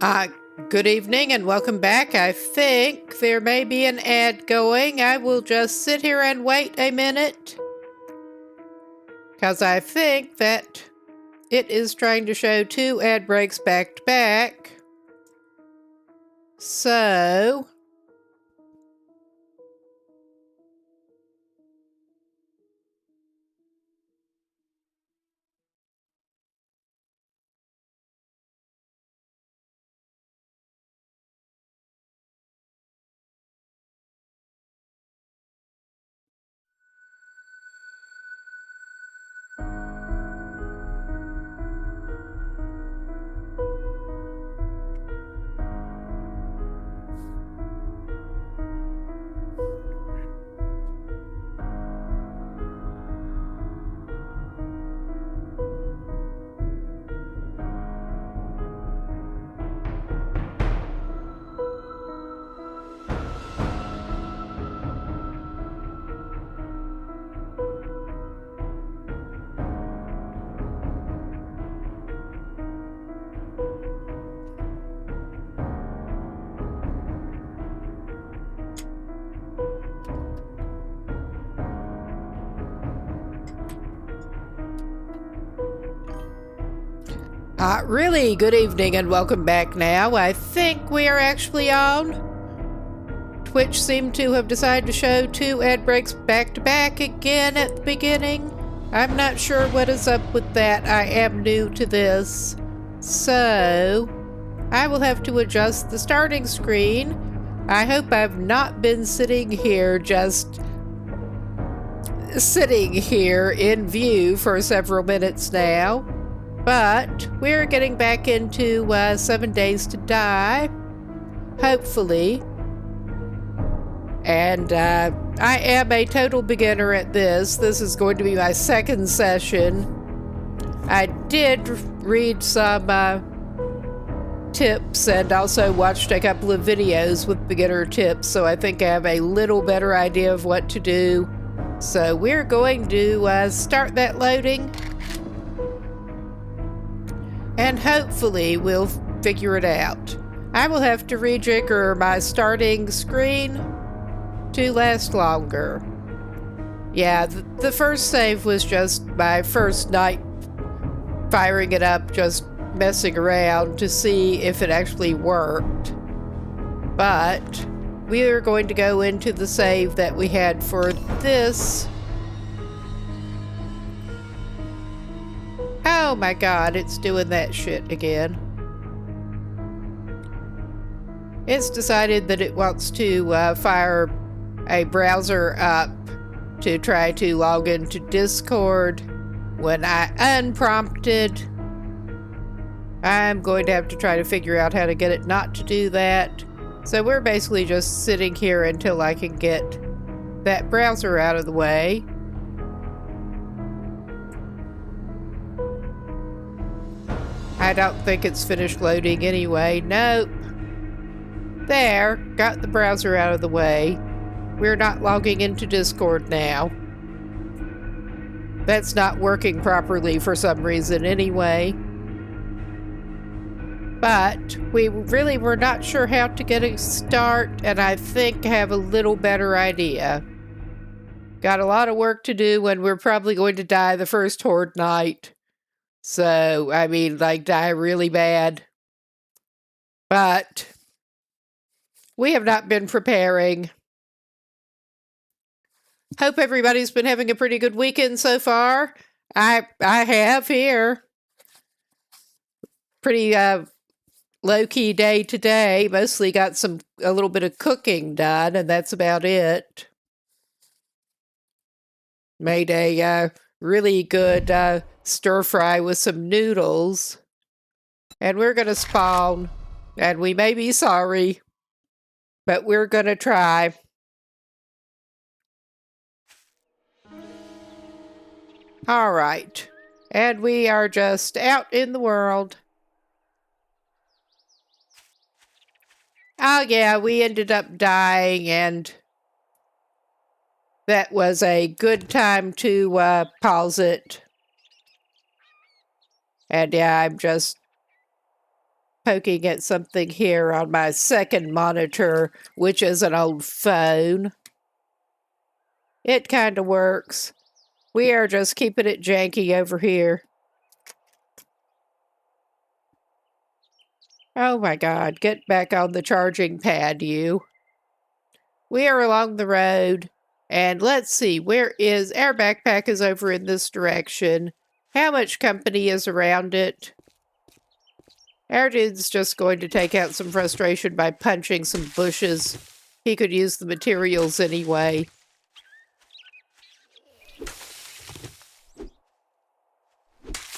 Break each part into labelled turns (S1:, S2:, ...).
S1: Uh, Good evening and welcome back. I think there may be an ad going. I will just sit here and wait a minute, because I think that it is trying to show 2 ad breaks back to back. So really good evening and welcome back now. I think we are actually on. Twitch seemed to have decided to show 2 ad breaks back to back again at the beginning. I'm not sure what is up with that. I am new to this. So I will have to adjust the starting screen. I hope I've not been sitting here in view for several minutes now. But we're getting back into 7 Days to Die, hopefully. And I am a total beginner at this. This is going to be my 2nd session. I did read some tips and also watched a couple of videos with beginner tips, so I think I have a little better idea of what to do. So we're going to start that loading. And hopefully we'll figure it out. I will have to rejigger my starting screen to last longer. Yeah, the first save was just my first night firing it up, just messing around to see if it actually worked. But we are going to go into the save that we had for this. Oh my god, it's doing that shit again. It's decided that it wants to fire a browser up to try to log into Discord when unprompted. I'm going to have to try to figure out how to get it not to do that. So we're basically just sitting here until I can get that browser out of the way. I don't think it's finished loading anyway. Nope. There, got the browser out of the way. We're not logging into Discord now. That's not working properly for some reason anyway. But we really were not sure how to get a start, and I think have a little better idea. Got a lot of work to do when we're probably going to die the first horde night. So, I mean, like, die really bad. But we have not been preparing. Hope everybody's been having a pretty good weekend so far. I have here. Pretty low-key day today. Mostly got a little bit of cooking done, and that's about it. Made a really good stir fry with some noodles. And we're going to spawn. And we may be sorry, but we're going to try. All right. And we are just out in the world. Oh yeah, we ended up dying, and that was a good time to pause it. And yeah, I'm just poking at something here on my second monitor, which is an old phone. It kind of works. We are just keeping it janky over here. Oh my God, get back on the charging pad, you. We are along the road, and let's see, where is... Our backpack is over in this direction. How much company is around it? Our dude's just going to take out some frustration by punching some bushes. He could use the materials anyway.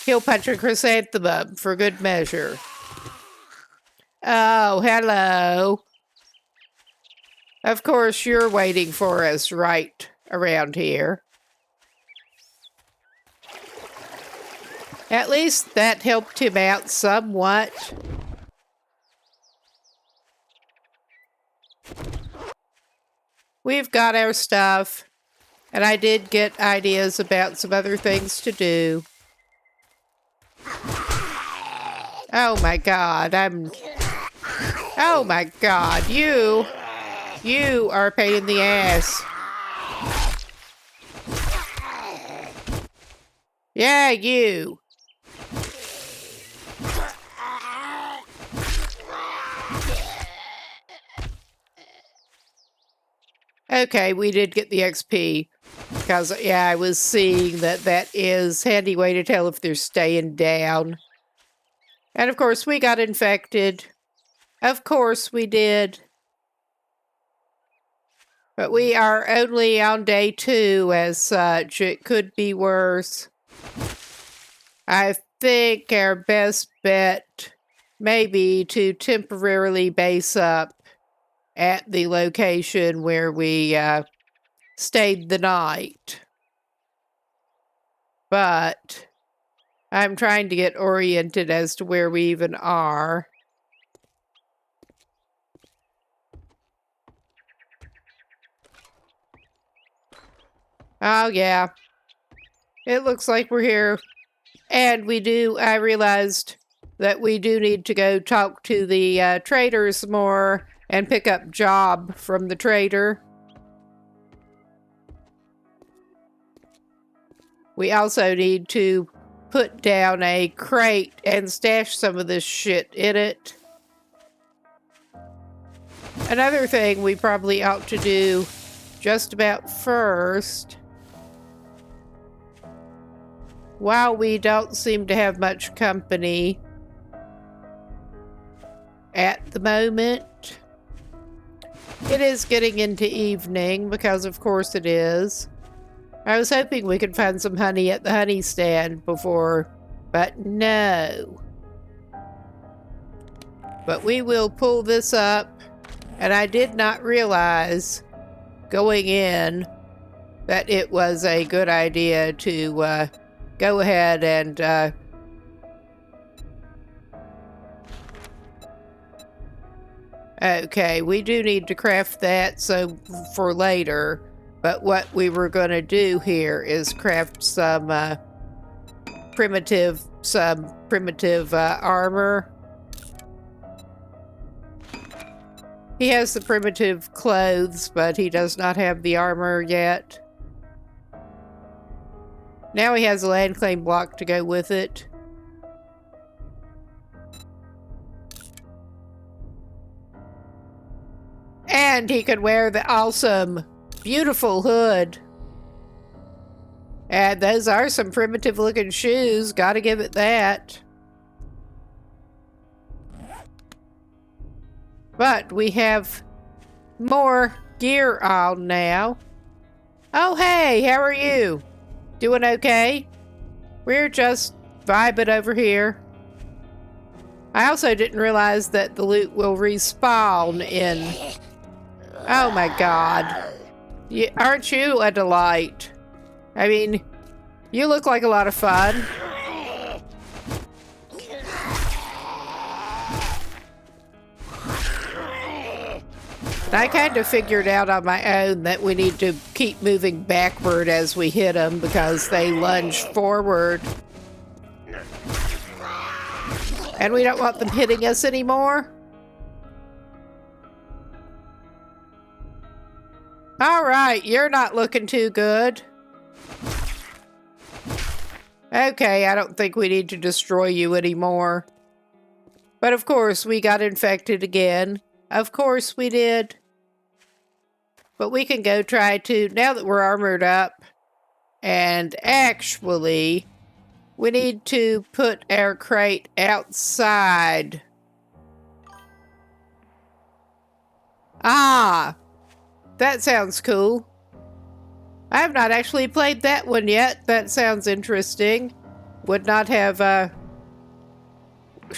S1: He'll punch a chrysanthemum for good measure. Oh, hello. Of course, you're waiting for us right around here. At least that helped him out somewhat. We've got our stuff, and I did get ideas about some other things to do. Oh my God, Oh my God, you are a pain in the ass. Yeah, you. Okay, we did get the XP. Because, yeah, I was seeing that is handy way to tell if they're staying down. And of course, we got infected. Of course we did. But we are only on day 2 as such. It could be worse. I think our best bet may be to temporarily base up at the location where we stayed the night. But I'm trying to get oriented as to where we even are. Oh, yeah. It looks like we're here. And I realized that we do need to go talk to the traders more and pick up job from the trader. We also need to put down a crate and stash some of this shit in it. Another thing we probably ought to do just about first, while we don't seem to have much company at the moment, it is getting into evening, because of course it is. I was hoping we could find some honey at the honey stand before, but no. But we will pull this up, and I did not realize going in that it was a good idea to go ahead and okay, we do need to craft that so for later. But what we were going to do here is craft some primitive armor. He has the primitive clothes, but he does not have the armor yet. Now he has a land claim block to go with it. And he could wear the awesome, beautiful hood. And those are some primitive looking shoes. Gotta give it that. But we have more gear on now. Oh, hey, how are you? Doing okay? We're just vibing over here. I also didn't realize that the loot will respawn in... Oh my God. Aren't you a delight? I mean, you look like a lot of fun. I kind of figured out on my own that we need to keep moving backward as we hit them because they lunge forward. And we don't want them hitting us anymore. All right, you're not looking too good. Okay, I don't think we need to destroy you anymore. But of course, we got infected again. Of course we did. But we can go try to, now that we're armored up, and actually, we need to put our crate outside. Ah, that sounds cool. I have not actually played that one yet. That sounds interesting. Would not have,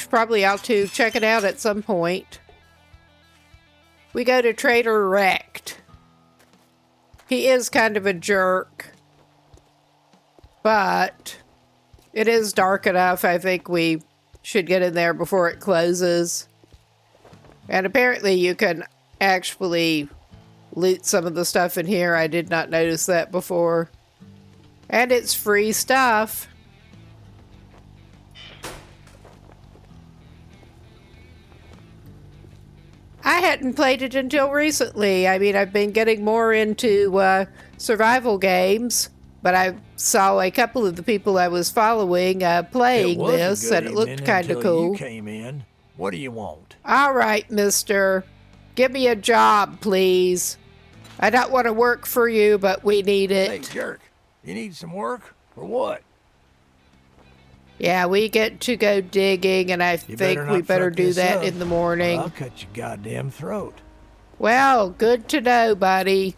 S1: probably ought to check it out at some point. We go to Trader Wrecked. He is kind of a jerk. But it is dark enough. I think we should get in there before it closes. And apparently you can actually loot some of the stuff in here. I did not notice that before. And it's free stuff. I hadn't played it until recently. I mean, I've been getting more into survival games, but I saw a couple of the people I was following playing this, and it looked kind of cool.
S2: You came in. What do you want?
S1: All right, mister. Give me a job, please. I don't want to work for you, but we need it.
S2: Hey, jerk. You need some work? Or what?
S1: Yeah, we get to go digging, and I think we better do that in the morning.
S2: I'll cut your goddamn throat.
S1: Well, good to know, buddy.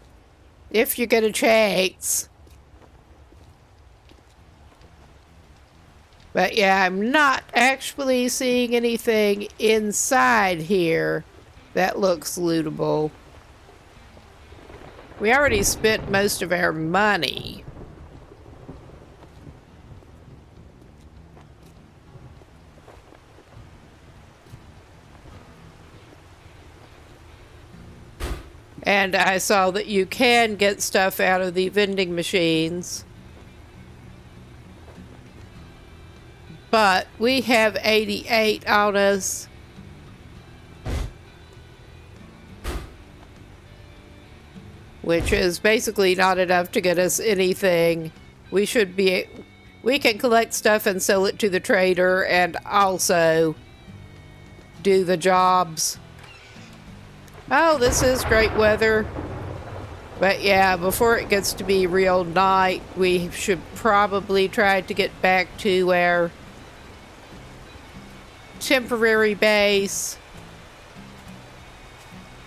S1: If you get a chance. But yeah, I'm not actually seeing anything inside here that looks lootable. We already spent most of our money. And I saw that you can get stuff out of the vending machines. But we have 88 on us. Which is basically not enough to get us anything. We can collect stuff and sell it to the trader and also do the jobs. Oh, this is great weather. But yeah, before it gets to be real night, we should probably try to get back to our temporary base.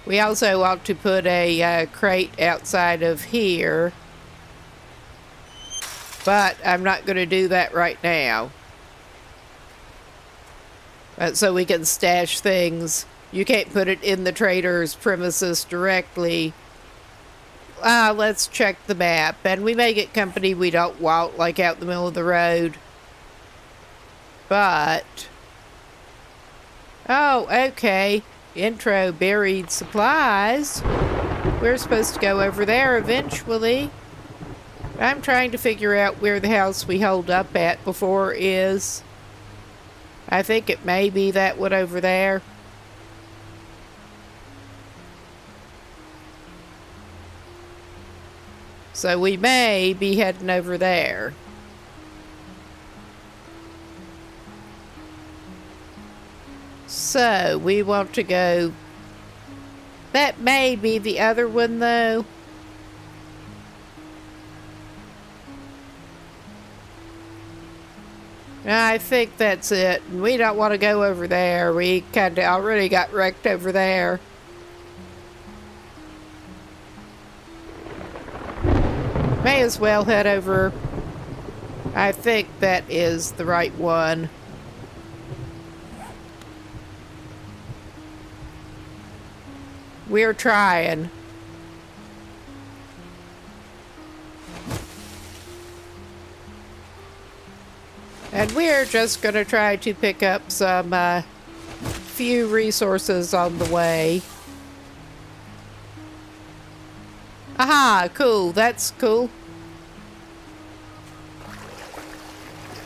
S1: We also ought to put a crate outside of here. But I'm not going to do that right now. So we can stash things. You can't put it in the trader's premises directly. Let's check the map. And we may get company we don't want, like out in the middle of the road. But... oh, okay. Intro buried supplies. We're supposed to go over there eventually. I'm trying to figure out where the house we hold up at before is. I think it may be that one over there. So we may be heading over there. So we want to go. That may be the other one though. I think that's it. We don't want to go over there. We kind of already got wrecked over there. May as well head over. I think that is the right one. We're trying. And we're just going to try to pick up some few resources on the way. Aha, cool. That's cool.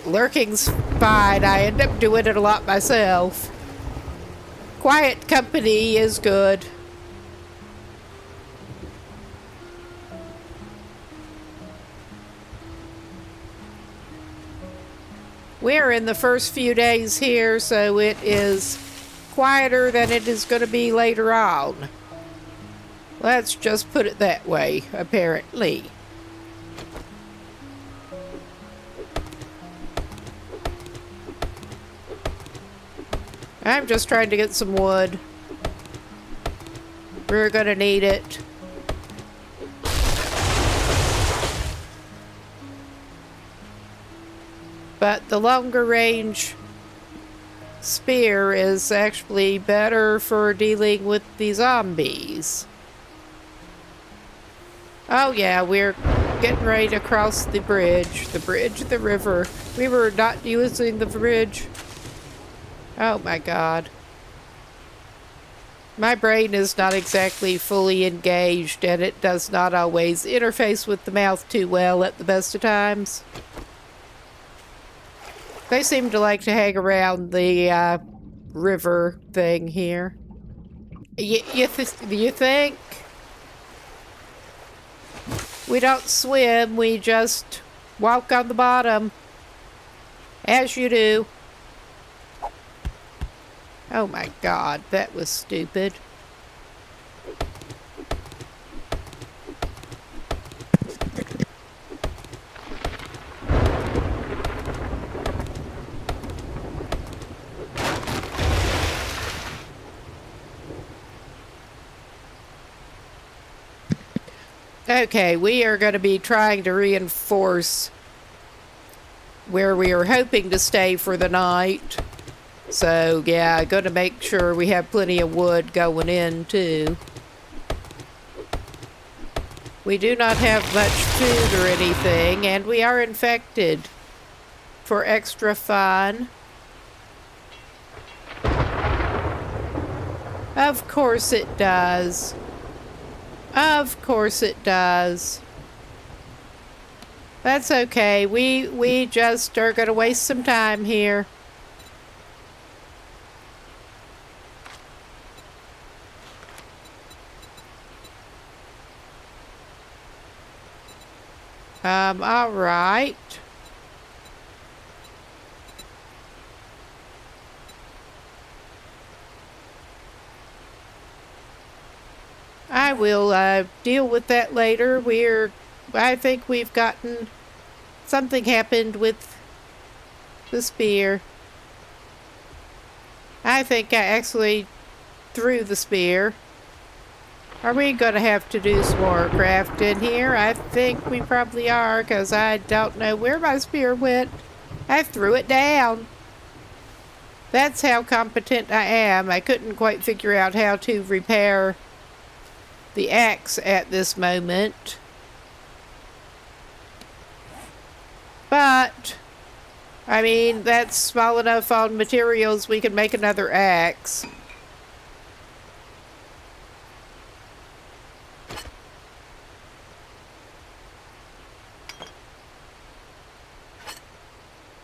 S1: Lurking's fine. I end up doing it a lot myself. Quiet company is good. We're in the first few days here, so it is quieter than it is going to be later on. Let's just put it that way, apparently. I'm just trying to get some wood. We're gonna need it. But the longer range spear is actually better for dealing with the zombies. Oh yeah, we're getting ready to cross the bridge. The river. We were not using the bridge. Oh my god. My brain is not exactly fully engaged, and it does not always interface with the mouth too well at the best of times. They seem to like to hang around the river thing here. You think? We don't swim, we just walk on the bottom. As you do. Oh my god, that was stupid. Okay, we are going to be trying to reinforce where we are hoping to stay for the night. So, yeah, going to make sure we have plenty of wood going in, too. We do not have much food or anything, and we are infected. For extra fun. Of course it does. Of course it does. That's okay. We just are going to waste some time here. All right. I will deal with that later. I think we've gotten... Something happened with the spear. I think I actually threw the spear. Are we going to have to do some more crafting here? I think we probably are, because I don't know where my spear went. I threw it down. That's how competent I am. I couldn't quite figure out how to repair the axe at this moment. But, I mean, that's small enough on materials we can make another axe.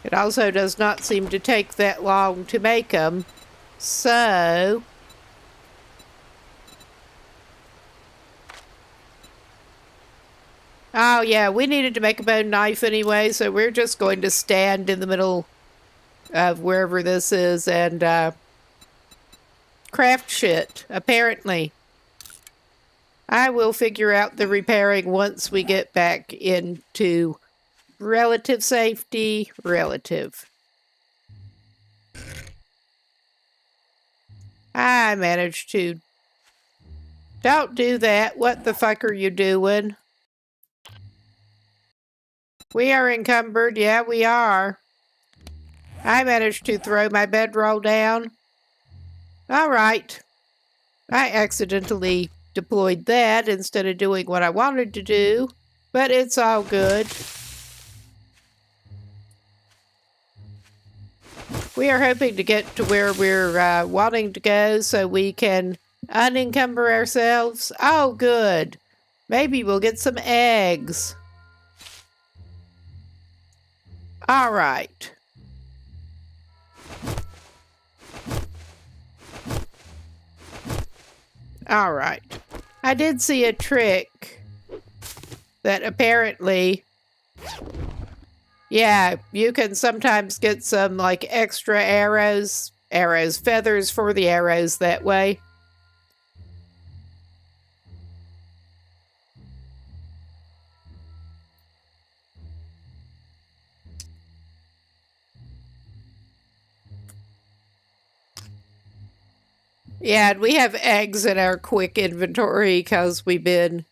S1: It also does not seem to take that long to make them. So... Oh, yeah, we needed to make a bone knife anyway, so we're just going to stand in the middle of wherever this is and craft shit, apparently. I will figure out the repairing once we get back into relative safety. Relative. I managed to... Don't do that. What the fuck are you doing? We are encumbered. Yeah, we are. I managed to throw my bedroll down. All right. I accidentally deployed that instead of doing what I wanted to do, but it's all good. We are hoping to get to where we're wanting to go so we can unencumber ourselves. Oh, good. Maybe we'll get some eggs. All right. All right. I did see a trick that apparently, yeah, you can sometimes get some like extra feathers for the arrows that way. Yeah, and we have eggs in our quick inventory because we've been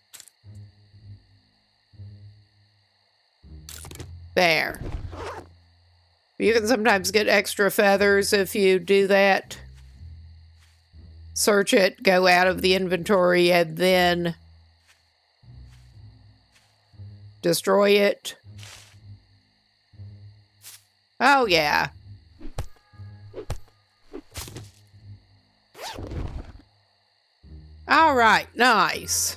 S1: there. You can sometimes get extra feathers if you do that. Search it, go out of the inventory, and then destroy it. Oh, yeah. All right, nice.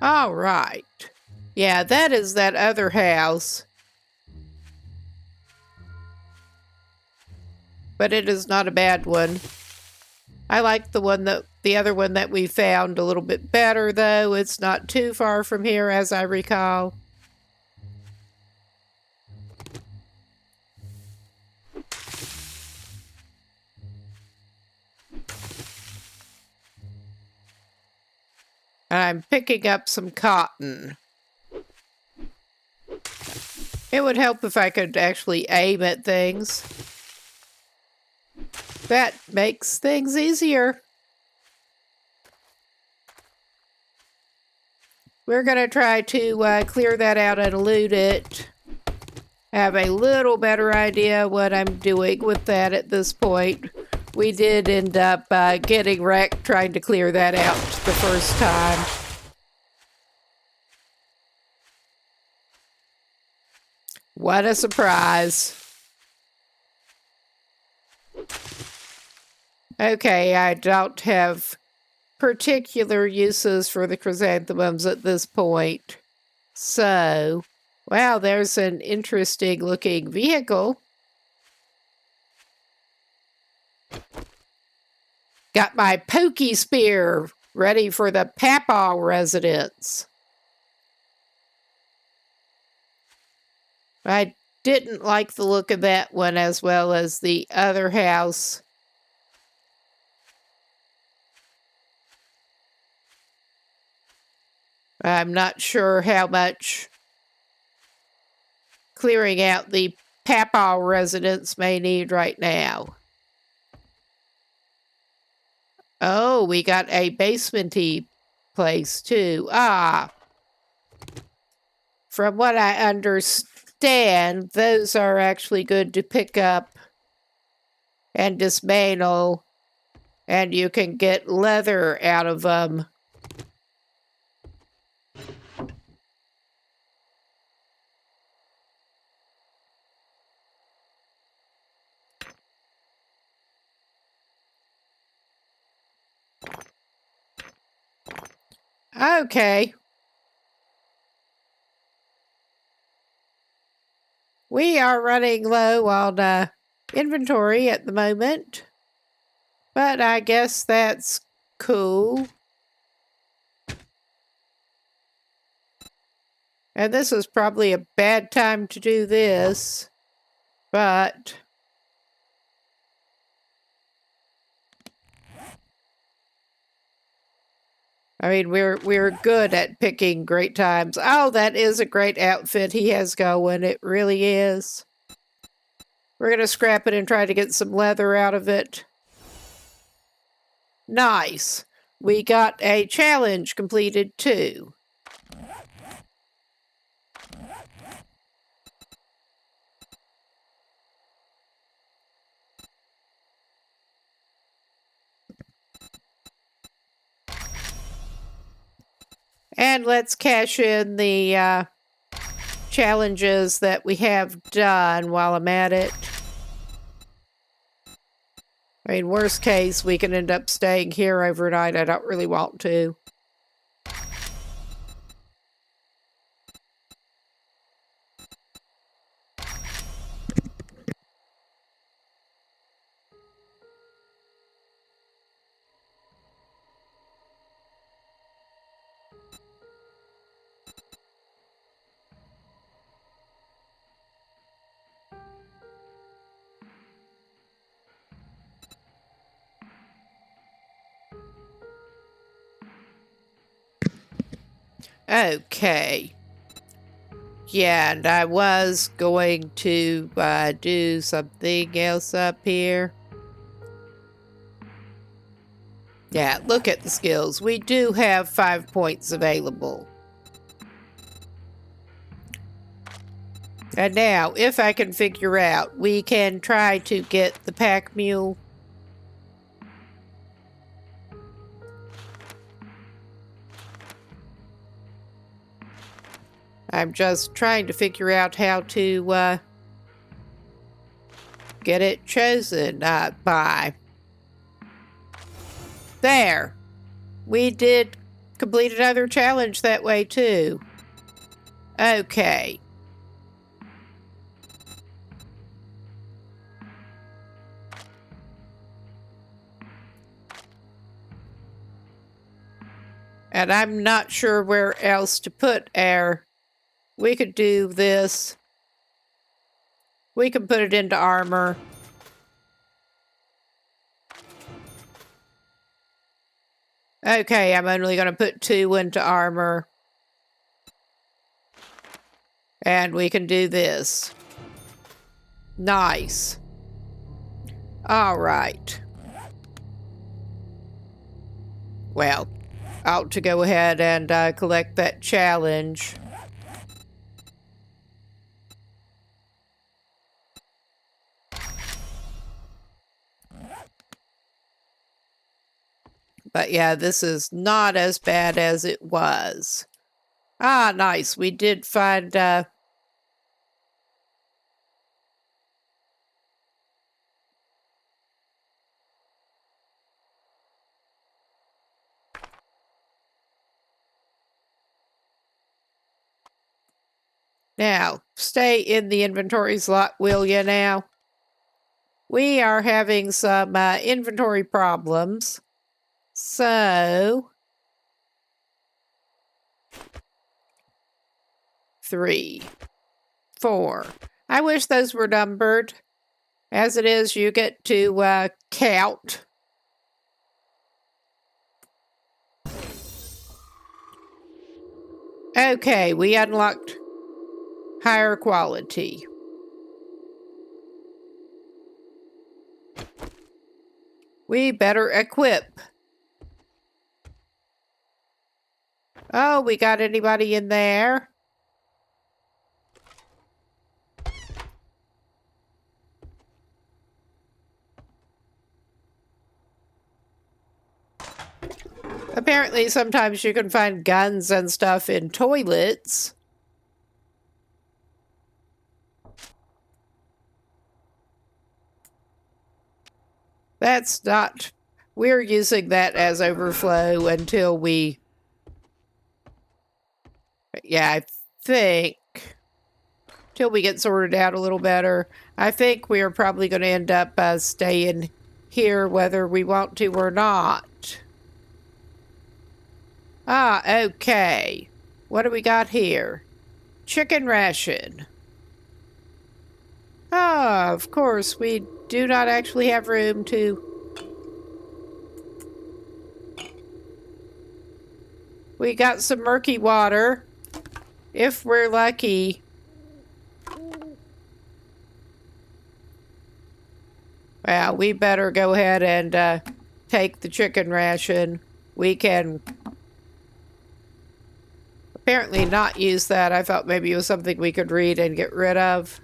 S1: All right. Yeah, that is that other house. But it is not a bad one. I like the other one that we found a little bit better, though. It's not too far from here, as I recall. And I'm picking up some cotton. It would help if I could actually aim at things. That makes things easier. We're going to try to clear that out and loot it. Have a little better idea what I'm doing with that at this point. We did end up getting wrecked trying to clear that out the first time. What a surprise. Okay, I don't have particular uses for the chrysanthemums at this point. So, wow, there's an interesting looking vehicle. Got my pokey spear ready for the Papaw residence. I didn't like the look of that one as well as the other house. I'm not sure how much clearing out the Papaw residence may need right now. Oh, we got a basement-y place too. Ah. From what I understand, those are actually good to pick up and dismantle, and you can get leather out of them. Okay. We are running low on inventory at the moment, but I guess that's cool. And this is probably a bad time to do this, but I mean, we're good at picking great times. Oh, that is a great outfit he has going. It really is. We're going to scrap it and try to get some leather out of it. Nice. We got a challenge completed too. And let's cash in the challenges that we have done while I'm at it. I mean, worst case, we can end up staying here overnight. I don't really want to. Okay. Yeah, and I was going to do something else up here. Yeah, look at the skills. We do have 5 points available. And now, if I can figure out, we can try to get the pack mule. I'm just trying to figure out how to get it chosen by. There. We did complete another challenge that way too. Okay. And I'm not sure where else to put our... We could do this. We can put it into armor. Okay, I'm only going to put 2 into armor. And we can do this. Nice. All right. Well, I ought to go ahead and collect that challenge. But yeah, this is not as bad as it was. Ah, nice. We did find... Now, stay in the inventory slot, will you now? We are having some inventory problems. So... 3, 4. I wish those were numbered. As it is, you get to count. Okay, we unlocked higher quality. We better equip. Oh, we got anybody in there? Apparently, sometimes you can find guns and stuff in toilets. That's not... We're using that as overflow until we... Yeah, I think... Till we get sorted out a little better. I think we are probably going to end up staying here whether we want to or not. Ah, okay. What do we got here? Chicken ration. Ah, of course, we do not actually have room to... We got some murky water. If we're lucky. Well, we better go ahead and take the chicken ration. We can apparently not use that. I thought maybe it was something we could read and get rid of.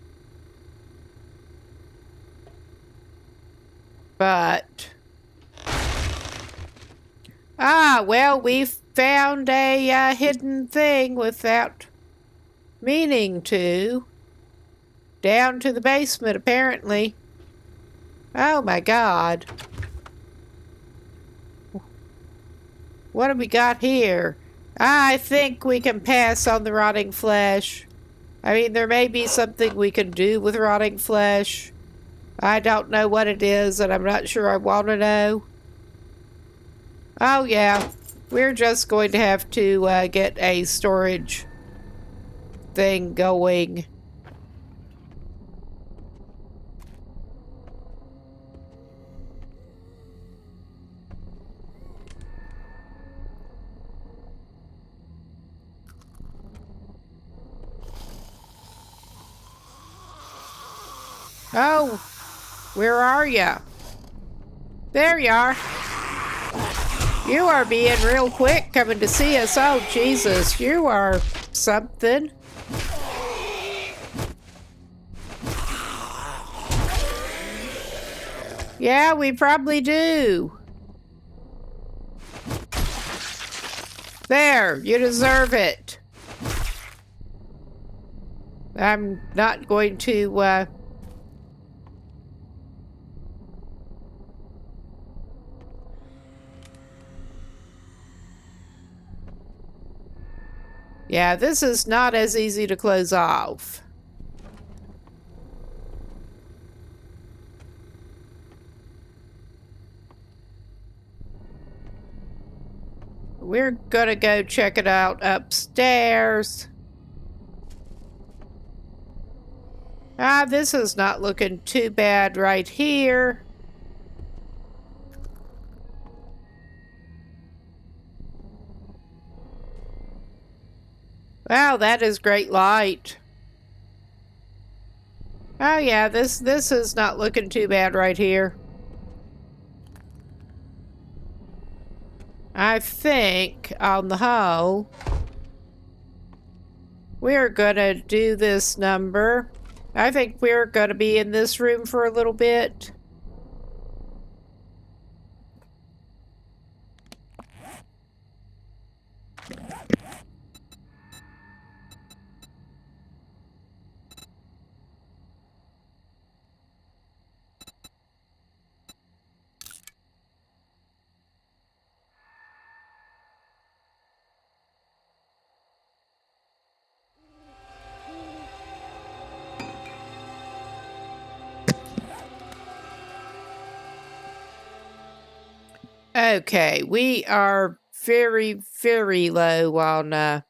S1: But... Ah, well, we found a hidden thing without... meaning to. Down to the basement, apparently. Oh my god. What have we got here? I think we can pass on the rotting flesh. I mean, there may be something we can do with rotting flesh. I don't know what it is, and I'm not sure I want to know. Oh yeah, we're just going to have to get a storage thing going. Oh, where are ya? There you are. You are being real quick coming to see us. Oh, Jesus, you are something. Yeah, we probably do. There, you deserve it. I'm not going to, Yeah, this is not as easy to close off. We're gonna go check it out upstairs. Ah, this is not looking too bad right here. Wow, that is great light. Oh yeah, this is not looking too bad right here. I think, on the whole, we're gonna do this number. I think we're gonna be in this room for a little bit. Okay, we are very, very low on,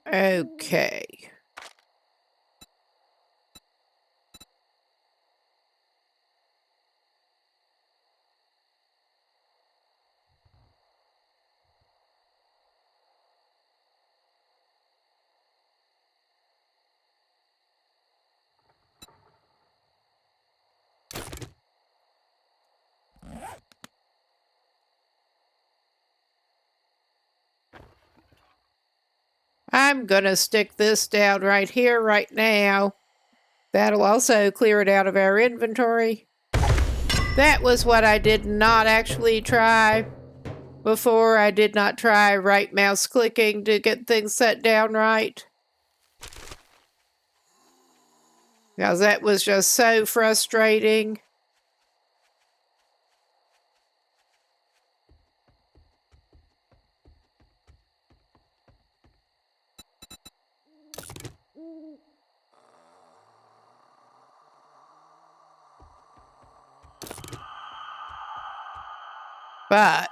S1: okay. I'm gonna stick this down right here, right now. That'll also clear it out of our inventory. That was what I did not actually try before. I did not try right mouse clicking to get things set down right. Because that was just so frustrating. But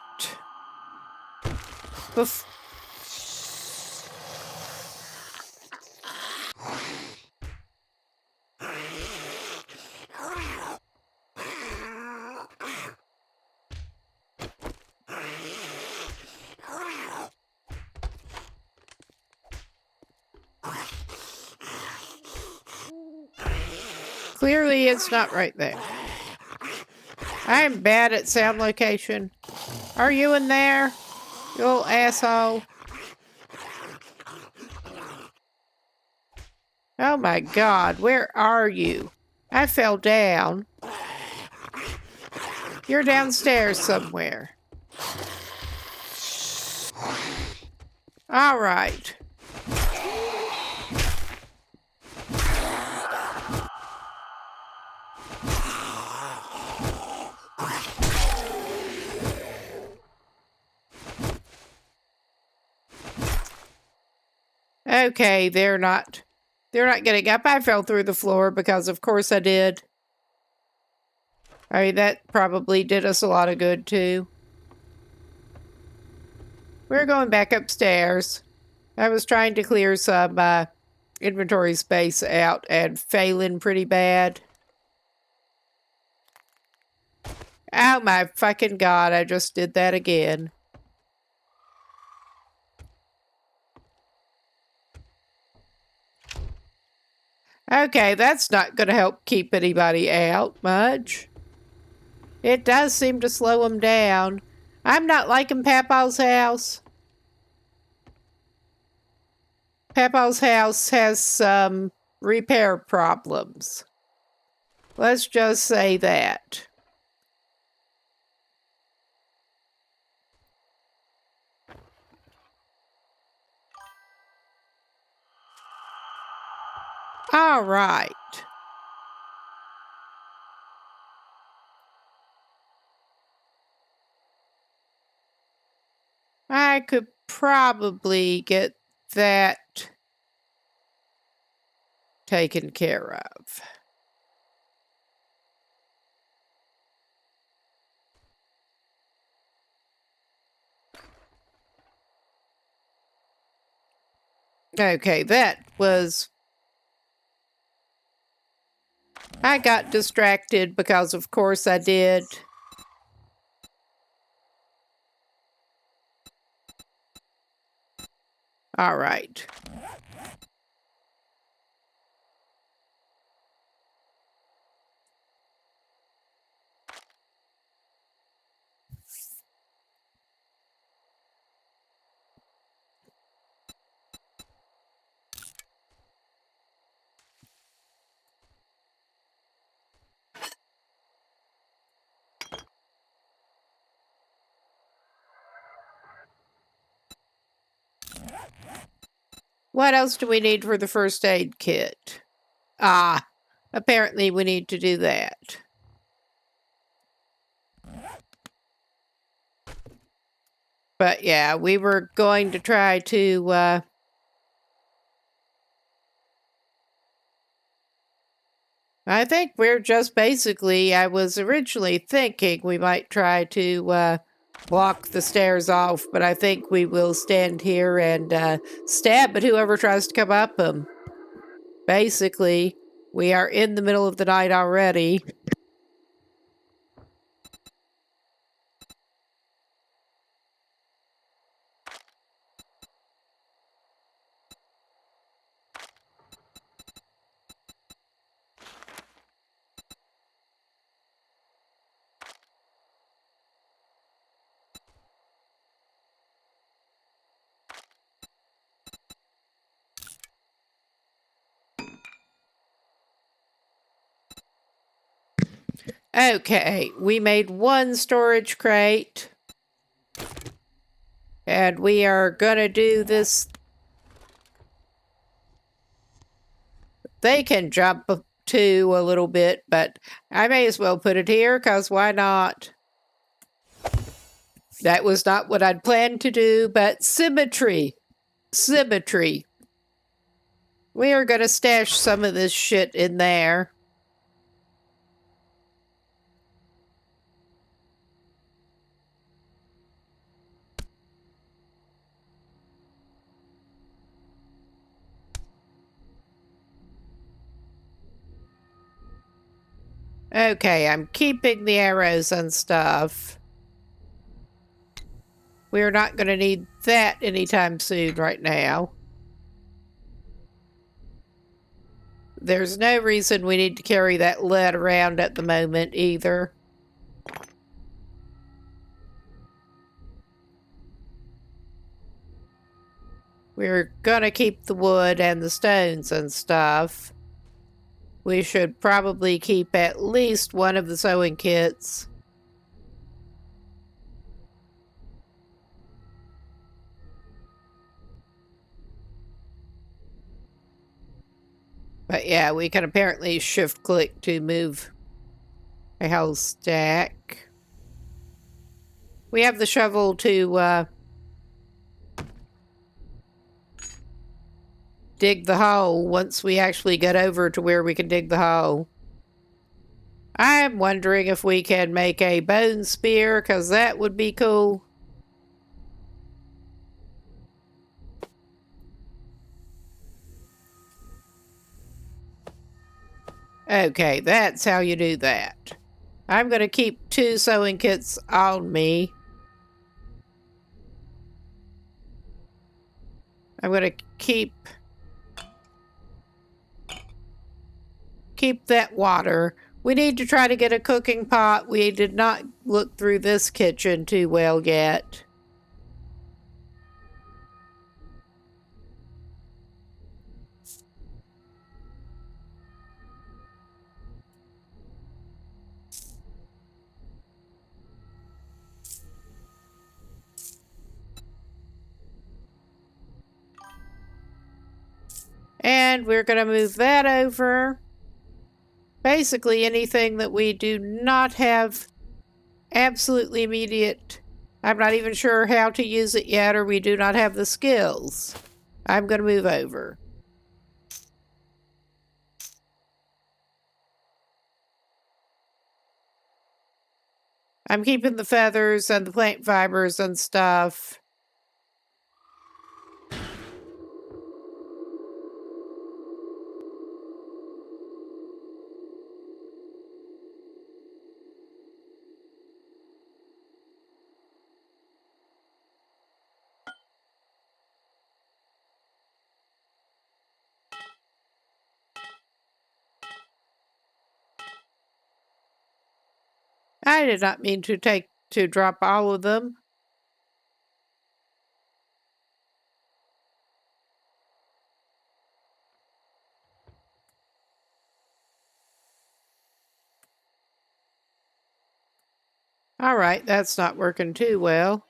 S1: clearly it's not right there. I'm bad at sound location. Are you in there, you little asshole? Oh my god, where are you? I fell down. You're downstairs somewhere. All right. Okay, they're not getting up. I fell through the floor because of course I did. I mean, that probably did us a lot of good too. We're going back upstairs. I was trying to clear some inventory space out and failing pretty bad. Oh my fucking god, I just did that again. Okay, that's not going to help keep anybody out much. It does seem to slow them down. I'm not liking Papa's house. Papa's house has some repair problems. Let's just say that. All right. I could probably get that taken care of. Okay, that was... I got distracted because of course I did. All right. What else do we need for the first aid kit? Ah, apparently we need to do that. But yeah, we were going to try to, I think we're just basically, I was originally thinking we might try to, block the stairs off, but I think we will stand here and, stab at whoever tries to come up them. Basically, we are in the middle of the night already. Okay, we made one storage crate. And we are gonna do this. They can jump too a little bit, but I may as well put it here, because why not? That was not what I'd planned to do, but symmetry. Symmetry. We are gonna stash some of this shit in there. Okay, I'm keeping the arrows and stuff. We're not going to need that anytime soon right now. There's no reason we need to carry that lead around at the moment either. We're going to keep the wood and the stones and stuff. We should probably keep at least one of the sewing kits. But yeah, we can apparently shift click to move a whole stack. We have the shovel to dig the hole once we actually get over to where we can dig the hole. I'm wondering if we can make a bone spear, because that would be cool. Okay, that's how you do that. I'm going to keep 2 sewing kits on me. I'm going to keep that water. We need to try to get a cooking pot. We did not look through this kitchen too well yet. And we're going to move that over. Basically, anything that we do not have absolutely immediate, I'm not even sure how to use it yet, or we do not have the skills, I'm going to move over. I'm keeping the feathers and the plant fibers and stuff. I did not mean to drop all of them. All right, that's not working too well.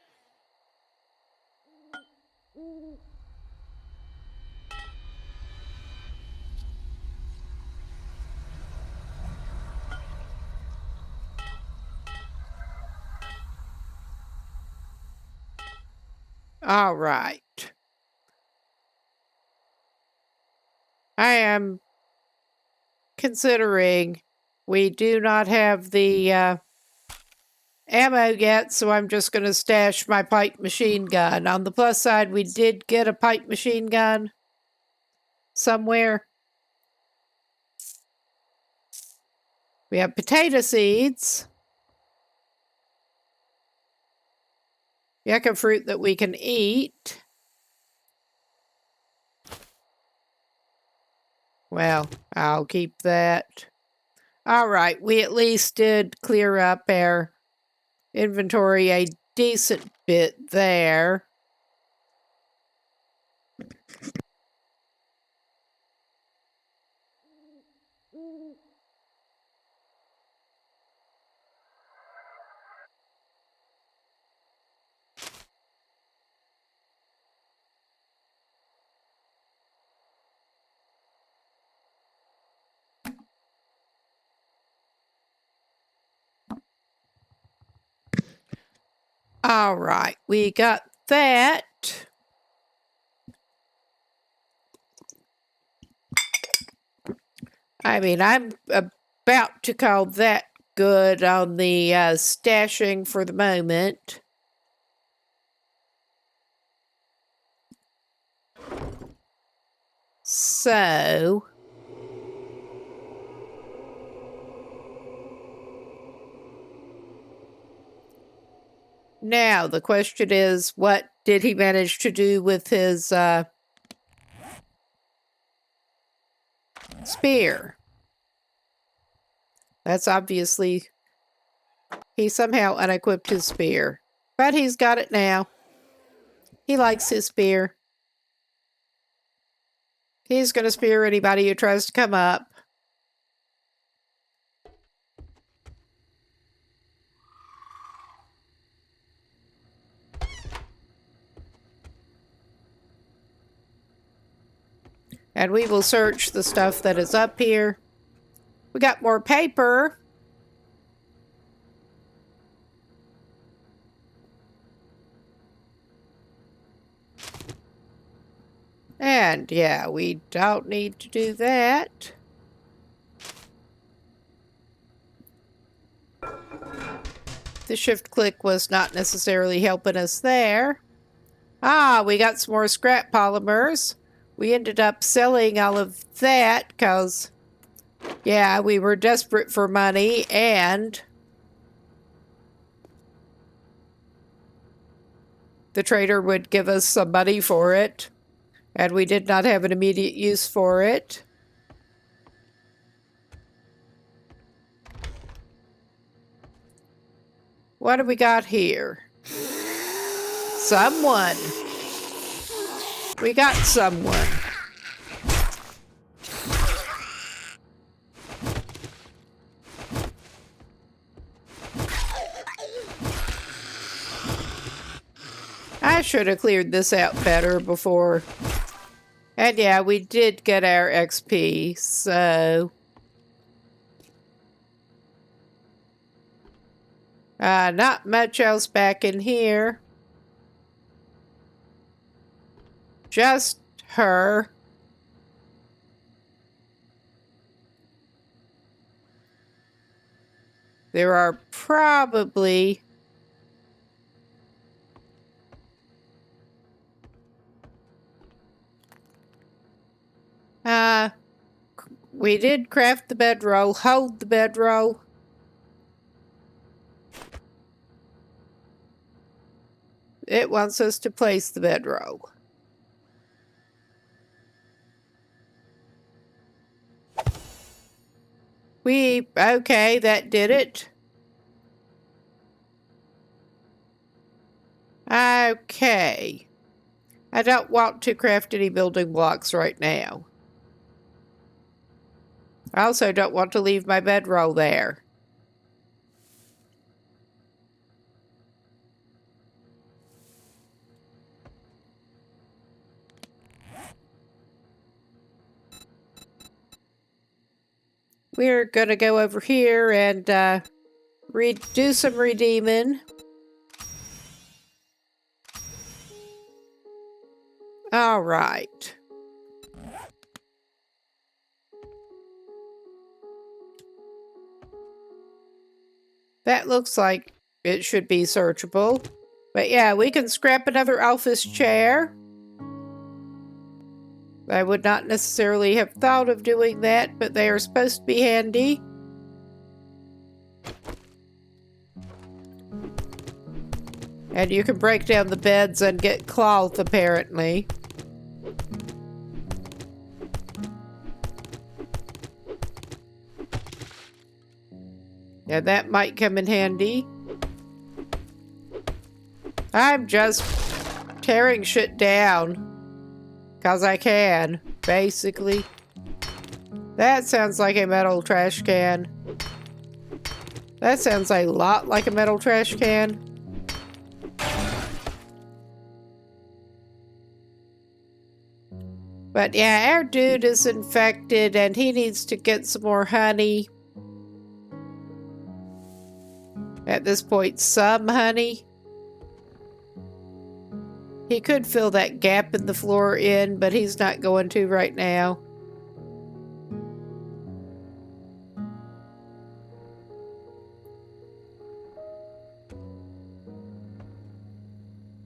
S1: All right. I am considering we do not have the ammo yet, so I'm just going to stash my pipe machine gun. On the plus side, we did get a pipe machine gun somewhere. We have potato seeds. Yucca fruit that we can eat. Well, I'll keep that. All right, we at least did clear up our inventory a decent bit there. All right, we got that. I mean, I'm about to call that good on the stashing for the moment. So, now the question is, what did he manage to do with his spear? That's obviously, he somehow unequipped his spear. But he's got it now. He likes his spear. He's going to spear anybody who tries to come up. And we will search the stuff that is up here. We got more paper. And yeah, we don't need to do that. The shift click was not necessarily helping us there. Ah, we got some more scrap polymers. We ended up selling all of that because, yeah, we were desperate for money and the trader would give us some money for it. And we did not have an immediate use for it. What do we got here? Someone. We got someone. I should have cleared this out better before. And yeah, we did get our XP, so... not much else back in here. Just her. There are probably... we did craft the bedroll, hold the bedroll. It wants us to place the bedroll. Okay, that did it. Okay. I don't want to craft any building blocks right now. I also don't want to leave my bedroll there. We're gonna go over here and do some redeeming. All right. That looks like it should be searchable. But yeah, we can scrap another office chair. I would not necessarily have thought of doing that, but they are supposed to be handy. And you can break down the beds and get cloth, apparently. Yeah, that might come in handy. I'm just tearing shit down. 'Cause I can, basically. That sounds like a metal trash can. That sounds a lot like a metal trash can. But yeah, our dude is infected and he needs to get some more honey. At this point, some honey. He could fill that gap in the floor in, but he's not going to right now.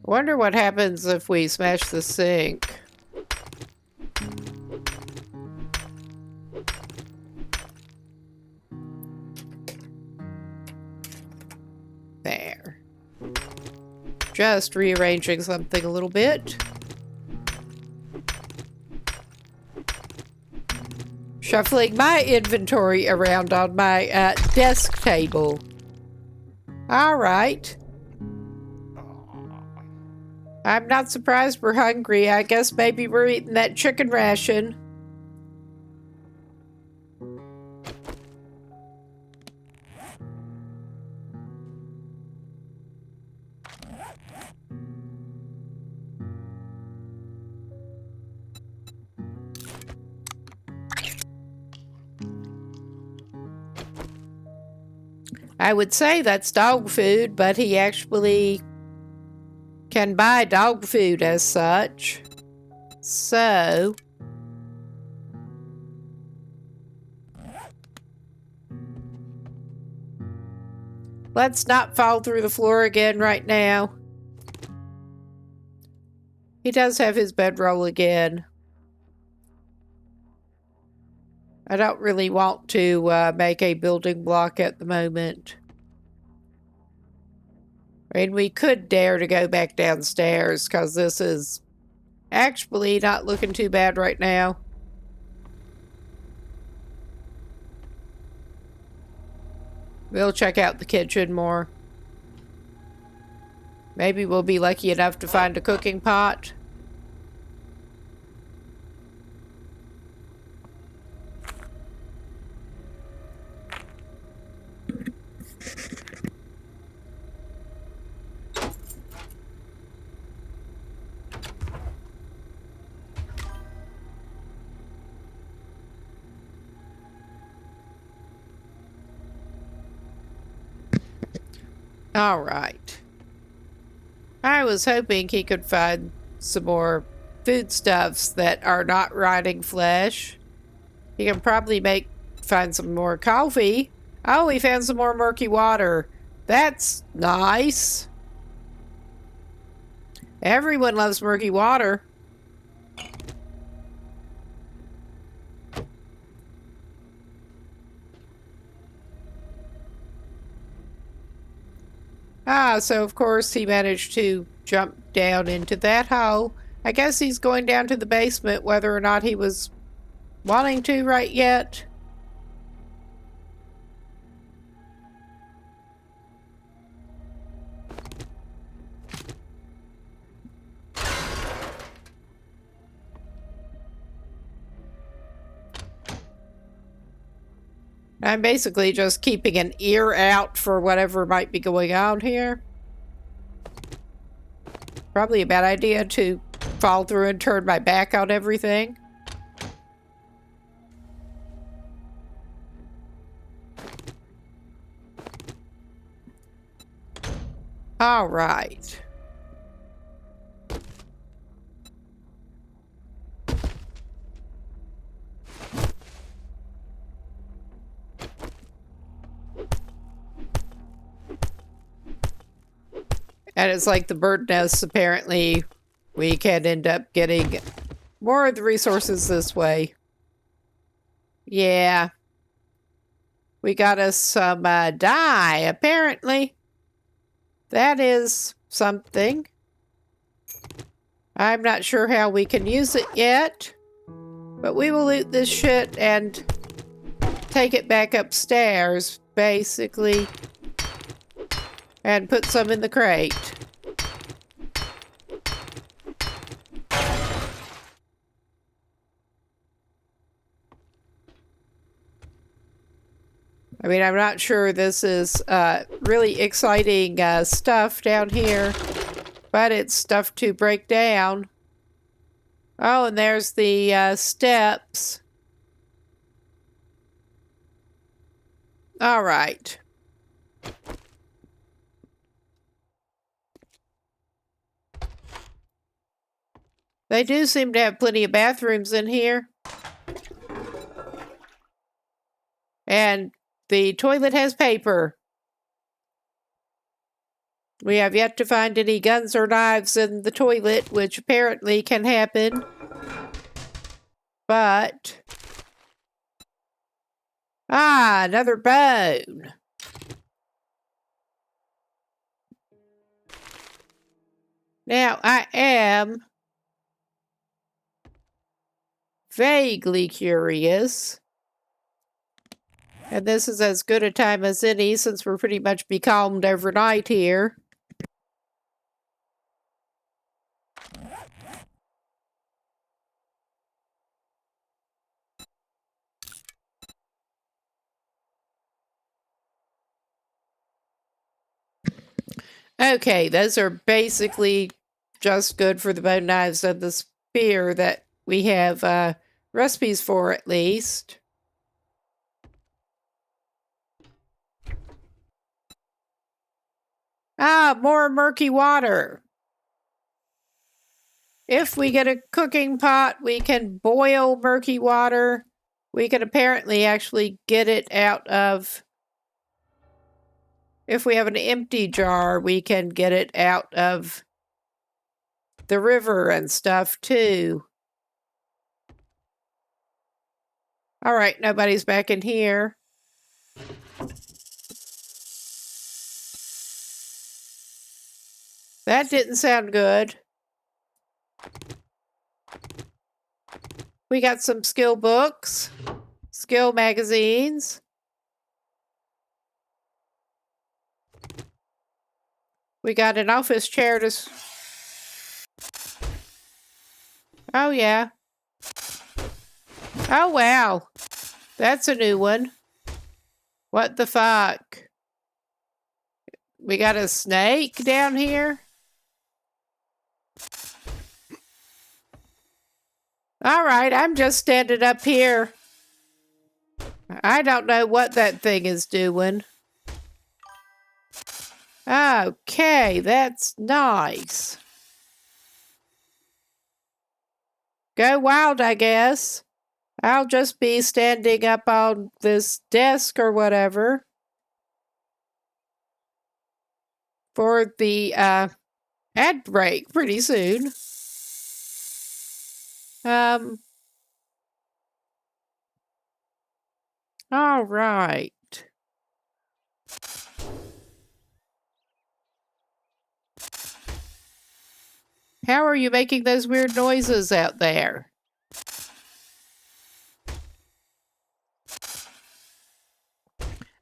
S1: Wonder what happens if we smash the sink. There. Just rearranging something a little bit. Shuffling my inventory around on my desk table. All right. I'm not surprised we're hungry. I guess maybe we're eating that chicken ration. I would say that's dog food, but he actually can buy dog food as such. So, let's not fall through the floor again right now. He does have his bedroll again. I don't really want to make a building block at the moment. I mean, we could dare to go back downstairs because this is actually not looking too bad right now. We'll check out the kitchen more. Maybe we'll be lucky enough to find a cooking pot. All right. I was hoping he could find some more foodstuffs that are not rotting flesh. He can probably find some more coffee. Oh, he found some more murky water. That's nice. Everyone loves murky water. Ah, so of course he managed to jump down into that hole. I guess he's going down to the basement, whether or not he was wanting to right yet. I'm basically just keeping an ear out for whatever might be going on here. Probably a bad idea to fall through and turn my back on everything. All right. And it's like the bird nests, apparently we can end up getting more of the resources this way. Yeah. We got us some dye, apparently. That is something. I'm not sure how we can use it yet. But we will loot this shit and take it back upstairs, basically. And put some in the crate. I mean, I'm not sure this is really exciting stuff down here, but it's stuff to break down. Oh, and there's the steps. All right. They do seem to have plenty of bathrooms in here. And the toilet has paper. We have yet to find any guns or knives in the toilet, which apparently can happen. But... ah, another bone. Now, I am vaguely curious. And this is as good a time as any since we're pretty much becalmed overnight here. Okay, those are basically just good for the bone knives and the spear that we have recipes for, at least. Ah, more murky water. If we get a cooking pot, we can boil murky water. We can apparently actually get it out of... If we have an empty jar, we can get it out of the river and stuff too. All right, nobody's back in here. That didn't sound good. We got some skill books, skill magazines. We got an office chair to... Oh, yeah. Oh, wow. That's a new one. What the fuck? We got a snake down here? All right, I'm just standing up here. I don't know what that thing is doing. Okay, that's nice. Go wild, I guess. I'll just be standing up on this desk or whatever for the ad break pretty soon. All right. How are you making those weird noises out there?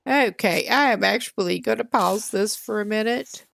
S1: Okay, I am actually going to pause this for a minute.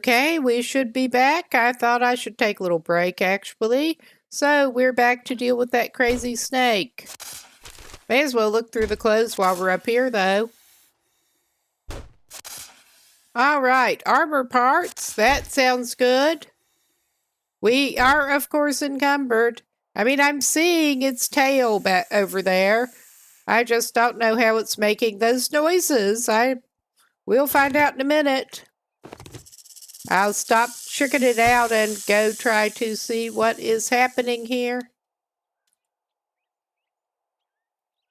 S1: Okay, we should be back. I thought I should take a little break, actually. So, we're back to deal with that crazy snake. May as well look through the clothes while we're up here, though. Alright, armor parts. That sounds good. We are, of course, encumbered. I mean, I'm seeing its tail back over there. I just don't know how it's making those noises. We'll find out in a minute. I'll stop checking it out and go try to see what is happening here.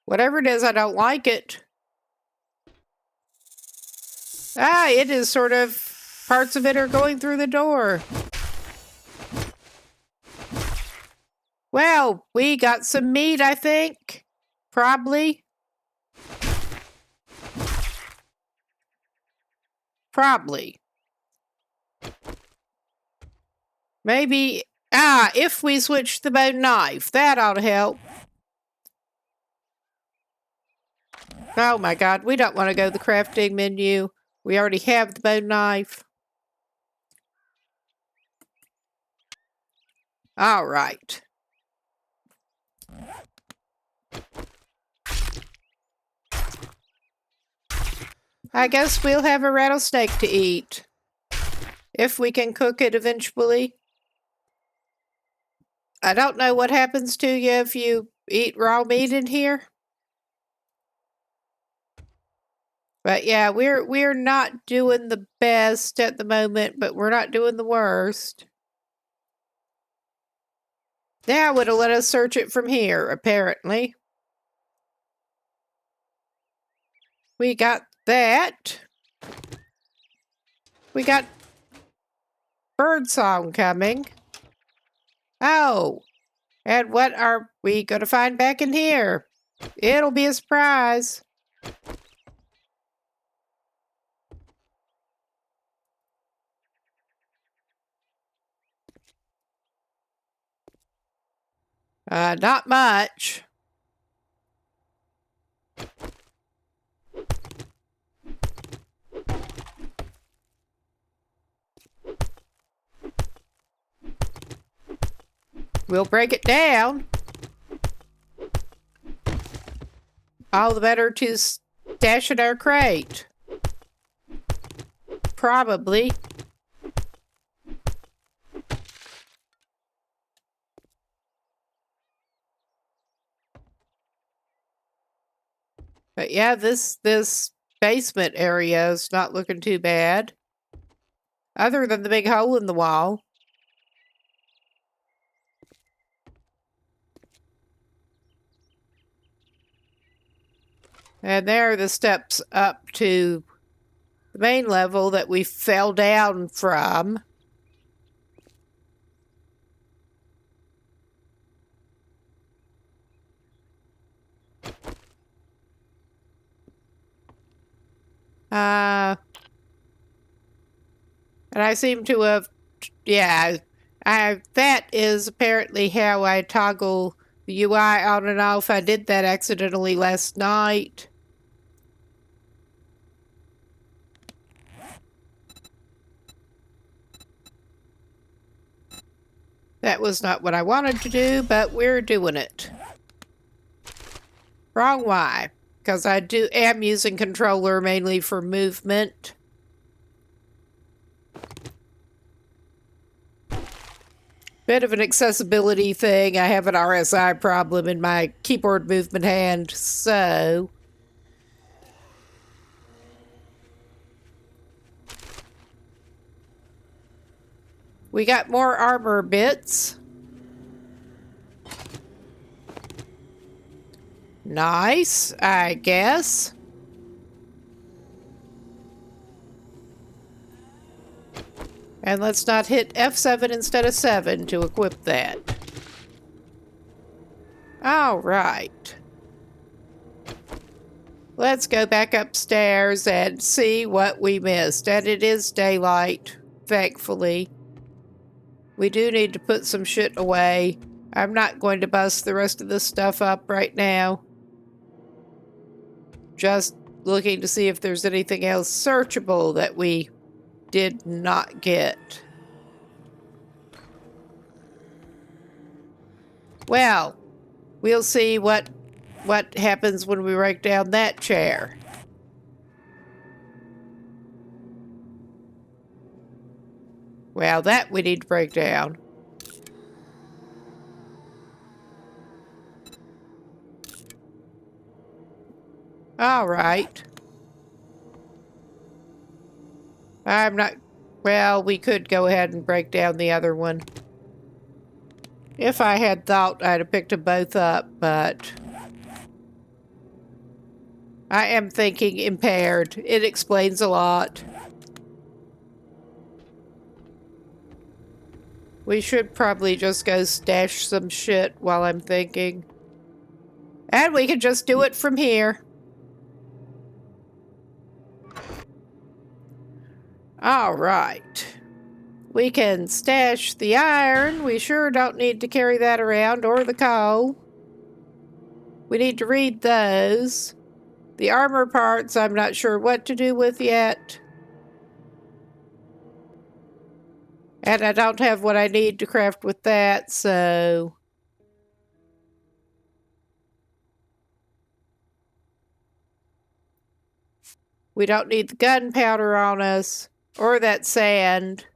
S1: Whatever it is, I don't like it. Ah, it is sort of, parts of it are going through the door. Well, we got some meat, I think. Probably. Maybe, if we switch the bone knife, that ought to help. Oh my god, we don't want to go to the crafting menu. We already have the bone knife. Alright. I guess we'll have a rattlesnake to eat. If we can cook it eventually. I don't know what happens to you if you eat raw meat in here. But yeah, we're not doing the best at the moment, but we're not doing the worst. Now it'll let us search it from here, apparently. We got that. We got birdsong coming. Oh, and what are we going to find back in here? It'll be a surprise. Not much. We'll break it down. All the better to stash in our crate. Probably. But yeah, this basement area is not looking too bad. Other than the big hole in the wall. And there are the steps up to the main level that we fell down from. And I seem to have, yeah, that is apparently how I toggle the UI on and off. I did that accidentally last night. That was not what I wanted to do, but we're doing it. Wrong why. Because I am using controller mainly for movement. Bit of an accessibility thing. I have an RSI problem in my keyboard movement hand, so... We got more armor bits. Nice, I guess. And let's not hit F7 instead of 7 to equip that. Alright. Let's go back upstairs and see what we missed. And it is daylight, thankfully. We do need to put some shit away. I'm not going to bust the rest of this stuff up right now. Just looking to see if there's anything else searchable that we did not get. Well, we'll see what happens when we break down that chair. Well, that we need to break down. All right. I'm not... Well, we could go ahead and break down the other one. If I had thought, I'd have picked them both up, but... I am thinking impaired. It explains a lot. We should probably just go stash some shit while I'm thinking. And we can just do it from here. All right. We can stash the iron. We sure don't need to carry that around, or the coal. We need to read those. The armor parts, I'm not sure what to do with yet. And I don't have what I need to craft with that, so... We don't need the gunpowder on us, or that sand.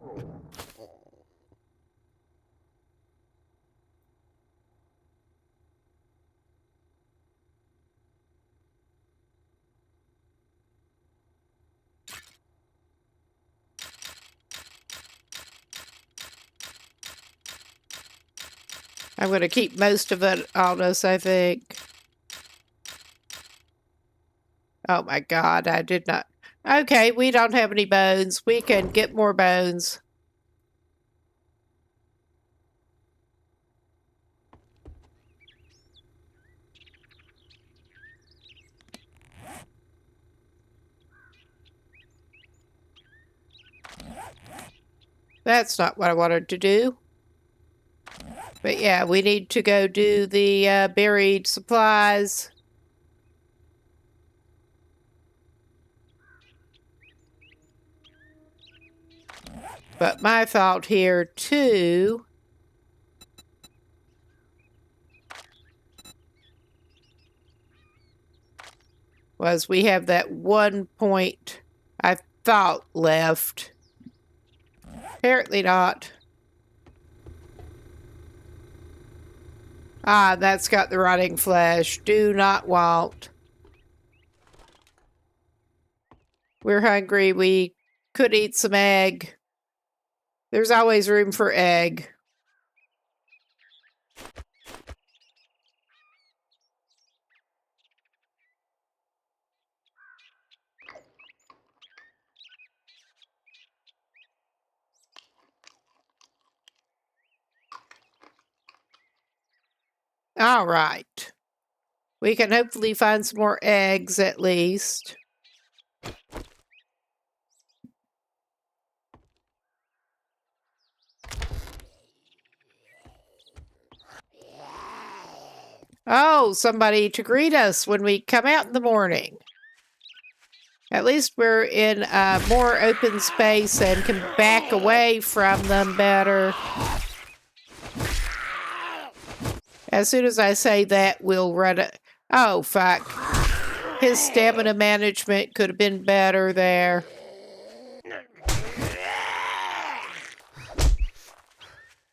S1: I'm going to keep most of it on us, I think. Oh my god, I did not... Okay, we don't have any bones. We can get more bones. That's not what I wanted to do. But yeah, we need to go do the buried supplies. But my thought here, too, was we have that 1 point I thought left. Apparently not. Ah, that's got the rotting flesh. Do not want. We're hungry. We could eat some egg. There's always room for egg. All right. We can hopefully find some more eggs at least. Oh, somebody to greet us when we come out in the morning. At least we're in a more open space and can back away from them better. As soon as I say that, we'll run it. Oh, fuck. His stamina management could have been better there.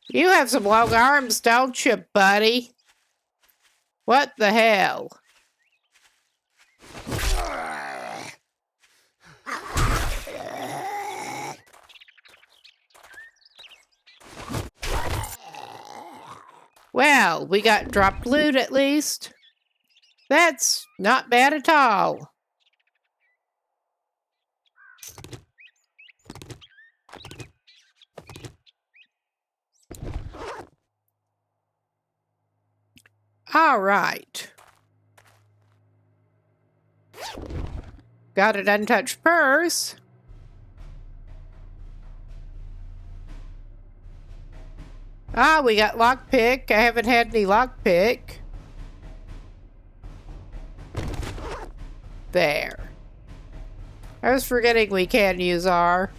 S1: You have some long arms, don't you, buddy? What the hell? Well, we got dropped loot at least. That's not bad at all. All right. Got an untouched purse. Ah, we got lockpick. I haven't had any lockpick. There. I was forgetting we can use R.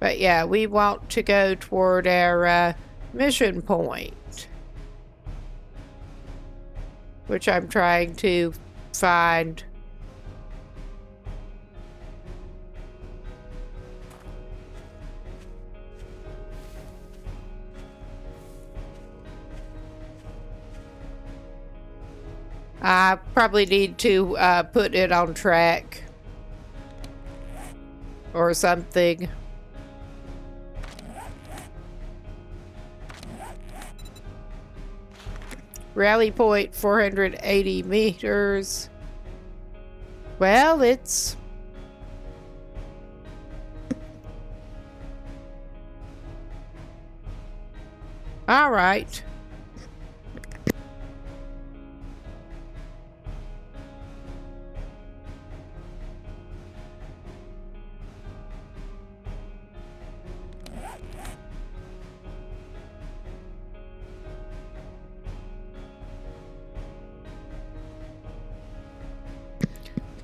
S1: But yeah, we want to go toward our mission point, which I'm trying to find. I probably need to put it on track or something. Rally point 480 meters. Well, it's... all right.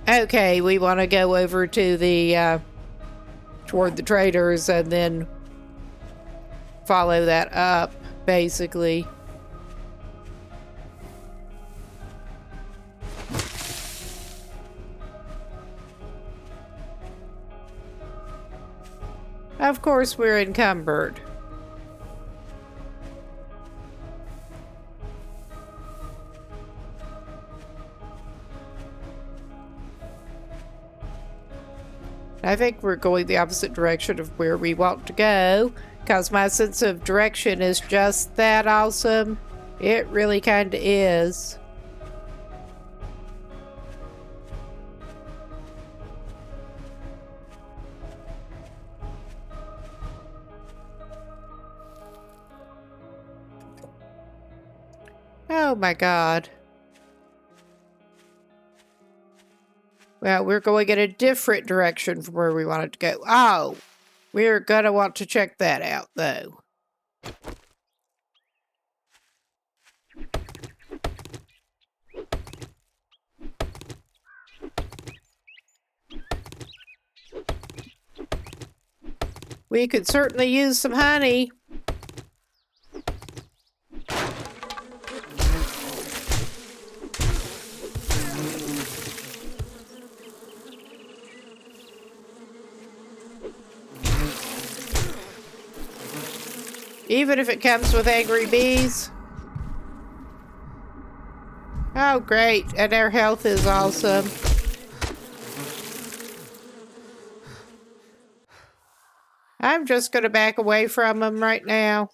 S1: Okay, we want to go over to the, toward the traders and then follow that up, basically. Of course, we're encumbered. I think we're going the opposite direction of where we want to go, because my sense of direction is just that awesome. It really kind of is. Oh my God. Well, we're going in a different direction from where we wanted to go. Oh, we're gonna want to check that out, though. We could certainly use some honey. Even if it comes with angry bees. Oh, great. And their health is awesome. I'm just going to back away from them right now.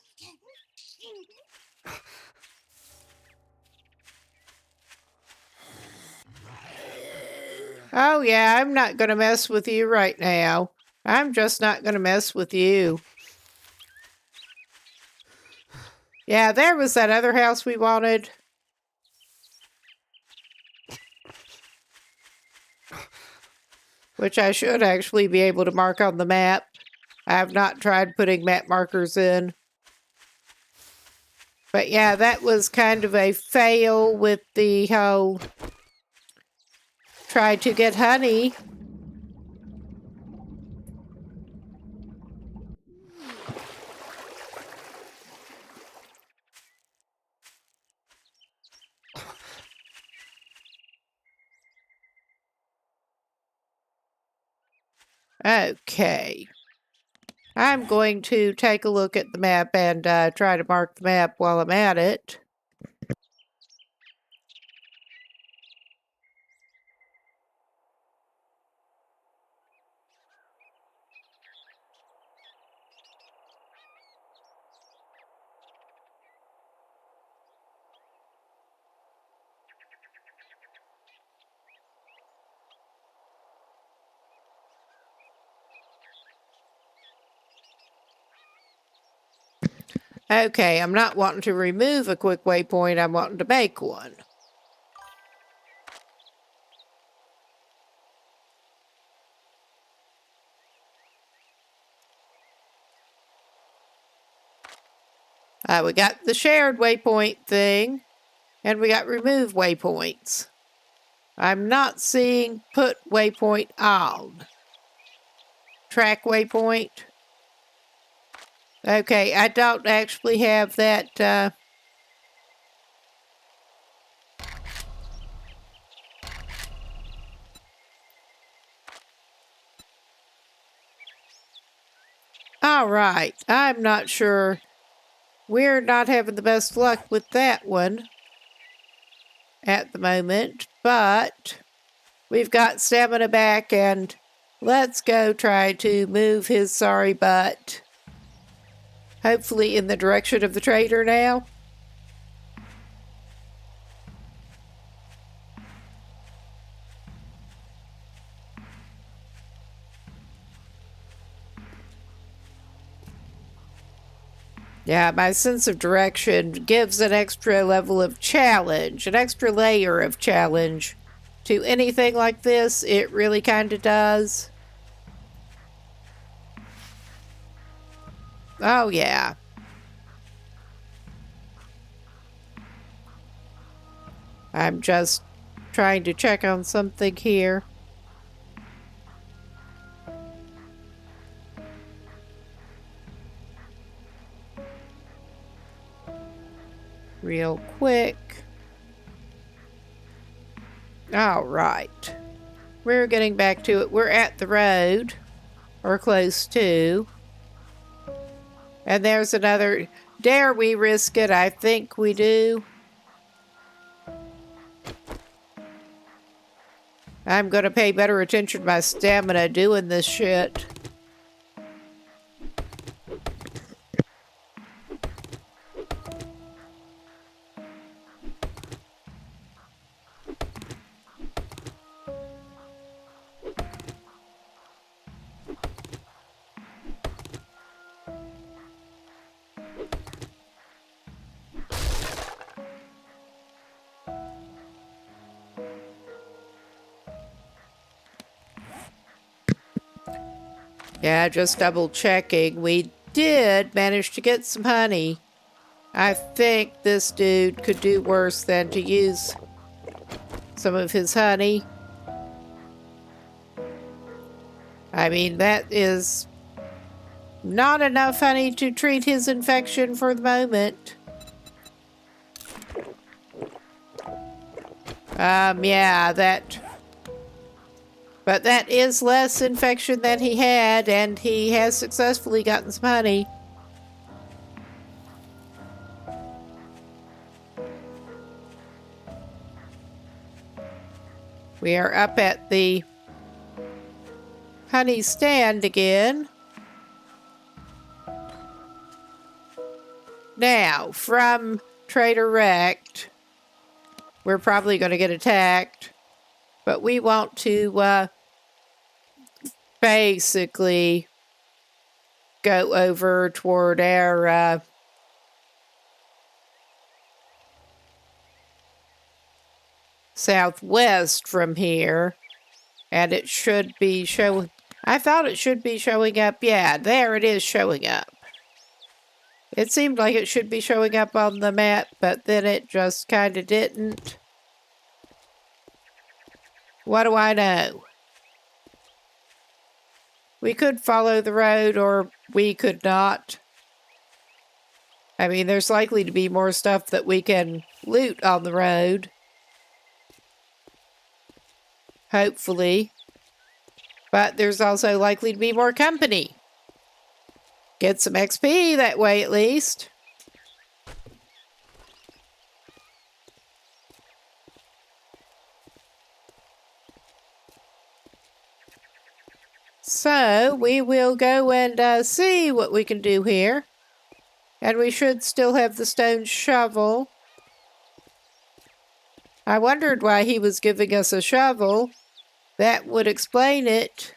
S1: Oh, yeah, I'm not going to mess with you right now. I'm just not going to mess with you. Yeah, there was that other house we wanted. Which I should actually be able to mark on the map. I have not tried putting map markers in. But yeah, that was kind of a fail with the whole try to get honey. Okay. I'm going to take a look at the map and try to mark the map while I'm at it. Okay, I'm not wanting to remove a quick waypoint, I'm wanting to make one. We got the shared waypoint thing, and we got remove waypoints. I'm not seeing put waypoint on. Track waypoint. Okay, I don't actually have that, all right, I'm not sure. We're not having the best luck with that one at the moment, but we've got stamina back, and let's go try to move his sorry butt, hopefully in the direction of the trader now. Yeah, my sense of direction gives an extra level of challenge, an extra layer of challenge to anything like this. It really kind of does. Oh, yeah. I'm just trying to check on something here. Real quick. All right. We're getting back to it. We're at the road, or close to. And there's another. Dare we risk it? I think we do. I'm gonna pay better attention to my stamina doing this shit. Yeah, just double checking. We did manage to get some honey. I think this dude could do worse than to use some of his honey. I mean, that is not enough honey to treat his infection for the moment. Yeah, but that is less infection than he had, and he has successfully gotten some honey. We are up at the honey stand again. Now, from Trader Rect, we're probably going to get attacked, but we want to basically go over toward our southwest from here, and it should be showing. I thought it should be showing up. Yeah, there it is showing up. It seemed like it should be showing up on the map, but then it just kind of didn't. What do I know? We could follow the road, or we could not. I mean, there's likely to be more stuff that we can loot on the road. Hopefully. But there's also likely to be more company. Get some XP that way, at least. So, we will go and see what we can do here. And we should still have the stone shovel. I wondered why he was giving us a shovel. That would explain it.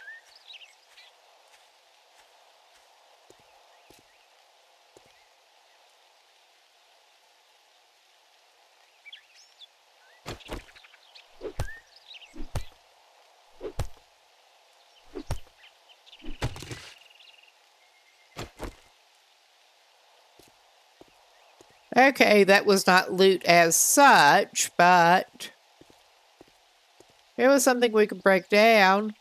S1: Okay, that was not loot as such, but it was something we could break down.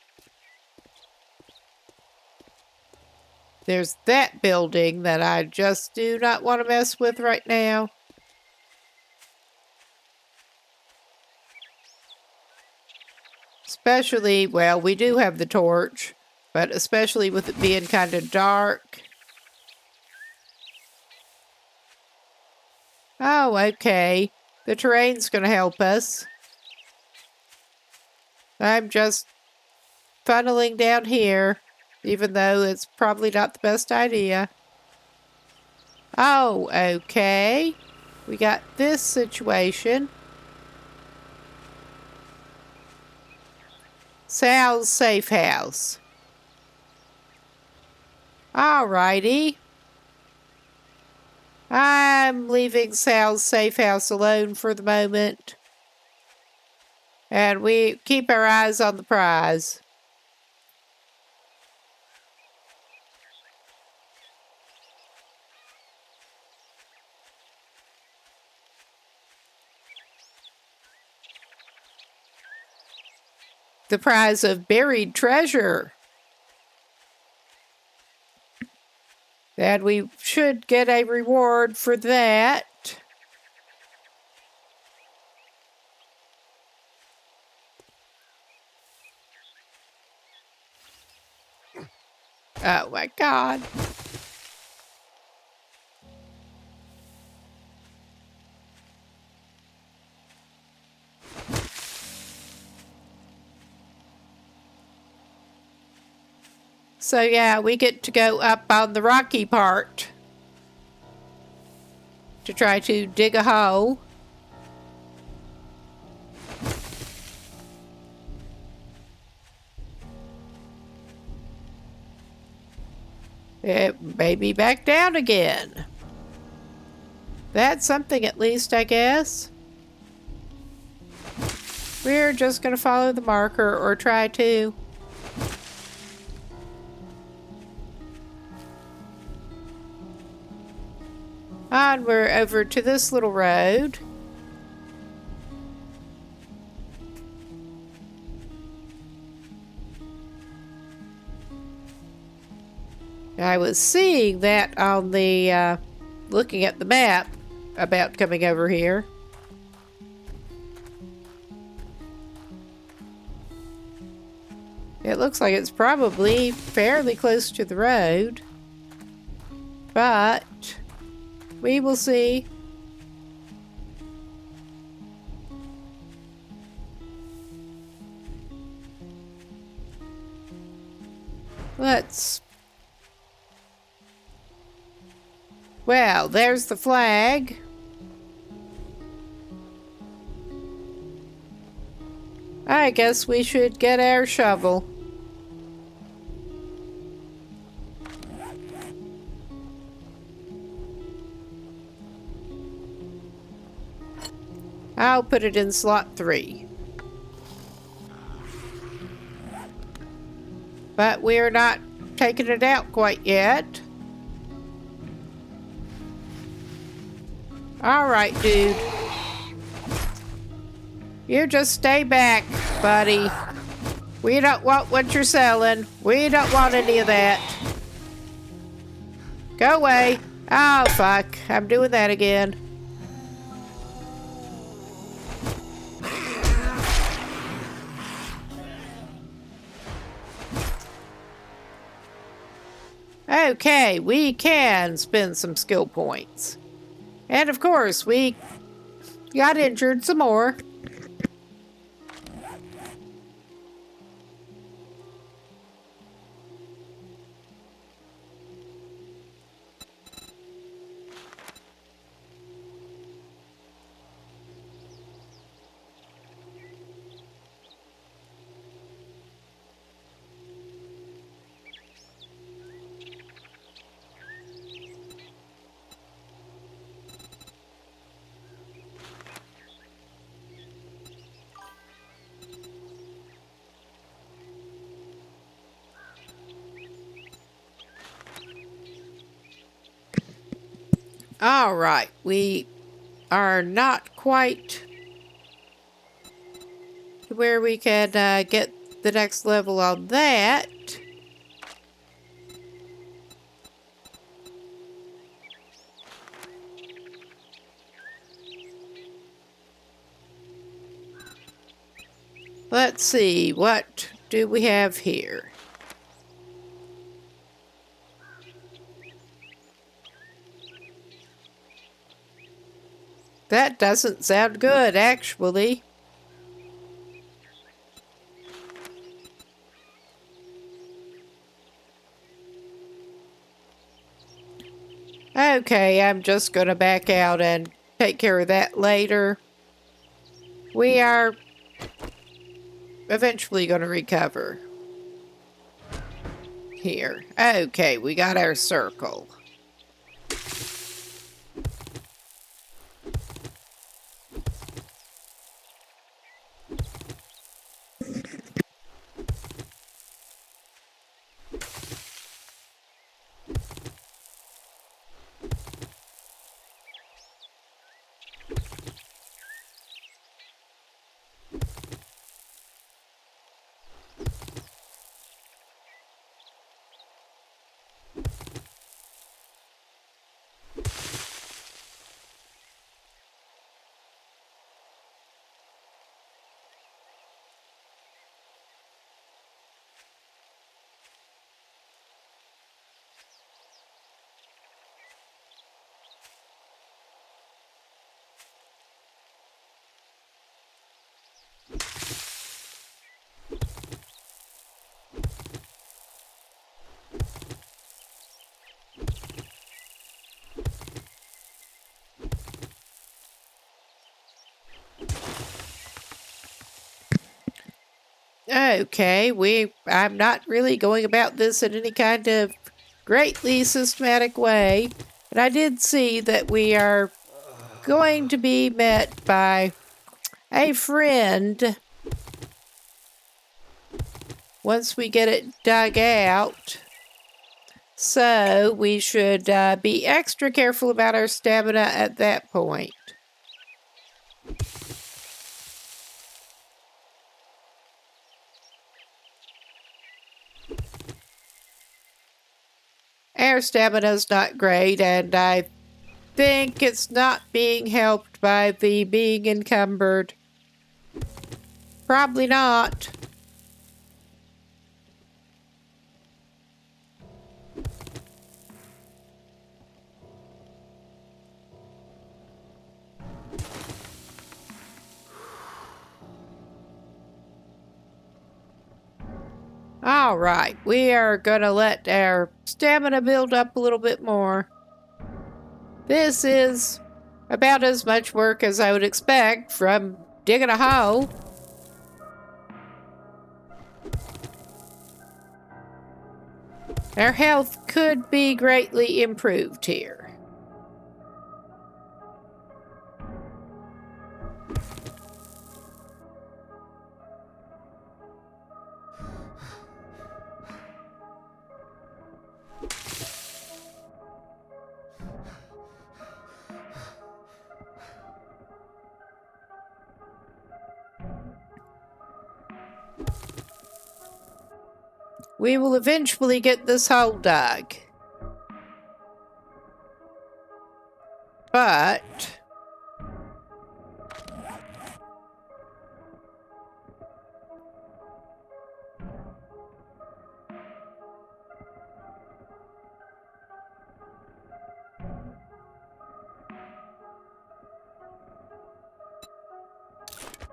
S1: There's that building that I just do not want to mess with right now. Especially, well, we do have the torch, but especially with it being kind of dark. Oh, okay. The terrain's going to help us. I'm just funneling down here, even though it's probably not the best idea. Oh, okay. We got this situation. Sal's safe house. Alrighty. I'm leaving Sal's safe house alone for the moment. And we keep our eyes on the prize. The prize of buried treasure. And we should get a reward for that. Oh my God. So yeah, we get to go up on the rocky part to try to dig a hole. It may be back down again. That's something at least, I guess. We're just going to follow the marker, or try to. And we're over to this little road. I was seeing that on the, looking at the map about coming over here. It looks like it's probably fairly close to the road, but we will see. Well, there's the flag. I guess we should get our shovel. I'll put it in slot 3. But we're not taking it out quite yet. Alright, dude. You just stay back, buddy. We don't want what you're selling. We don't want any of that. Go away. Oh, fuck. I'm doing that again. Okay, we can spend some skill points. And of course, we got injured some more. All right, we are not quite where we can get the next level on that. Let's see, what do we have here? That doesn't sound good, actually. Okay, I'm just going to back out and take care of that later. We are eventually going to recover. Here. Okay, we got our circle. Okay, I'm not really going about this in any kind of greatly systematic way, but I did see that we are going to be met by a friend once we get it dug out. So we should be extra careful about our stamina at that point. Our stamina's not great, and I think it's not being helped by the being encumbered. Probably not. All right, we are gonna let our stamina build up a little bit more. This is about as much work as I would expect from digging a hole. Our health could be greatly improved here. We will eventually get this hole dug. But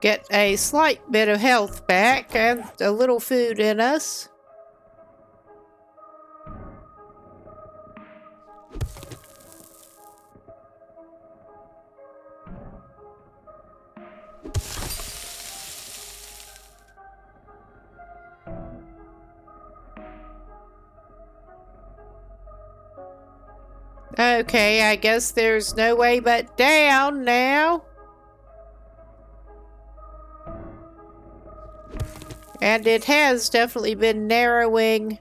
S1: get a slight bit of health back and a little food in us. Okay, I guess there's no way but down now. And it has definitely been narrowing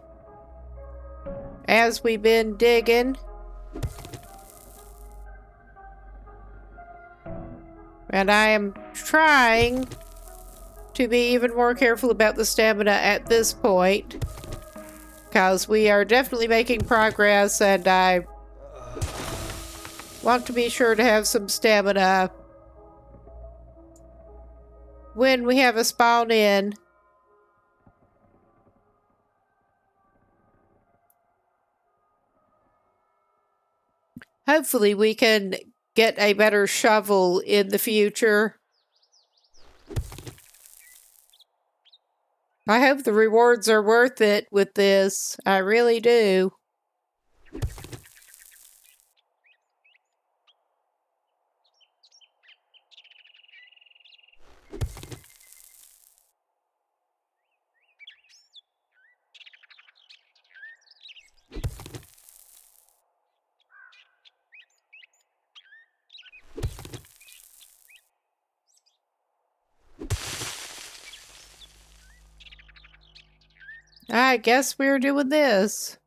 S1: as we've been digging. And I am trying to be even more careful about the stamina at this point, because we are definitely making progress, and I want to be sure to have some stamina when we have a spawn in. Hopefully we can get a better shovel in the future. I hope the rewards are worth it with this. I really do. I guess we're doing this.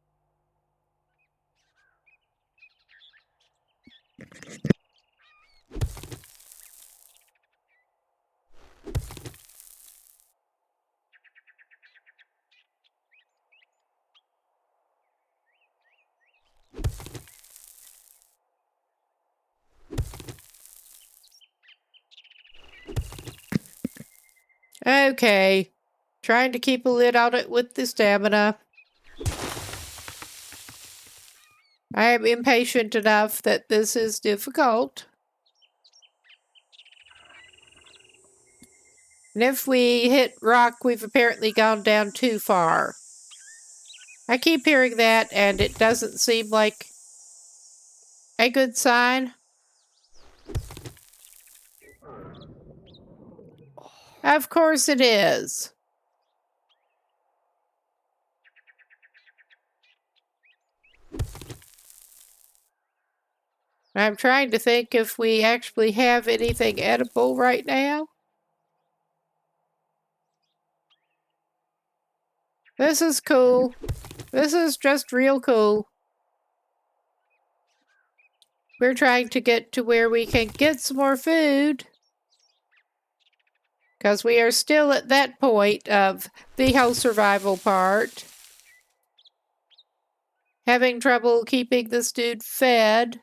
S1: Okay. Trying to keep a lid on it with the stamina. I am impatient enough that this is difficult. And if we hit rock, we've apparently gone down too far. I keep hearing that, and it doesn't seem like a good sign. Of course it is. I'm trying to think if we actually have anything edible right now. This is cool. This is just real cool. We're trying to get to where we can get some more food. Because we are still at that point of the whole survival part. Having trouble keeping this dude fed.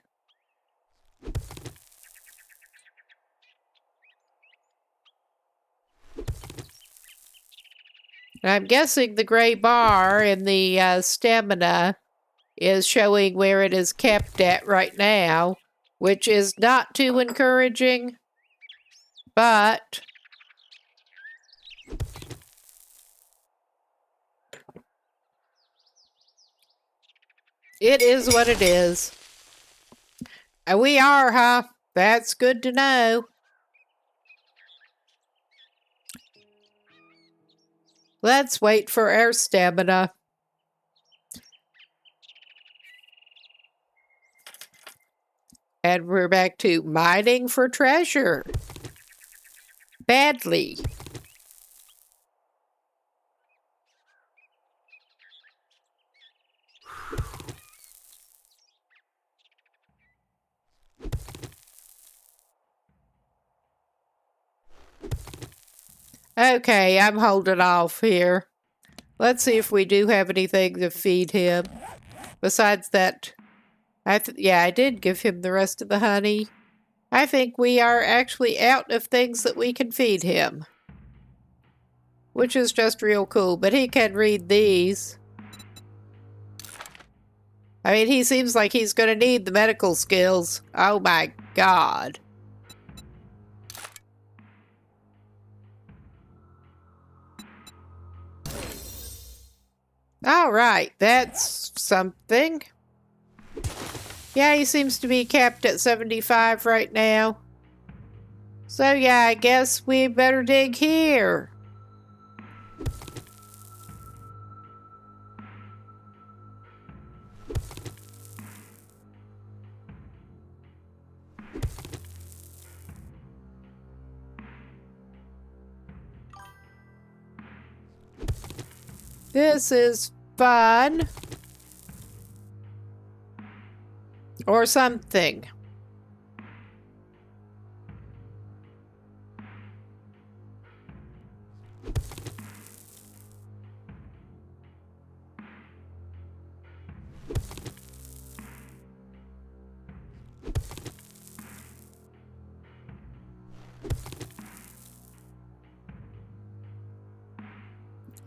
S1: I'm guessing the gray bar in the stamina is showing where it is kept at right now, which is not too encouraging, but it is what it is. And we are, huh? That's good to know. Let's wait for our stamina. And we're back to mining for treasure. Badly. Okay, I'm holding off here. Let's see if we do have anything to feed him. Besides that, I did give him the rest of the honey. I think we are actually out of things that we can feed him. Which is just real cool, but he can read these. I mean, he seems like he's going to need the medical skills. Oh my god. All right, that's something. Yeah, he seems to be capped at 75 right now. So yeah, I guess we better dig here. This is fun. Or something.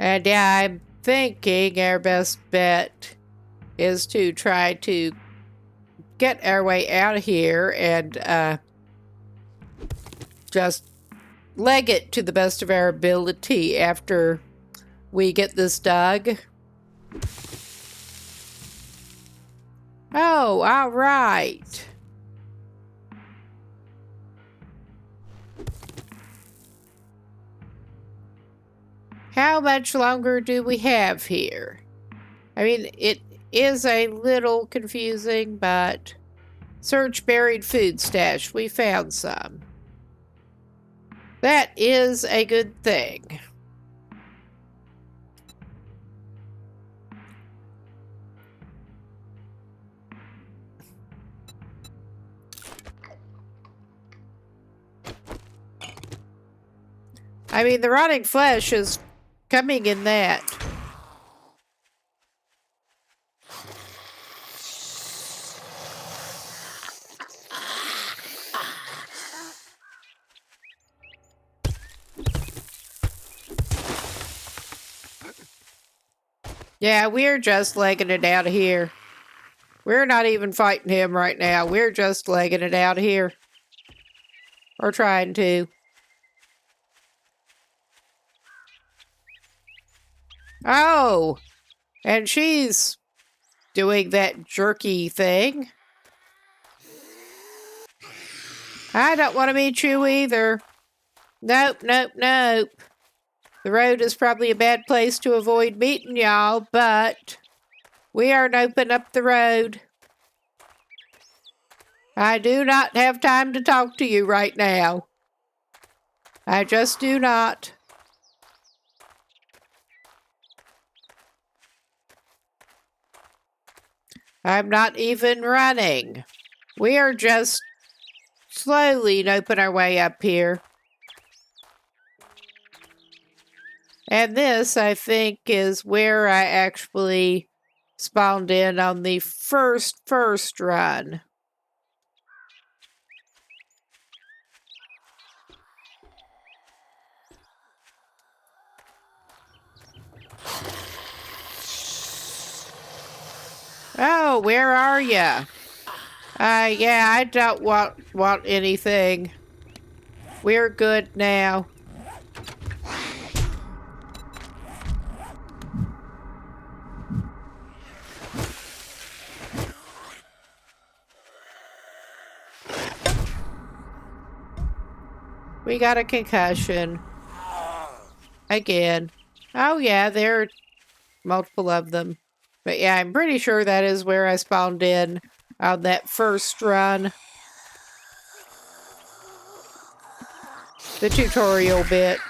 S1: And yeah, I'm thinking our best bet is to try to get our way out of here and just leg it to the best of our ability after we get this dug. Oh, all right. How much longer do we have here? I mean, it is a little confusing, but search buried food stash. We found some. That is a good thing. I mean, the rotting flesh is coming in that. Yeah, we're just legging it out of here. We're not even fighting him right now. We're just legging it out of here. Or trying to. Oh! And she's doing that jerky thing. I don't want to meet you either. Nope, nope, nope. The road is probably a bad place to avoid meeting y'all, but we are noping up the road. I do not have time to talk to you right now. I just do not. I'm not even running. We are just slowly noping our way up here. And this, I think, is where I actually spawned in on the first run. Oh, where are ya? Yeah, I don't want anything. We're good now. We got a concussion. Again. Oh yeah, there are multiple of them. But yeah, I'm pretty sure that is where I spawned in on that first run. The tutorial bit.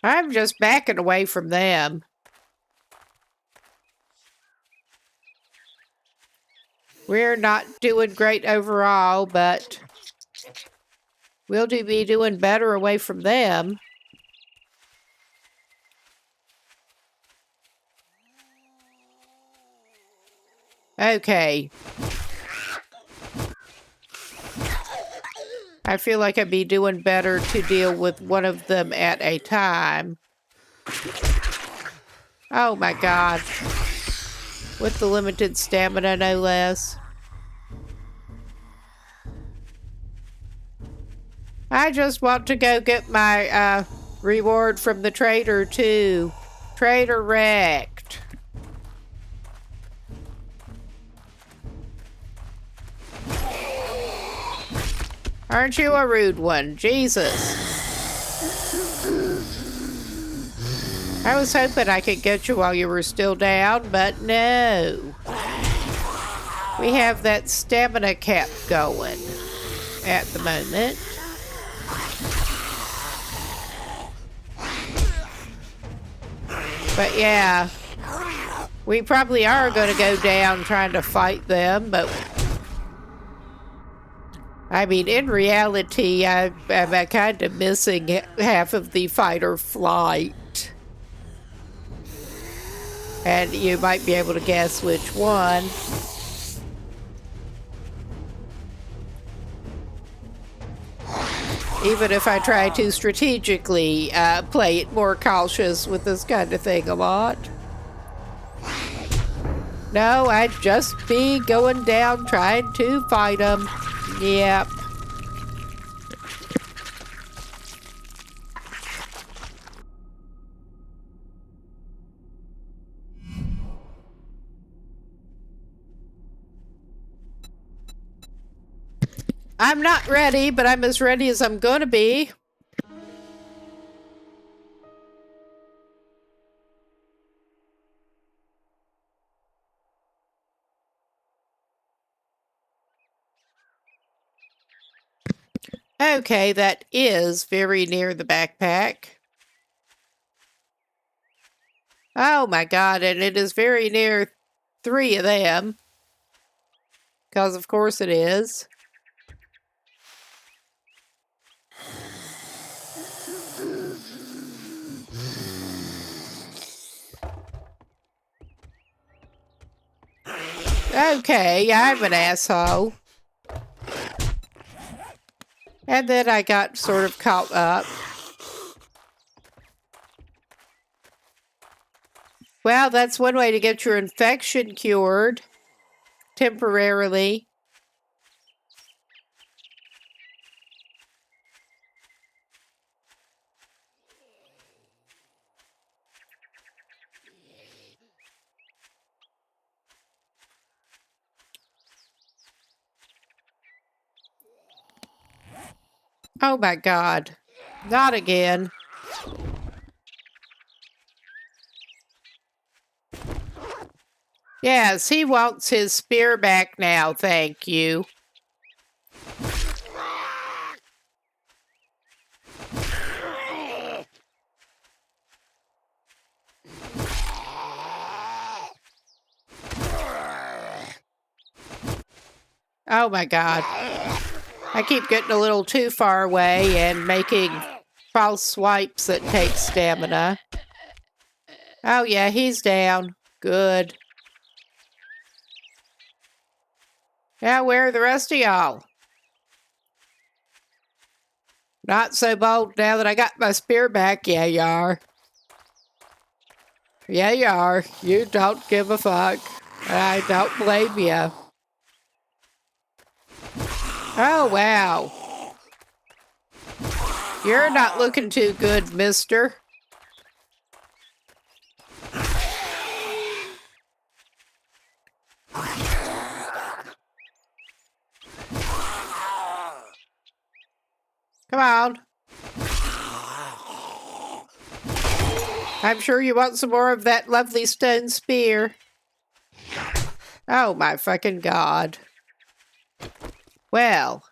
S1: I'm just backing away from them. We're not doing great overall, but we'll be doing better away from them. Okay. I feel like I'd be doing better to deal with one of them at a time. Oh my god. With the limited stamina, no less. I just want to go get my reward from the trader too. Trader wrecked. Aren't you a rude one? Jesus. I was hoping I could get you while you were still down, but no. We have that stamina cap going at the moment. But yeah, we probably are going to go down trying to fight them, but I mean, in reality, I'm kind of missing half of the fight or flight. And you might be able to guess which one. Even if I try to strategically play it more cautious with this kind of thing a lot. No, I'd just be going down trying to fight them. Yep. I'm not ready, but I'm as ready as I'm gonna be. Okay, that is very near the backpack. Oh my god, and it is very near 3 of them. Because of course it is. Okay, I'm an asshole. And then I got sort of caught up. Well, that's one way to get your infection cured. Temporarily. Oh my god. Not again. Yes, he wants his spear back now, thank you. Oh my god. I keep getting a little too far away and making false swipes that take stamina. Oh yeah, he's down. Good. Now where are the rest of y'all? Not so bold now that I got my spear back. Yeah, you are. Yeah, you are. You don't give a fuck. I don't blame you. Oh, wow. You're not looking too good, mister. Come on. I'm sure you want some more of that lovely stone spear. Oh my fucking god. Well.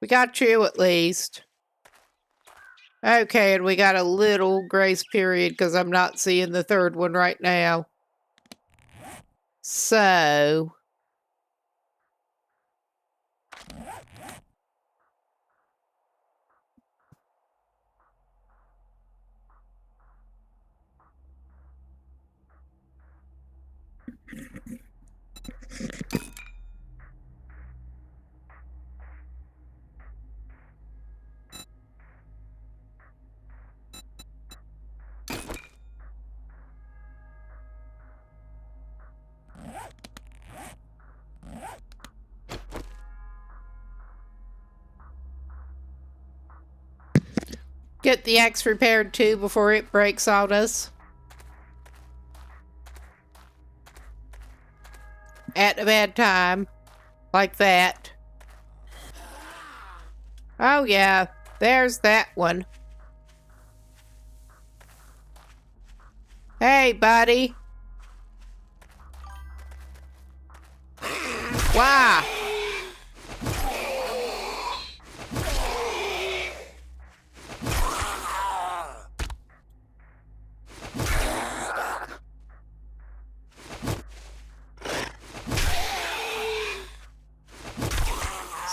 S1: We got you at least. Okay, and we got a little grace period because I'm not seeing the third one right now. So... Get the axe repaired too before it breaks on us. At a bad time. Like that. Oh yeah, there's that one. Hey, buddy. Why?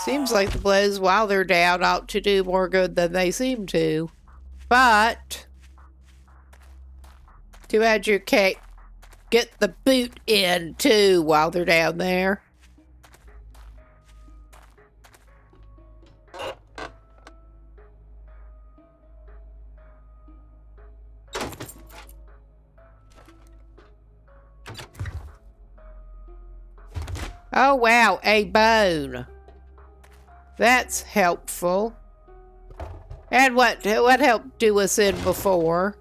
S1: Seems like the blows while they're down ought to do more good than they seem to. But... too bad you can't get the boot in, too, while they're down there. Oh, wow, a bone. That's helpful. And what helped do us in before?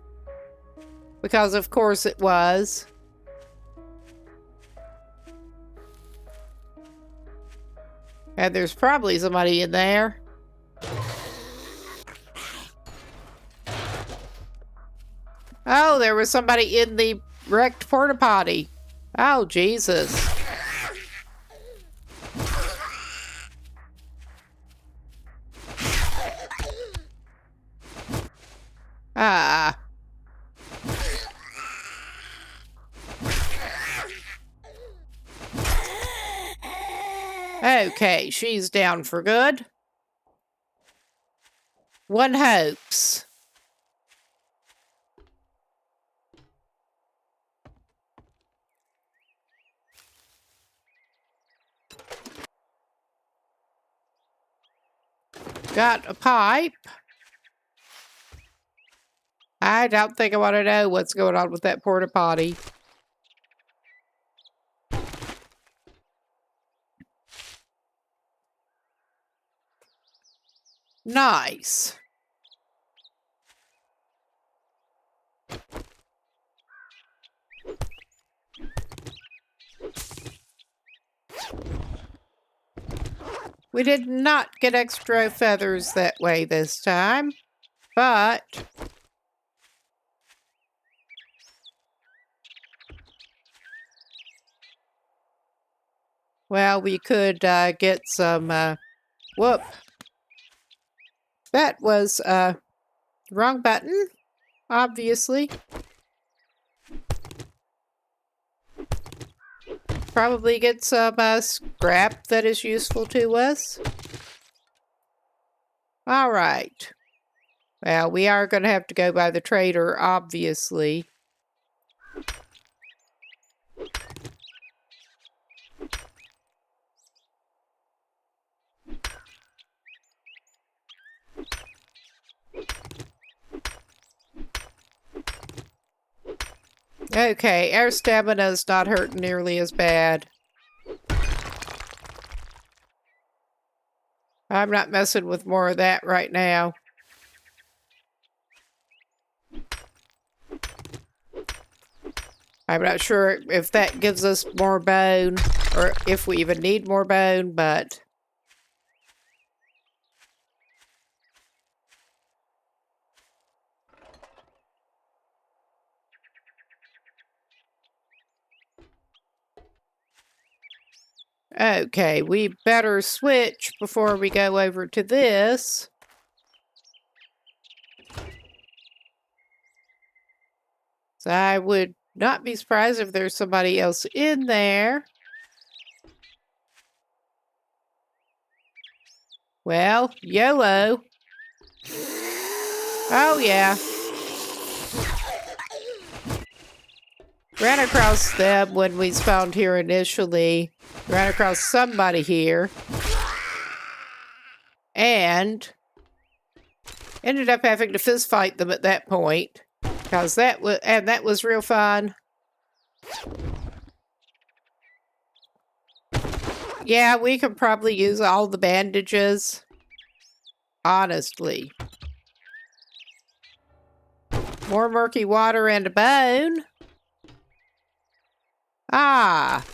S1: Because of course it was. And there's probably somebody in there. Oh, there was somebody in the wrecked porta potty. Oh, Jesus. Ah. Okay, she's down for good. One hopes. Got a pipe. I don't think I want to know what's going on with that porta potty. Nice. We did not get extra feathers that way this time, but well, we could get some, whoop. That was, wrong button, obviously. Probably get some, scrap that is useful to us. All right. Well, we are going to have to go by the trader, obviously. Okay, our stamina's not hurting nearly as bad. I'm not messing with more of that right now. I'm not sure if that gives us more bone, or if we even need more bone, but... Okay, we better switch before we go over to this. So I would not be surprised if there's somebody else in there. Well, YOLO. Oh, yeah. Ran across them when we spawned here initially. Ran across somebody here. And ended up having to fist fight them at that point. Because that was real fun. Yeah, we could probably use all the bandages. Honestly. More murky water and a bone. Ah.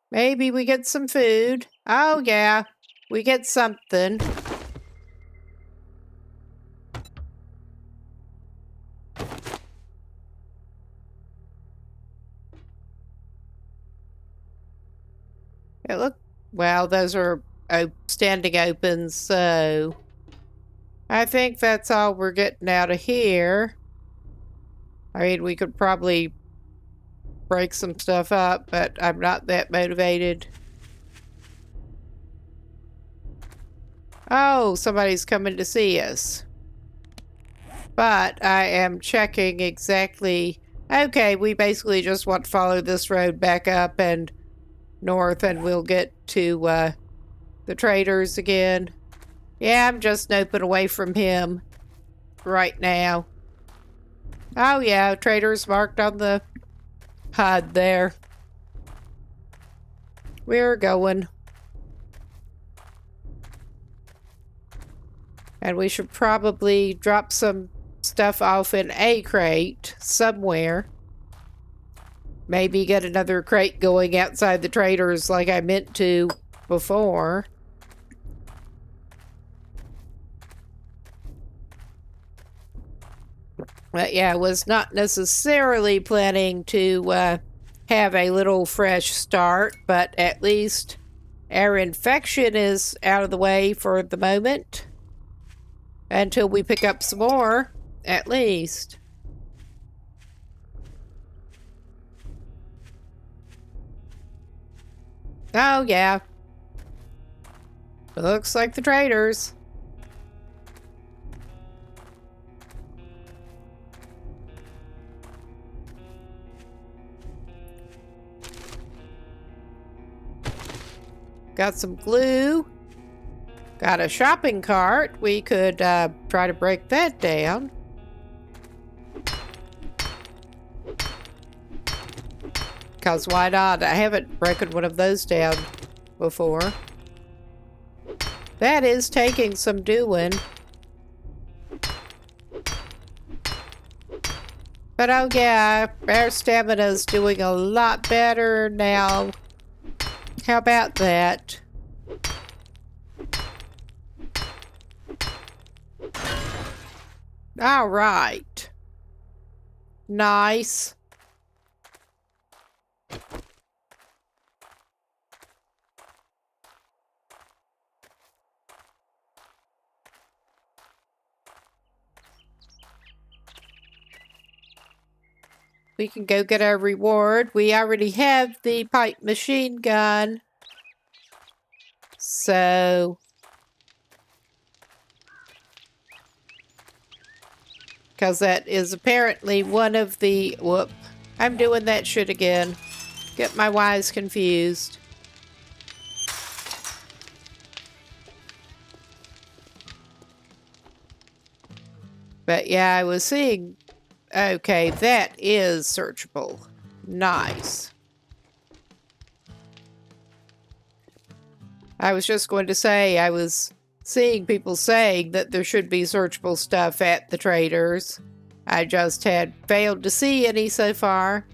S1: Maybe we get some food. Oh, yeah. We get something. It look, well, those are standing open, so I think that's all we're getting out of here. I mean, we could probably break some stuff up, but I'm not that motivated. Oh, somebody's coming to see us. But I am checking exactly... Okay, we basically just want to follow this road back up and north, and we'll get to the traders again. Yeah, I'm just noping away from him right now. Oh yeah, traders marked on the HUD there. We're going. And we should probably drop some stuff off in a crate somewhere. Maybe get another crate going outside the traders like I meant to before. But yeah, I was not necessarily planning to have a little fresh start, but at least our infection is out of the way for the moment. Until we pick up some more, at least. Oh, yeah. Looks like the traders. Got some glue. Got a shopping cart. We could try to break that down. Because why not? I haven't broken one of those down before. That is taking some doing. But oh yeah, our stamina's doing a lot better now. How about that? All right. Nice. We can go get our reward. We already have the pipe machine gun. So... because that is apparently one of the... Whoop. I'm doing that shit again. Get my Y's confused. But yeah, I was seeing... Okay, that is searchable. Nice. I was just going to say, I was seeing people saying that there should be searchable stuff at the traders. I just had failed to see any so far.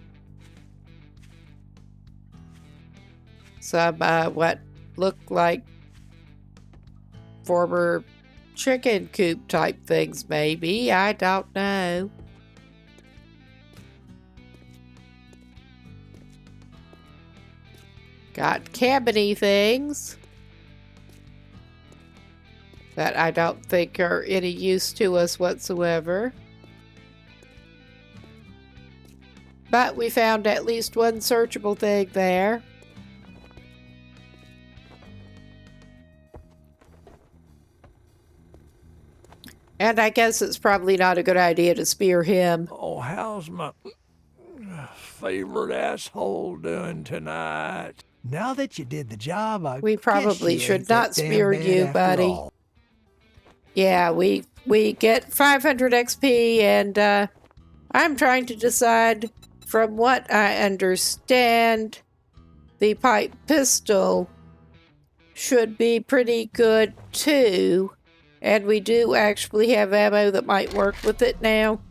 S1: Some, what looked like former chicken coop type things, maybe. I don't know. Got cabiny things that I don't think are any use to us whatsoever. But we found at least one searchable thing there. And I guess it's probably not a good idea to spear him.
S2: Oh, how's my favorite asshole doing tonight? Now that you did the job,
S1: We probably should not spear you, buddy.
S2: All.
S1: Yeah, we get 500 XP, and I'm trying to decide, from what I understand, the pipe pistol should be pretty good too. And we do actually have ammo that might work with it now.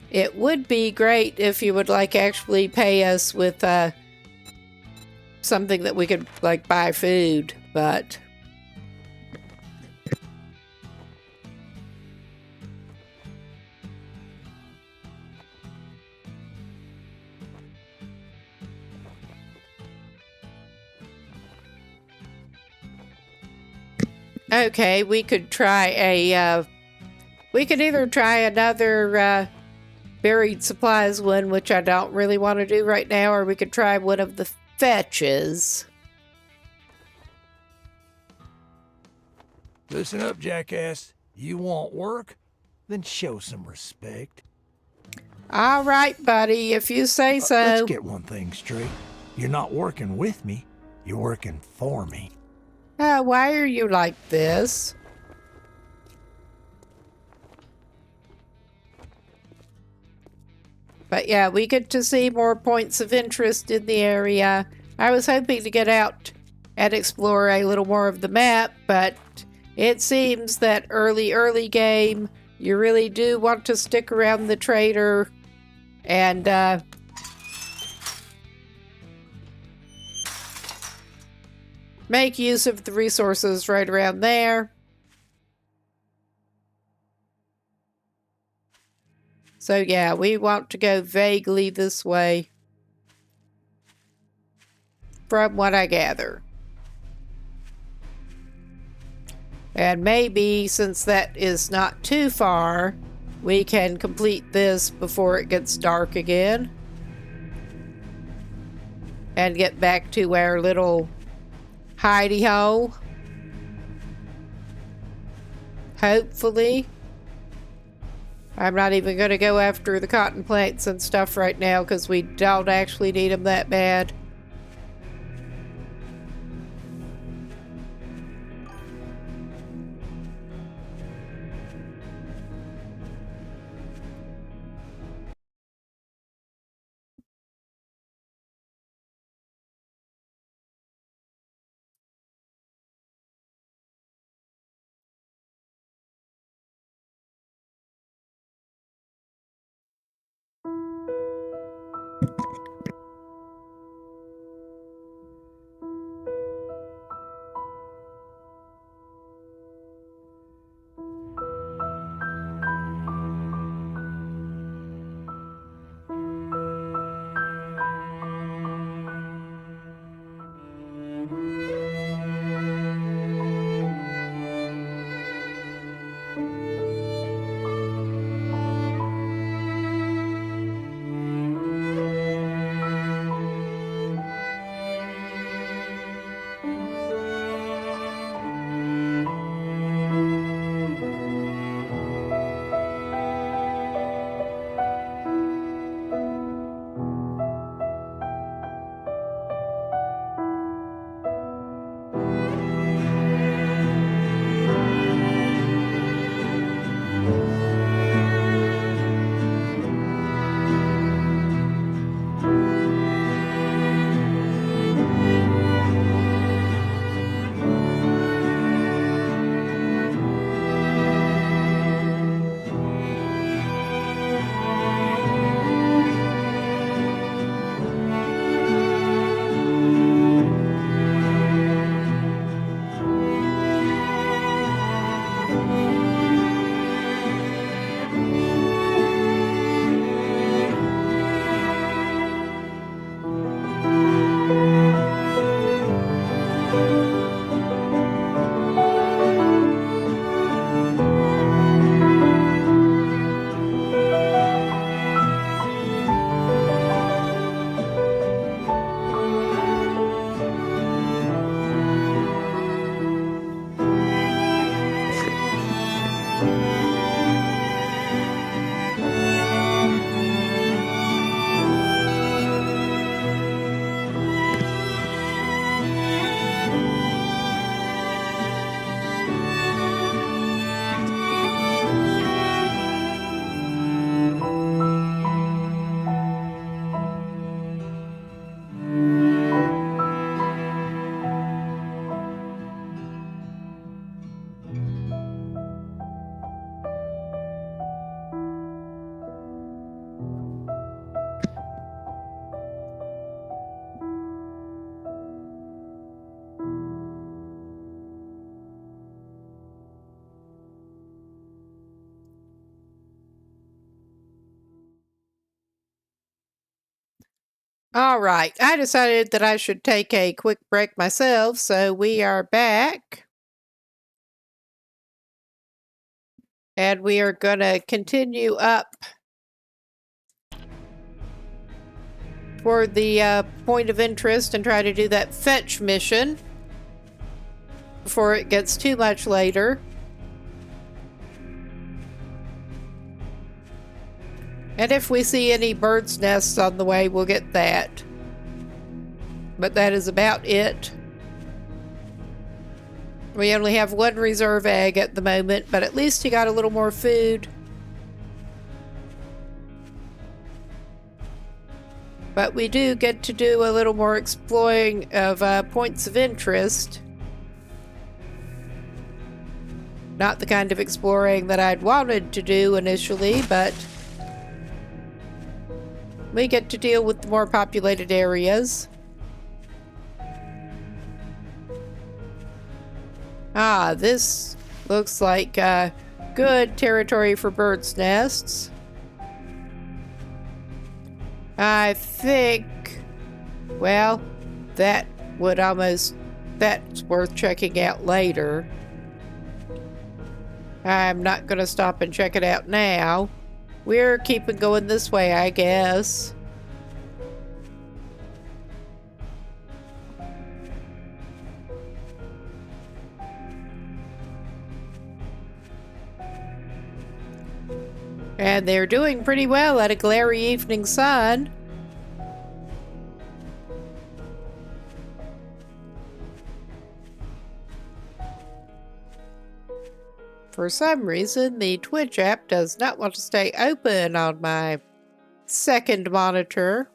S1: It would be great if you would like actually pay us with something that we could like buy food, but okay, we could try a we could either try another buried supplies one, which I don't really want to do right now, or we could try one of the fetches.
S2: Listen up, jackass. You want work? Then show some respect.
S1: All right, buddy, if you say so.
S2: Let's get one thing straight. You're not working with me. You're working for me.
S1: Why are you like this? But yeah, we get to see more points of interest in the area. I was hoping to get out and explore a little more of the map, but it seems that early game, you really do want to stick around the trader and make use of the resources right around there. So yeah, we want to go vaguely this way, from what I gather. And maybe, since that is not too far, we can complete this before it gets dark again. And get back to our little hidey hole. Hopefully. I'm not even going to go after the cotton plants and stuff right now because we don't actually need them that bad. All right, I decided that I should take a quick break myself, so we are back. And we are going to continue up toward the point of interest and try to do that fetch mission before it gets too much later. And if we see any bird's nests on the way, we'll get that. But that is about it. We only have one reserve egg at the moment, but at least he got a little more food. But we do get to do a little more exploring of points of interest. Not the kind of exploring that I'd wanted to do initially, but we get to deal with the more populated areas. Ah, this looks like good territory for birds' nests. I think, well, that's worth checking out later. I'm not going to stop and check it out now. We're keeping going this way, I guess. And they're doing pretty well at a glary evening sun. For some reason, the Twitch app does not want to stay open on my second monitor.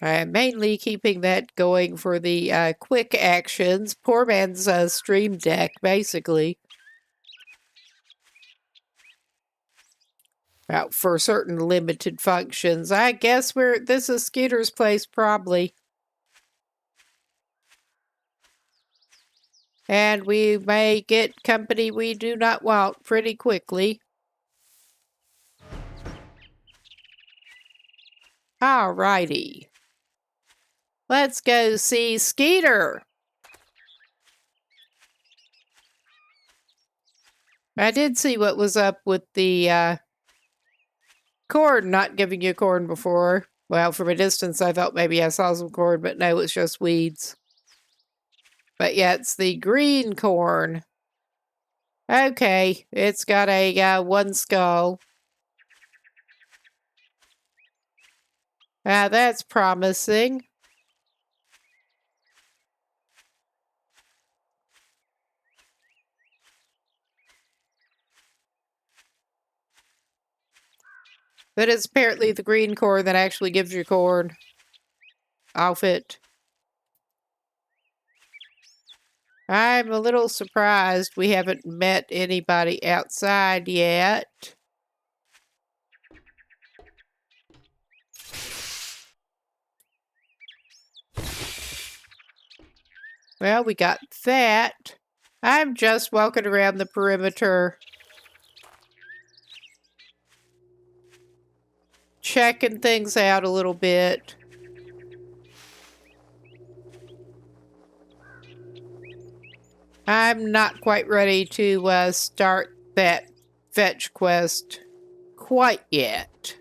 S1: I am mainly keeping that going for the quick actions. Poor man's stream deck, basically. Well, for certain limited functions. I guess this is Skeeter's place, probably. And we may get company we do not want pretty quickly. Alrighty. Let's go see Skeeter. I did see what was up with the corn not giving you corn before. Well, from a distance I thought maybe I saw some corn, but no, it's just weeds. But yeah, it's the green corn. Okay, it's got a one skull. That's promising. But it's apparently the green corn that actually gives you corn off it. I'm a little surprised we haven't met anybody outside yet. Well, we got that. I'm just walking around the perimeter, checking things out a little bit. I'm not quite ready to start that fetch quest quite yet.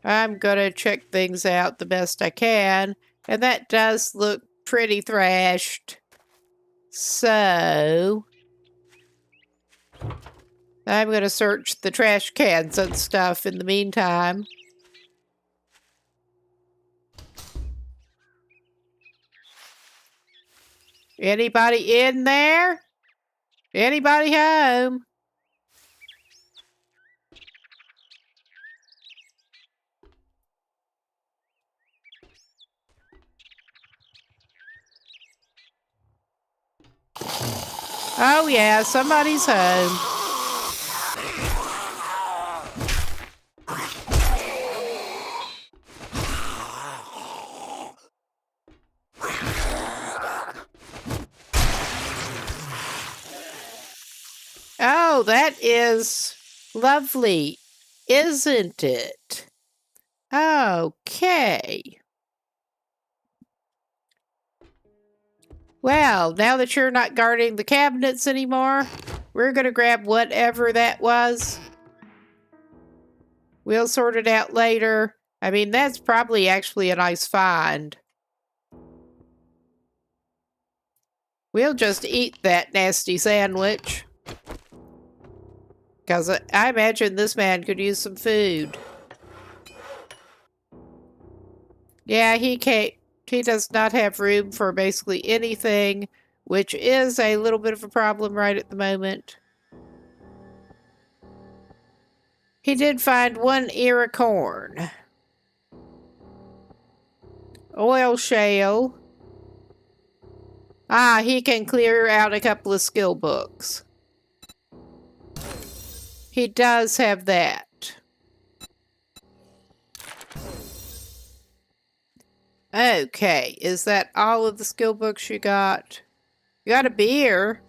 S1: I'm gonna check things out the best I can, and that does look pretty thrashed. So I'm gonna search the trash cans and stuff in the meantime. Anybody in there? Anybody home? Oh yeah, somebody's home. Oh, that is lovely, isn't it? Okay. Well, now that you're not guarding the cabinets anymore, we're going to grab whatever that was. We'll sort it out later. I mean, that's probably actually a nice find. We'll just eat that nasty sandwich. Because I imagine this man could use some food. Yeah, he can't. He does not have room for basically anything, which is a little bit of a problem right at the moment. He did find 1 ear of corn. Oil shale. Ah, he can clear out a couple of skill books. He does have that. Okay, is that all of the skill books you got? You got a beer.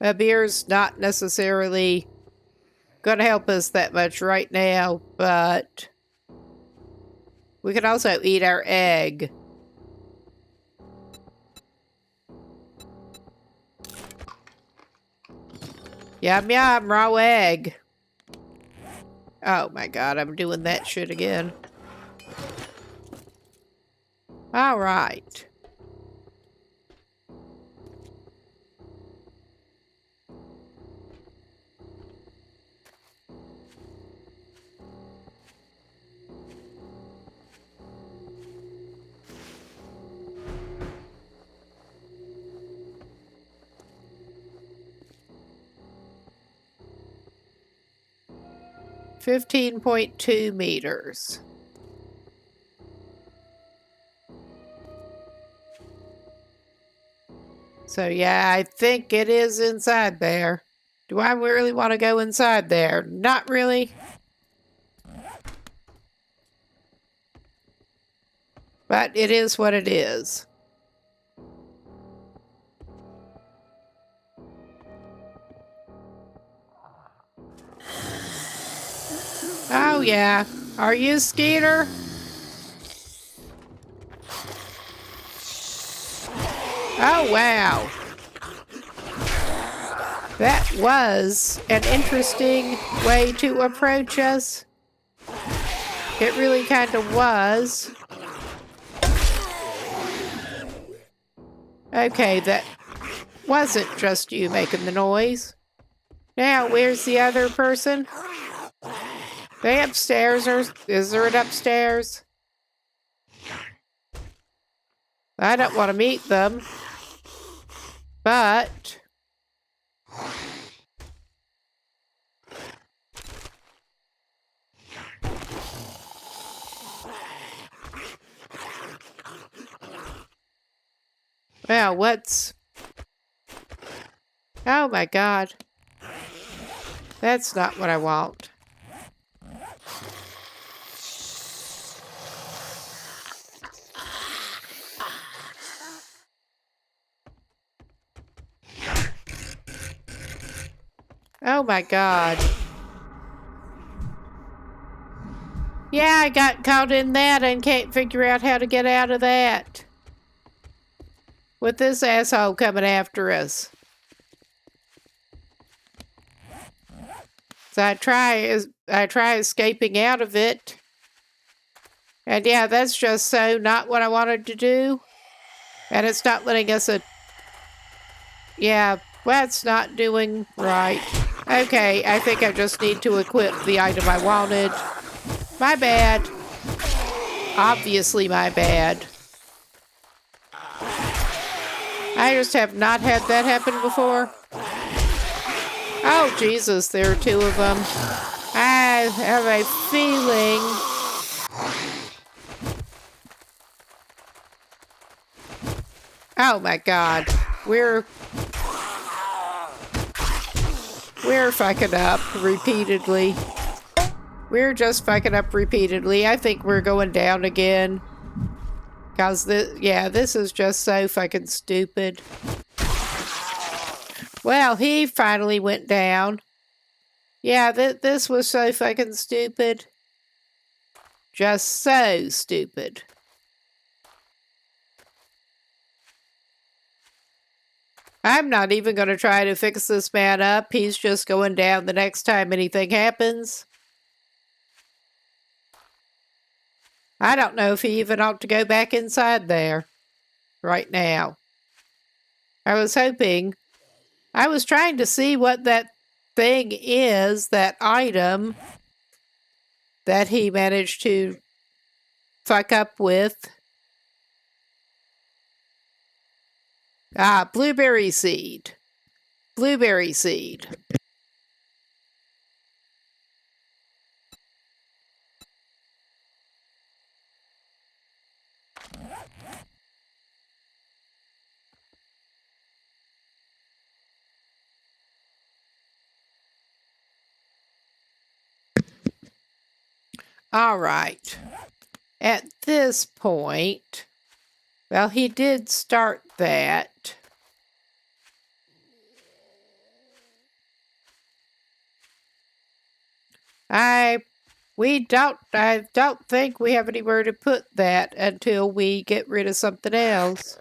S1: A beer's not necessarily gonna help us that much right now, but we can also eat our egg. Yum yum, raw egg. Oh my god, I'm doing that shit again. Alright. $15.2 meters. So yeah, I think it is inside there. Do I really want to go inside there? Not really. But it is what it is. Oh yeah. Are you Skeeter? Oh wow. That was an interesting way to approach us. It really kind of was. Okay, that wasn't just you making the noise. Now, where's the other person? They upstairs, or is there an upstairs? I don't want to meet them. But well, what's... Oh my god. That's not what I want. Oh my god. Yeah, I got caught in that and can't figure out how to get out of that. With this asshole coming after us. So I try escaping out of it. And yeah, that's just so not what I wanted to do. And it's not letting us yeah, well, it's not doing right. Okay, I think I just need to equip the item I wanted. My bad. Obviously my bad. I just have not had that happen before. Oh, Jesus, there are 2 of them. I have a feeling... Oh my god. We're fucking up repeatedly. We're just fucking up repeatedly. I think we're going down again. Because, this is just so fucking stupid. Well, he finally went down. Yeah, this was so fucking stupid. Just so stupid. I'm not even going to try to fix this man up. He's just going down the next time anything happens. I don't know if he even ought to go back inside there right now. I was trying to see what that thing is, that item that he managed to fuck up with. Ah, blueberry seed. Blueberry seed. All right. At this point, well, he did start that. I don't think we have anywhere to put that until we get rid of something else.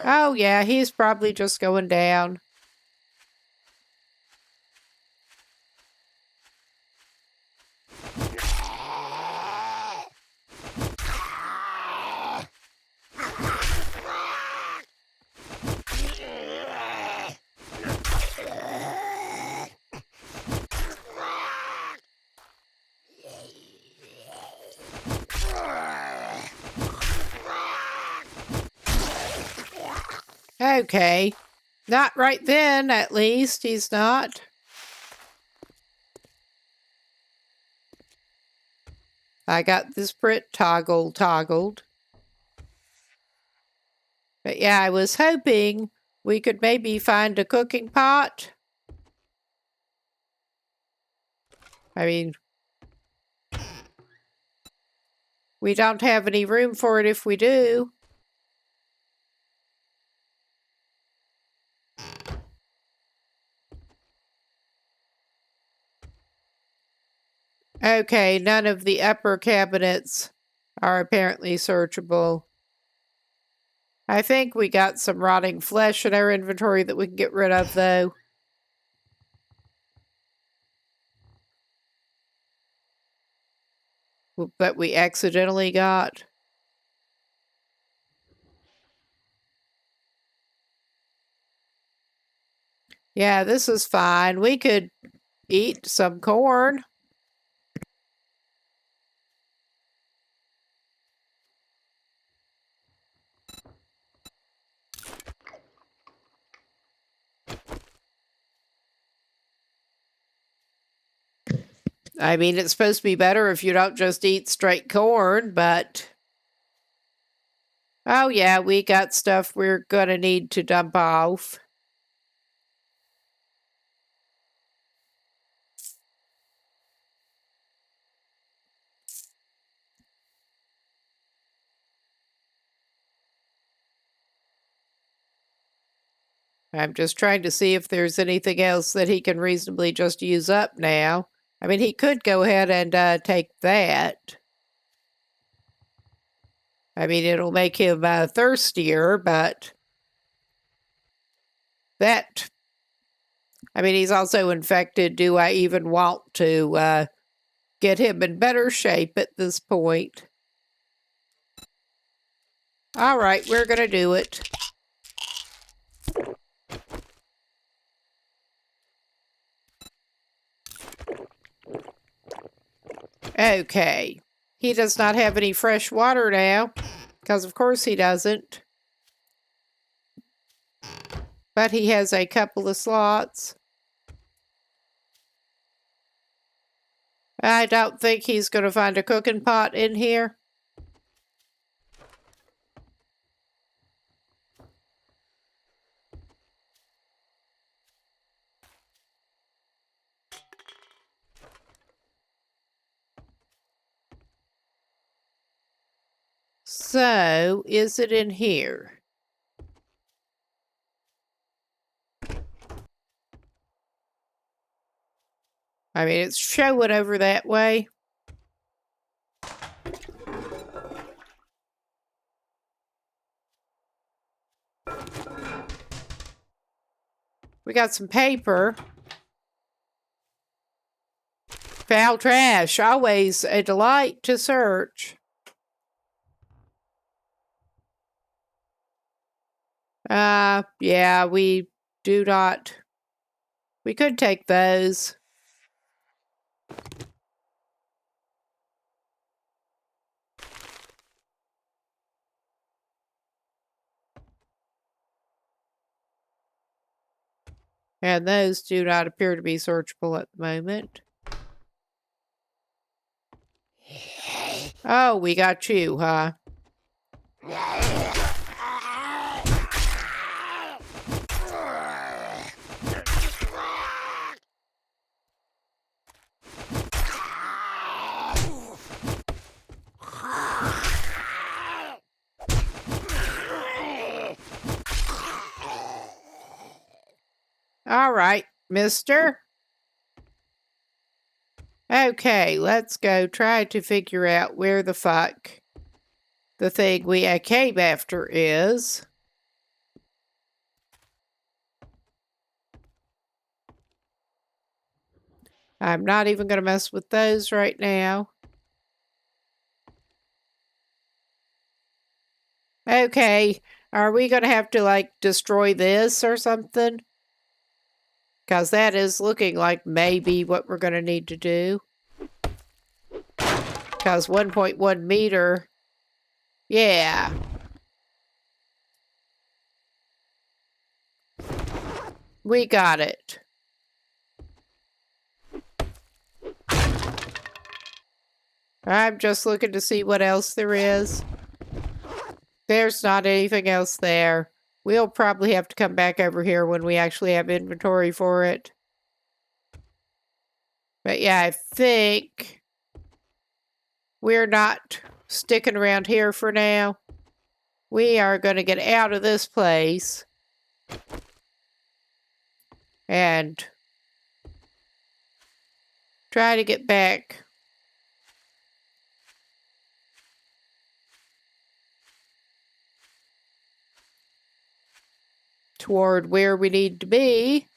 S1: Oh yeah, he's probably just going down. Okay. Not right then, at least. He's not. I got this Brit toggled. But yeah, I was hoping we could maybe find a cooking pot. I mean, we don't have any room for it if we do. Okay, none of the upper cabinets are apparently searchable. I think we got some rotting flesh in our inventory that we can get rid of, though. That we accidentally got. Yeah, this is fine. We could eat some corn. I mean, it's supposed to be better if you don't just eat straight corn, but... Oh yeah, we got stuff we're gonna need to dump off. I'm just trying to see if there's anything else that he can reasonably just use up now. I mean, he could go ahead and take that. I mean, it'll make him thirstier, but that... I mean, he's also infected. Do I even want to get him in better shape at this point? All right, we're going to do it. Okay. He does not have any fresh water now, because of course he doesn't. But he has a couple of slots. I don't think he's going to find a cooking pot in here. So, is it in here? I mean, it's showing over that way. We got some paper. Foul trash. Always a delight to search. Yeah, we do not. We could take those. And those do not appear to be searchable at the moment. Oh, we got you, huh? All right, mister. Okay, let's go try to figure out where the fuck the thing we came after is. I'm not even going to mess with those right now. Okay, are we going to have to, like, destroy this or something? Because that is looking like maybe what we're going to need to do. Because 1.1 meter... Yeah. We got it. I'm just looking to see what else there is. There's not anything else there. We'll probably have to come back over here when we actually have inventory for it. But yeah, I think we're not sticking around here for now. We are going to get out of this place and try to get back toward where we need to be.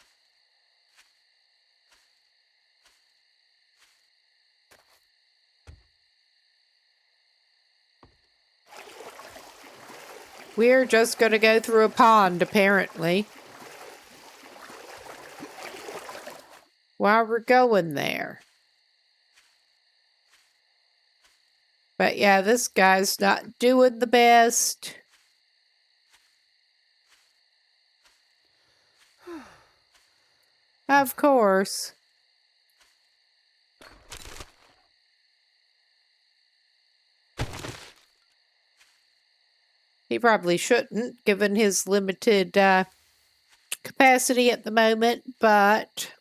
S1: We're just going to go through a pond, apparently, while we're going there. But yeah, this guy's not doing the best. Of course. He probably shouldn't, given his limited capacity at the moment, but...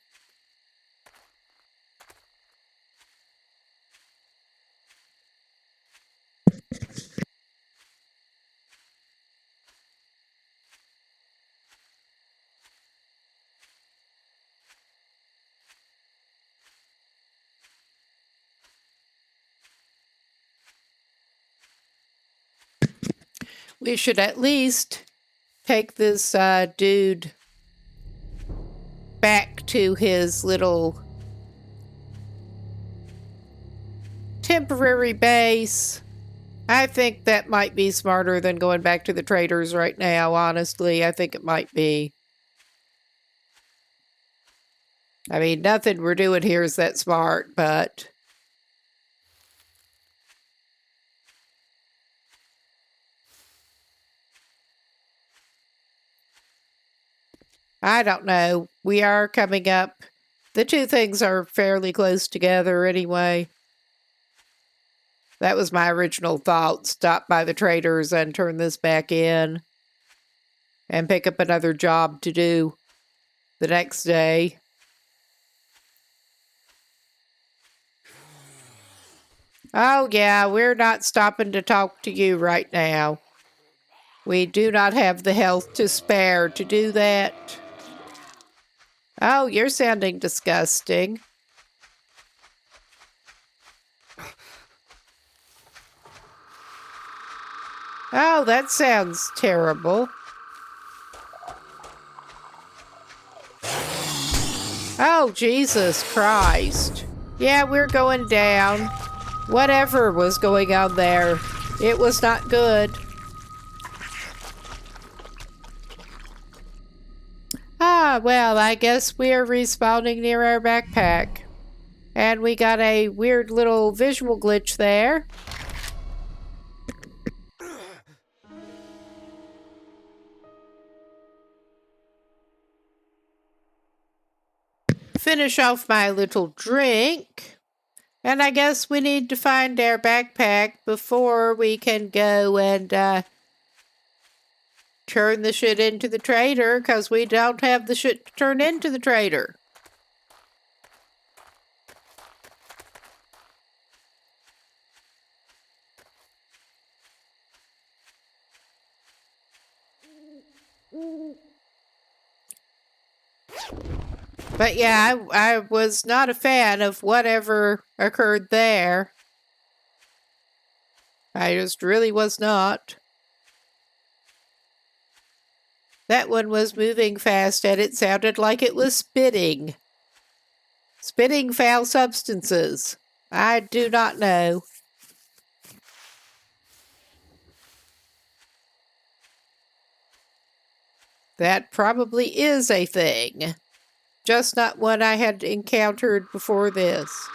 S1: we should at least take this dude back to his little temporary base. I think that might be smarter than going back to the traders right now, honestly. I think it might be. I mean, nothing we're doing here is that smart, but... I don't know. We are coming up. The two things are fairly close together anyway. That was my original thought. Stop by the traders and turn this back in. And pick up another job to do the next day. Oh yeah, we're not stopping to talk to you right now. We do not have the health to spare to do that. Oh, you're sounding disgusting. Oh, that sounds terrible. Oh, Jesus Christ. Yeah, we're going down. Whatever was going on there, it was not good. Ah, well, I guess we're respawning near our backpack. And we got a weird little visual glitch there. Finish off my little drink. And I guess we need to find our backpack before we can go and turn the shit into the trader, because we don't have the shit to turn into the trader. But yeah, I was not a fan of whatever occurred there. I just really was not. That one was moving fast and it sounded like it was spitting. Spitting foul substances. I do not know. That probably is a thing. Just not one I had encountered before this.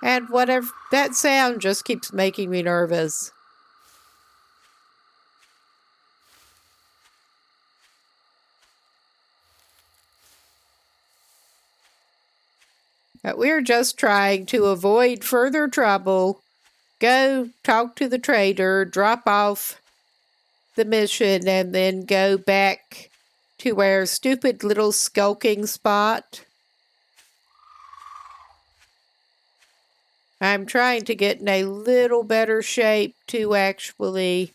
S1: And whatever, that sound just keeps making me nervous. But we're just trying to avoid further trouble. Go talk to the trader, drop off the mission, and then go back to our stupid little skulking spot. I'm trying to get in a little better shape to actually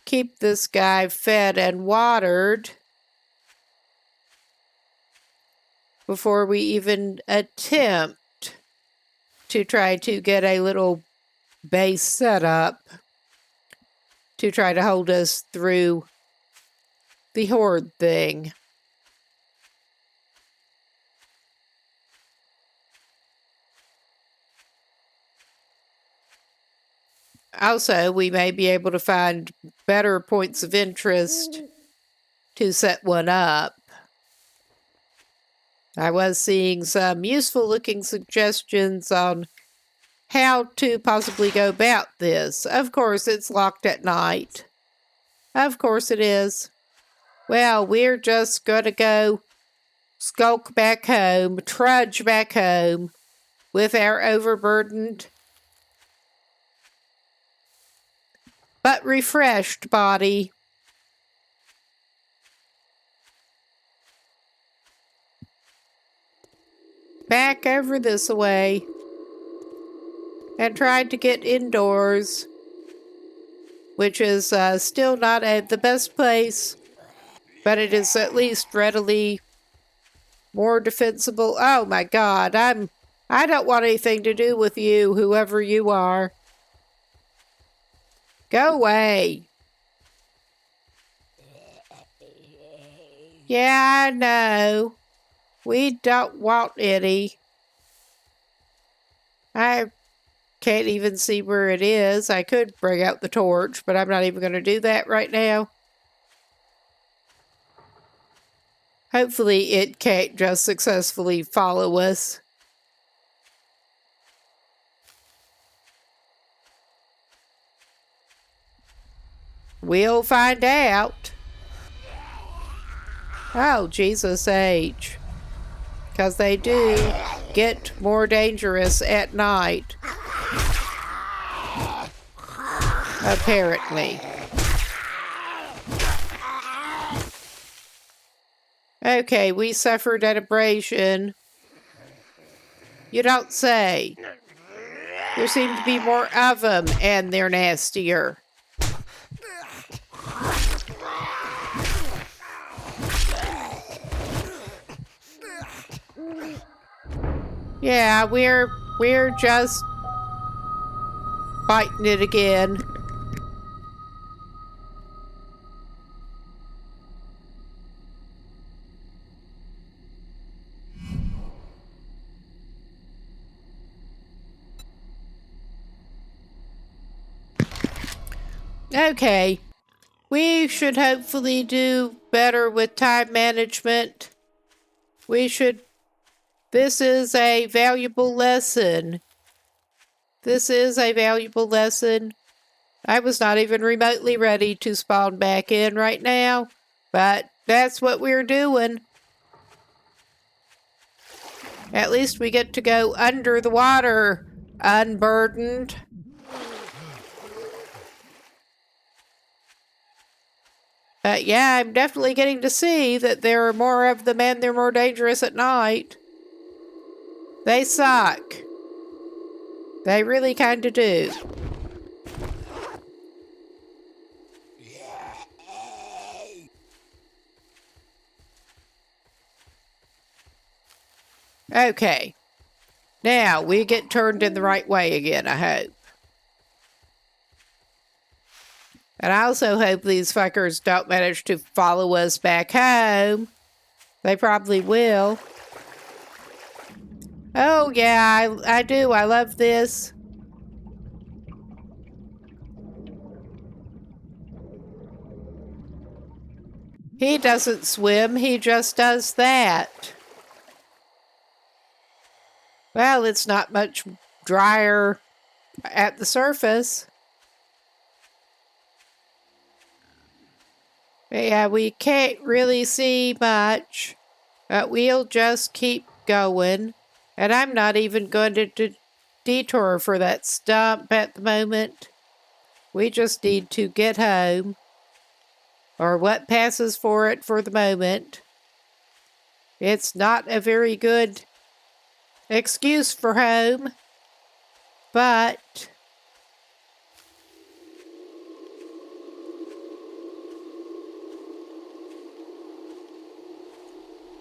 S1: keep this guy fed and watered before we even attempt to try to get a little base set up to try to hold us through the horde thing. Also, we may be able to find better points of interest to set one up. I was seeing some useful looking suggestions on how to possibly go about this. Of course, it's locked at night. Of course it is. Well, we're just going to go skulk back home, trudge back home with our overburdened but refreshed body. Back over this way and tried to get indoors, which is still not the best place, but it is at least readily more defensible. Oh my God, I don't want anything to do with you, whoever you are. Go away. Yeah, I know. We don't want any. I can't even see where it is. I could bring out the torch, but I'm not even going to do that right now. Hopefully it can't just successfully follow us. We'll find out. Oh, Jesus H. Because they do get more dangerous at night. Apparently. Okay, we suffered an abrasion. You don't say. There seem to be more of them, and they're nastier. Yeah, we're just fighting it again. Okay. We should hopefully do better with time management. This is a valuable lesson. This is a valuable lesson. I was not even remotely ready to spawn back in right now, but that's what we're doing. At least we get to go under the water, unburdened. But yeah, I'm definitely getting to see that there are more of them and they're more dangerous at night. They suck. They really kind of do. Okay. Now, we get turned in the right way again, I hope. And I also hope these fuckers don't manage to follow us back home. They probably will. Oh, yeah, I do. I love this. He doesn't swim. He just does that. Well, it's not much drier at the surface. Yeah, we can't really see much, but we'll just keep going. And I'm not even going to detour for that stump at the moment. We just need to get home, or what passes for it for the moment. It's not a very good excuse for home, but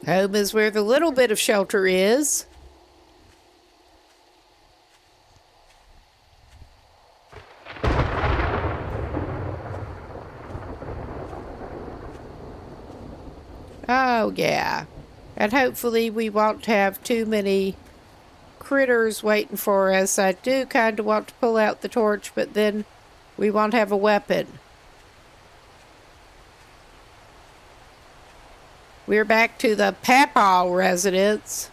S1: home is where the little bit of shelter is. Oh, yeah. And hopefully we won't have too many critters waiting for us. I do kind of want to pull out the torch, but then we won't have a weapon. We're back to the Papaw residence.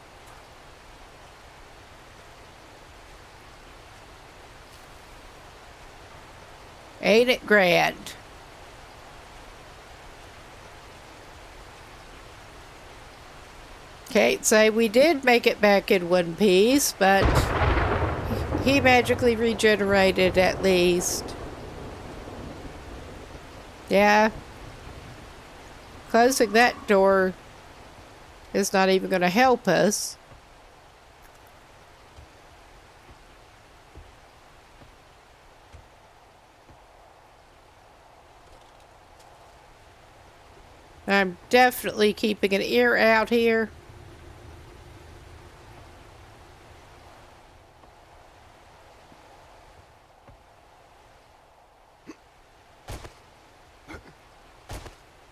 S1: Ain't it grand? Can't say we did make it back in one piece, but he magically regenerated at least. Yeah. Closing that door is not even going to help us. I'm definitely keeping an ear out here.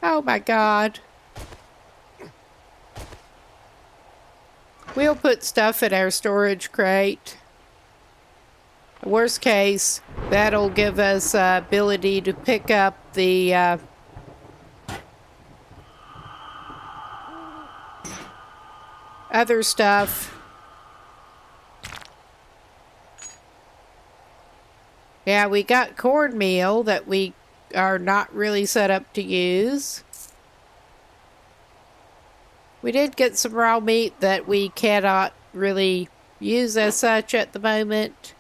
S1: Oh my God. We'll put stuff in our storage crate. Worst case, that'll give us ability to pick up the other stuff. Yeah, we got cornmeal that we are not really set up to use. We did get some raw meat that we cannot really use as such at the moment.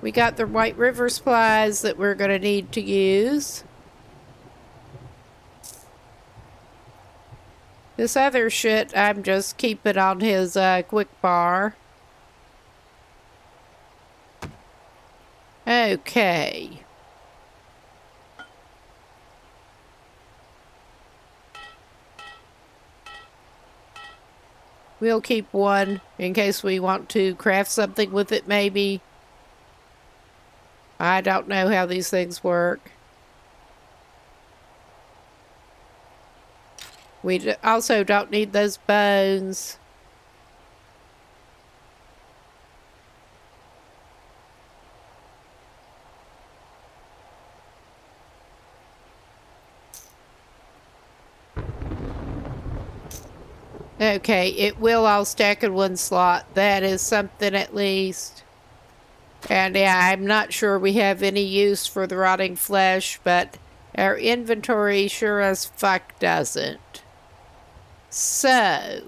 S1: We got the White River supplies that we're going to need to use. This other shit, I'm just keeping on his quick bar. Okay. We'll keep one in case we want to craft something with it, maybe. I don't know how these things work. We also don't need those bones. Okay, it will all stack in one slot. That is something at least. And yeah, I'm not sure we have any use for the rotting flesh, but our inventory sure as fuck doesn't. So...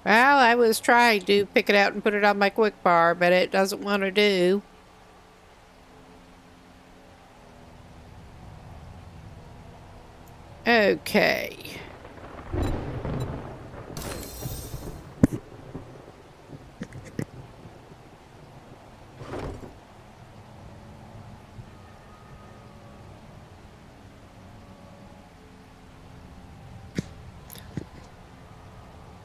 S1: Well, I was trying to pick it out and put it on my quick bar, but it doesn't want to do. Okay.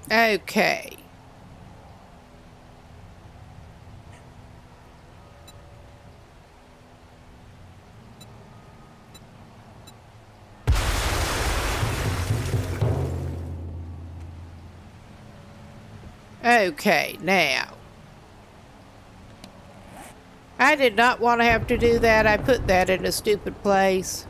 S1: Okay. Okay, now. I did not want to have to do that. I put that in a stupid place.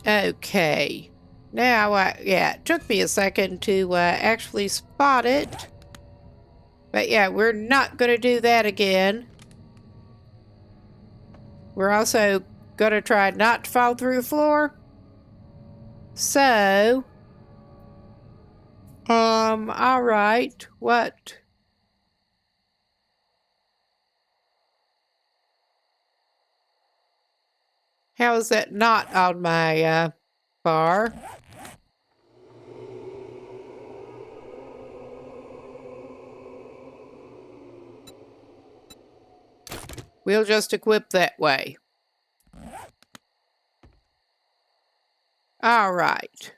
S1: Okay. Now, yeah, it took me a second to actually spot it. But yeah, we're not going to do that again. We're also going to try not to fall through the floor. So, all right. What? How is that not on my bar? We'll just equip that way. All right.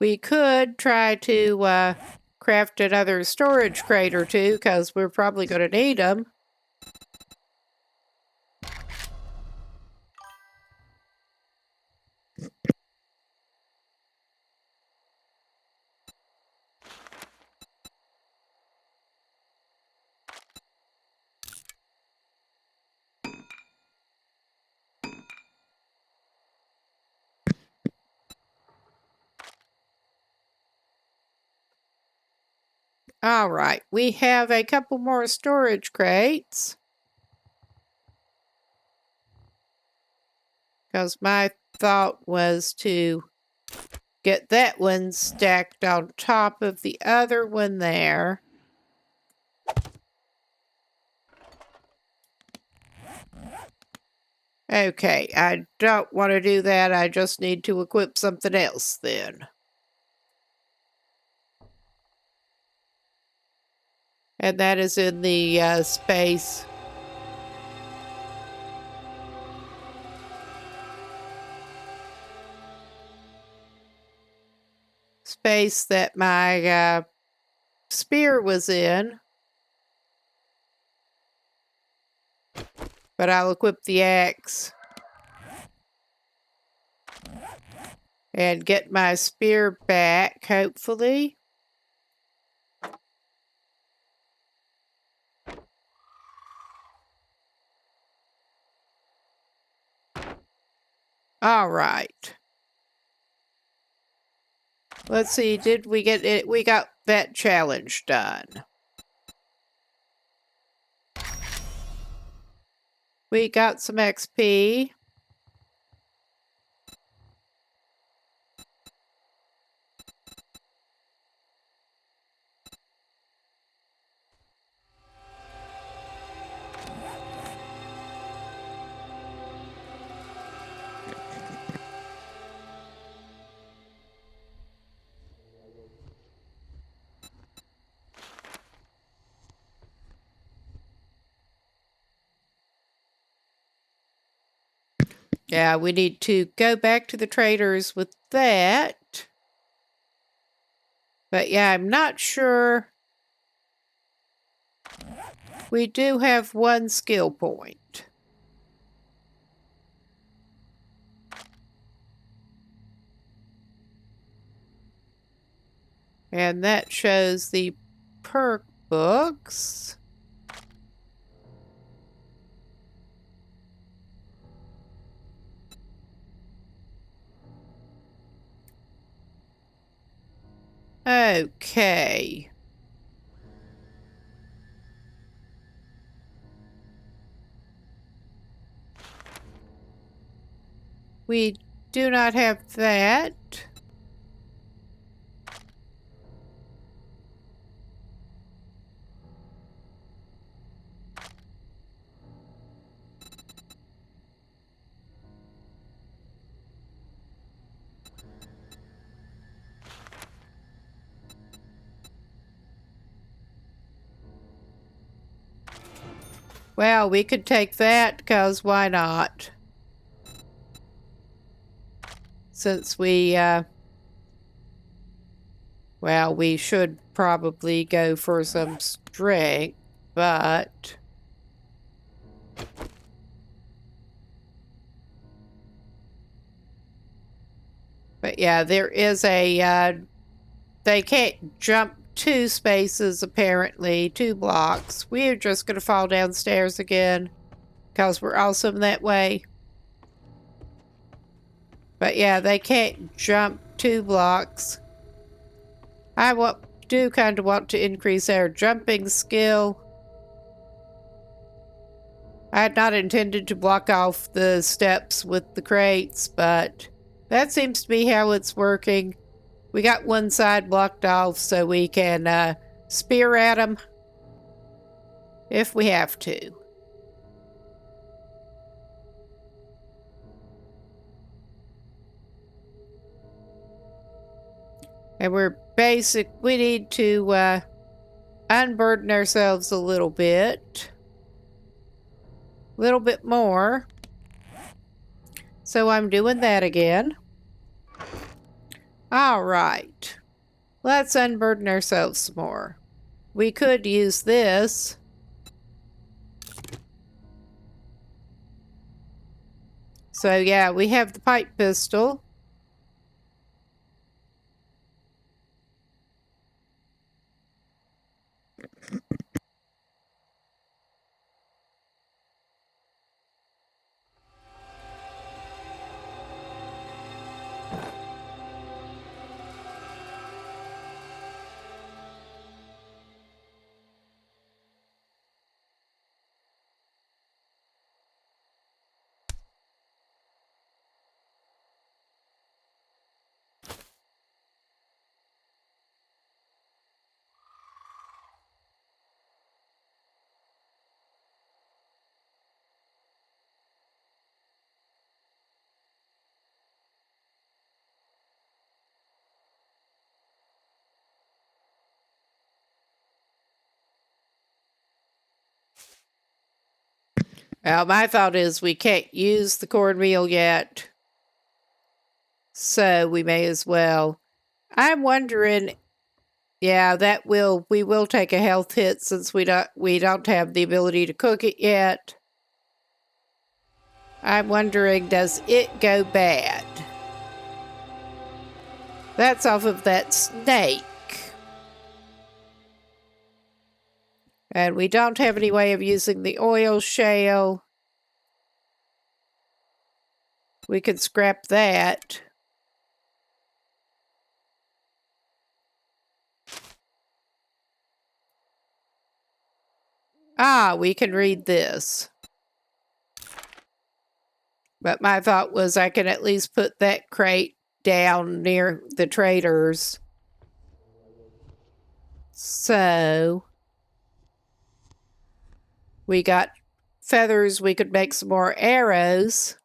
S1: We could try to craft another storage crate or two, because we're probably going to need them. All right, we have a couple more storage crates. Because my thought was to get that one stacked on top of the other one there. Okay, I don't want to do that. I just need to equip something else then. And that is in the space. space that my spear was in. But I'll equip the axe and get my spear back, hopefully. All right. Let's see, did we get it? We got that challenge done. We got some XP. Yeah, we need to go back to the traders with that. But yeah, I'm not sure. We do have one skill point. And that shows the perk books. Okay. We do not have that. Well, we could take that, because why not? Since we, well, we should probably go for some strength, but... But yeah, there is a, they can't jump 2 spaces, apparently, 2 blocks. We are just going to fall downstairs again, because we're awesome that way. But yeah, they can't jump 2 blocks. I do kind of want to increase our jumping skill. I had not intended to block off the steps with the crates, but that seems to be how it's working. We got one side blocked off so we can spear at them if we have to. And we need to unburden ourselves a little bit more. So I'm doing that again. All right. Let's unburden ourselves some more. We could use this. So yeah, we have the pipe pistol. Well, my thought is we can't use the cornmeal yet, so we may as well I'm wondering, yeah, we will take a health hit since we don't have the ability to cook it yet. I'm wondering, does it go bad? That's off of that snake. And we don't have any way of using the oil shale. We could scrap that. Ah, we can read this. But my thought was I can at least put that crate down near the traders. So we got feathers. We could make some more arrows.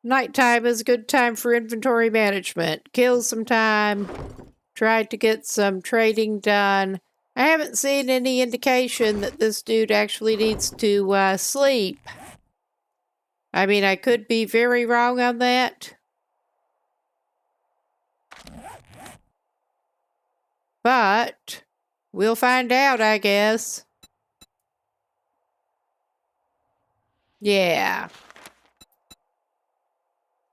S1: Nighttime is a good time for inventory management. Kill some time. Tried to get some trading done. I haven't seen any indication that this dude actually needs to sleep. I mean, I could be very wrong on that. But we'll find out, I guess. Yeah.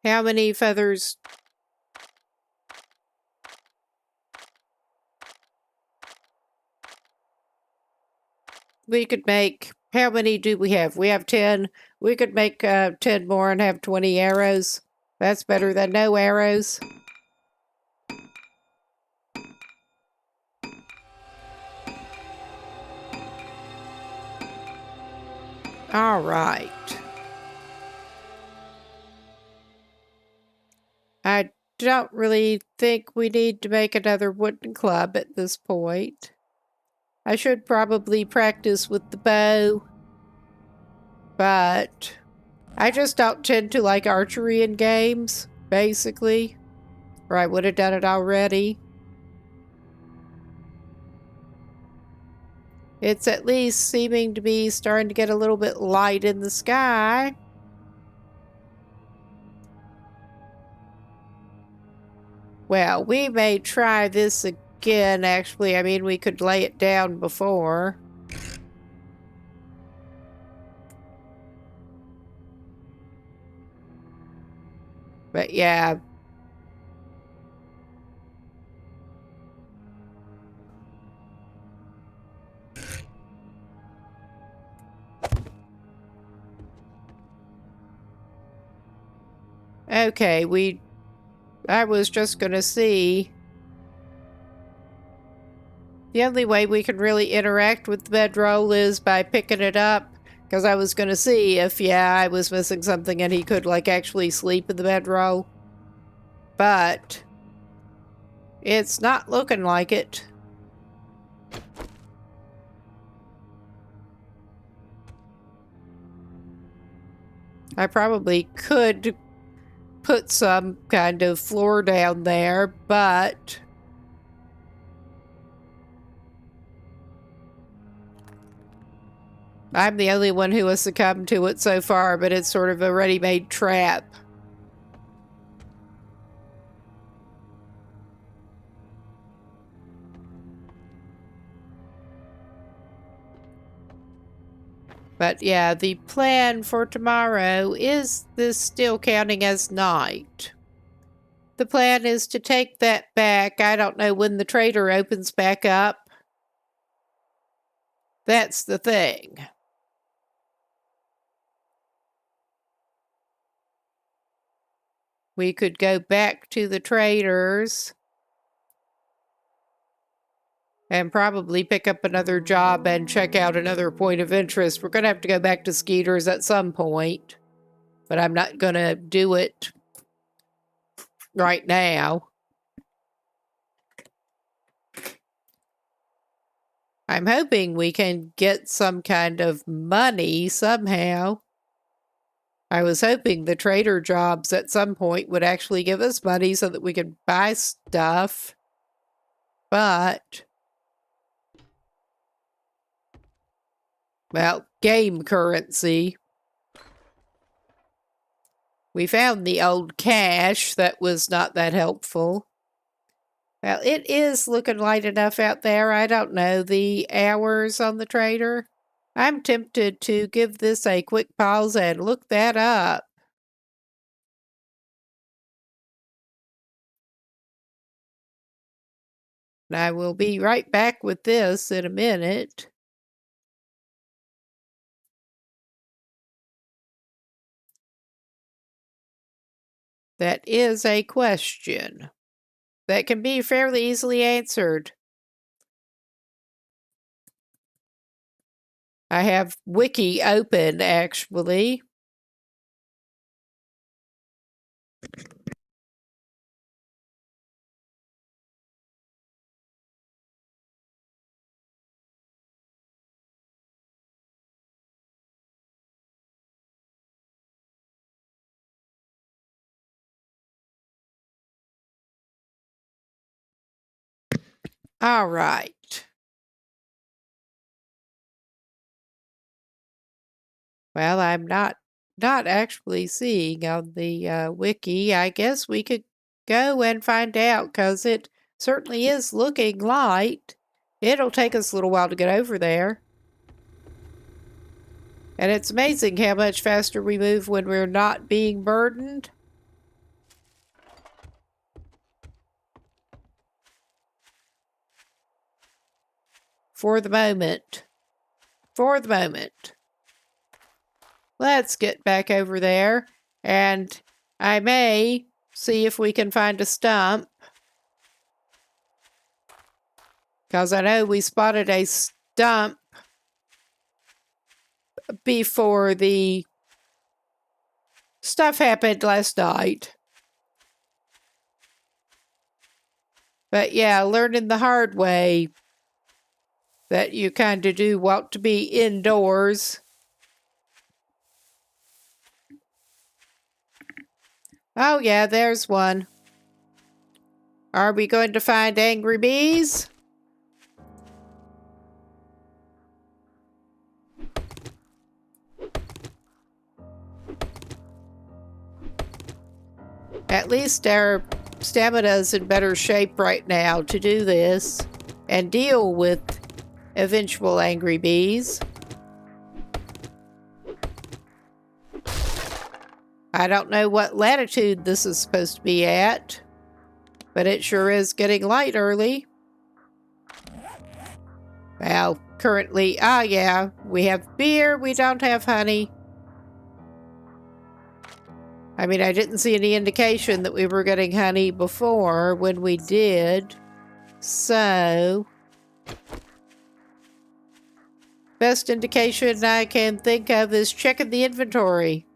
S1: How many feathers? We could make... How many do we have? We have 10. We could make 10 more and have 20 arrows. That's better than no arrows. All right. I don't really think we need to make another wooden club at this point. I should probably practice with the bow, but I just don't tend to like archery in games, basically, or I would have done it already. It's at least seeming to be starting to get a little bit light in the sky. Well, we may try this again, actually. I mean, we could lay it down before. But yeah. Okay, I was just gonna see. The only way we can really interact with the bedroll is by picking it up. Because I was gonna see if, yeah, I was missing something and he could, like, actually sleep in the bedroll. But it's not looking like it. I probably could put some kind of floor down there, but I'm the only one who has succumbed to it so far, but it's sort of a ready-made trap. But yeah, the plan for tomorrow is this still counting as night. The plan is to take that back. I don't know when the trader opens back up. That's the thing. We could go back to the traders and probably pick up another job and check out another point of interest. We're going to have to go back to Skeeter's at some point, but I'm not going to do it right now. I'm hoping we can get some kind of money somehow. I was hoping the trader jobs at some point would actually give us money so that we could buy stuff. But, well, game currency. We found the old cash. That was not that helpful. Well, it is looking light enough out there. I don't know the hours on the trader. I'm tempted to give this a quick pause and look that up. And I will be right back with this in a minute. That is a question that can be fairly easily answered. I have Wiki open, actually. All right. Well, I'm not actually seeing on the wiki. I guess we could go and find out because it certainly is looking light. It'll take us a little while to get over there. And it's amazing how much faster we move when we're not being burdened. For the moment. For the moment. Let's get back over there. And I may see if we can find a stump. Because I know we spotted a stump before the stuff happened last night. But yeah, learning the hard way that you kind of do want to be indoors. Oh yeah, there's one. Are we going to find angry bees? At least our stamina's in better shape right now to do this and deal with eventual angry bees. I don't know what latitude this is supposed to be at, but it sure is getting light early. Well, currently, yeah, we have beer, we don't have honey. I mean, I didn't see any indication that we were getting honey before when we did. So, best indication I can think of is checking the inventory.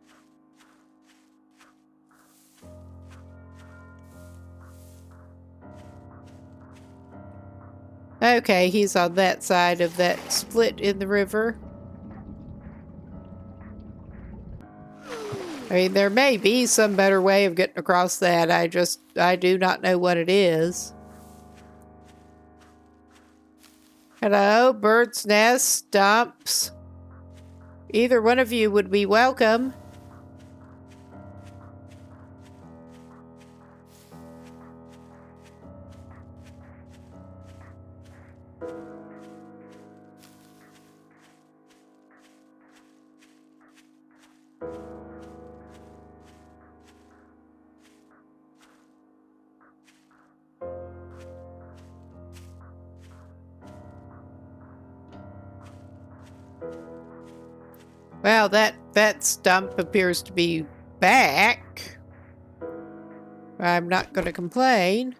S1: Okay, he's on that side of that split in the river. I mean, there may be some better way of getting across that. I do not know what it is. Hello, bird's nest, stumps. Either one of you would be welcome. Well, that stump appears to be back. I'm not going to complain.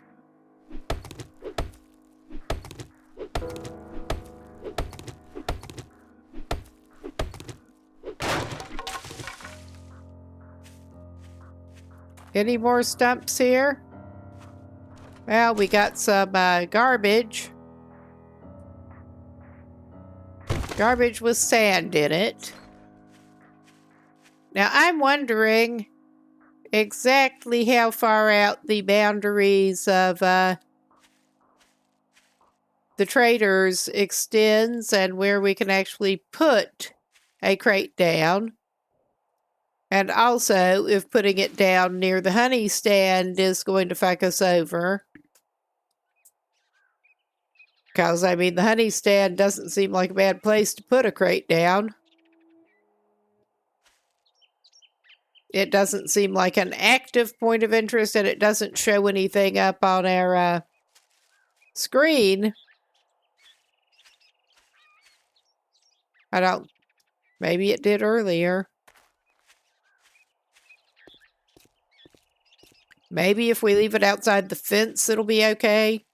S1: Any more stumps here? Well, we got some garbage. Garbage with sand in it. Now, I'm wondering exactly how far out the boundaries of the traders extends and where we can actually put a crate down. And also, if putting it down near the honey stand is going to fuck us over. Because, I mean, the honey stand doesn't seem like a bad place to put a crate down. It doesn't seem like an active point of interest, and it doesn't show anything up on our screen. Maybe it did earlier. Maybe if we leave it outside the fence, it'll be okay.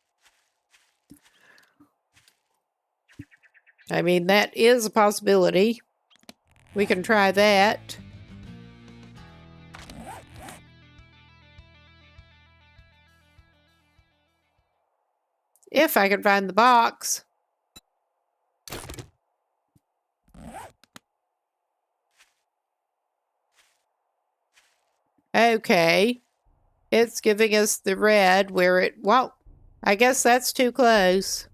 S1: I mean, that is a possibility. We can try that. If I can find the box. Okay. It's giving us the red where it... Well, I guess that's too close.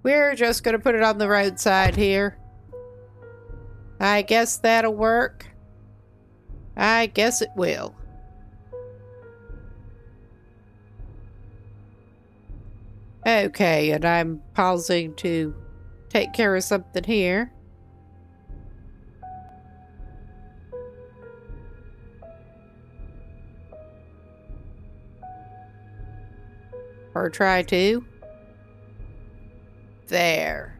S1: We're just going to put it on the roadside here. I guess that'll work. I guess it will. Okay, and I'm pausing to take care of something here. Or try to. There.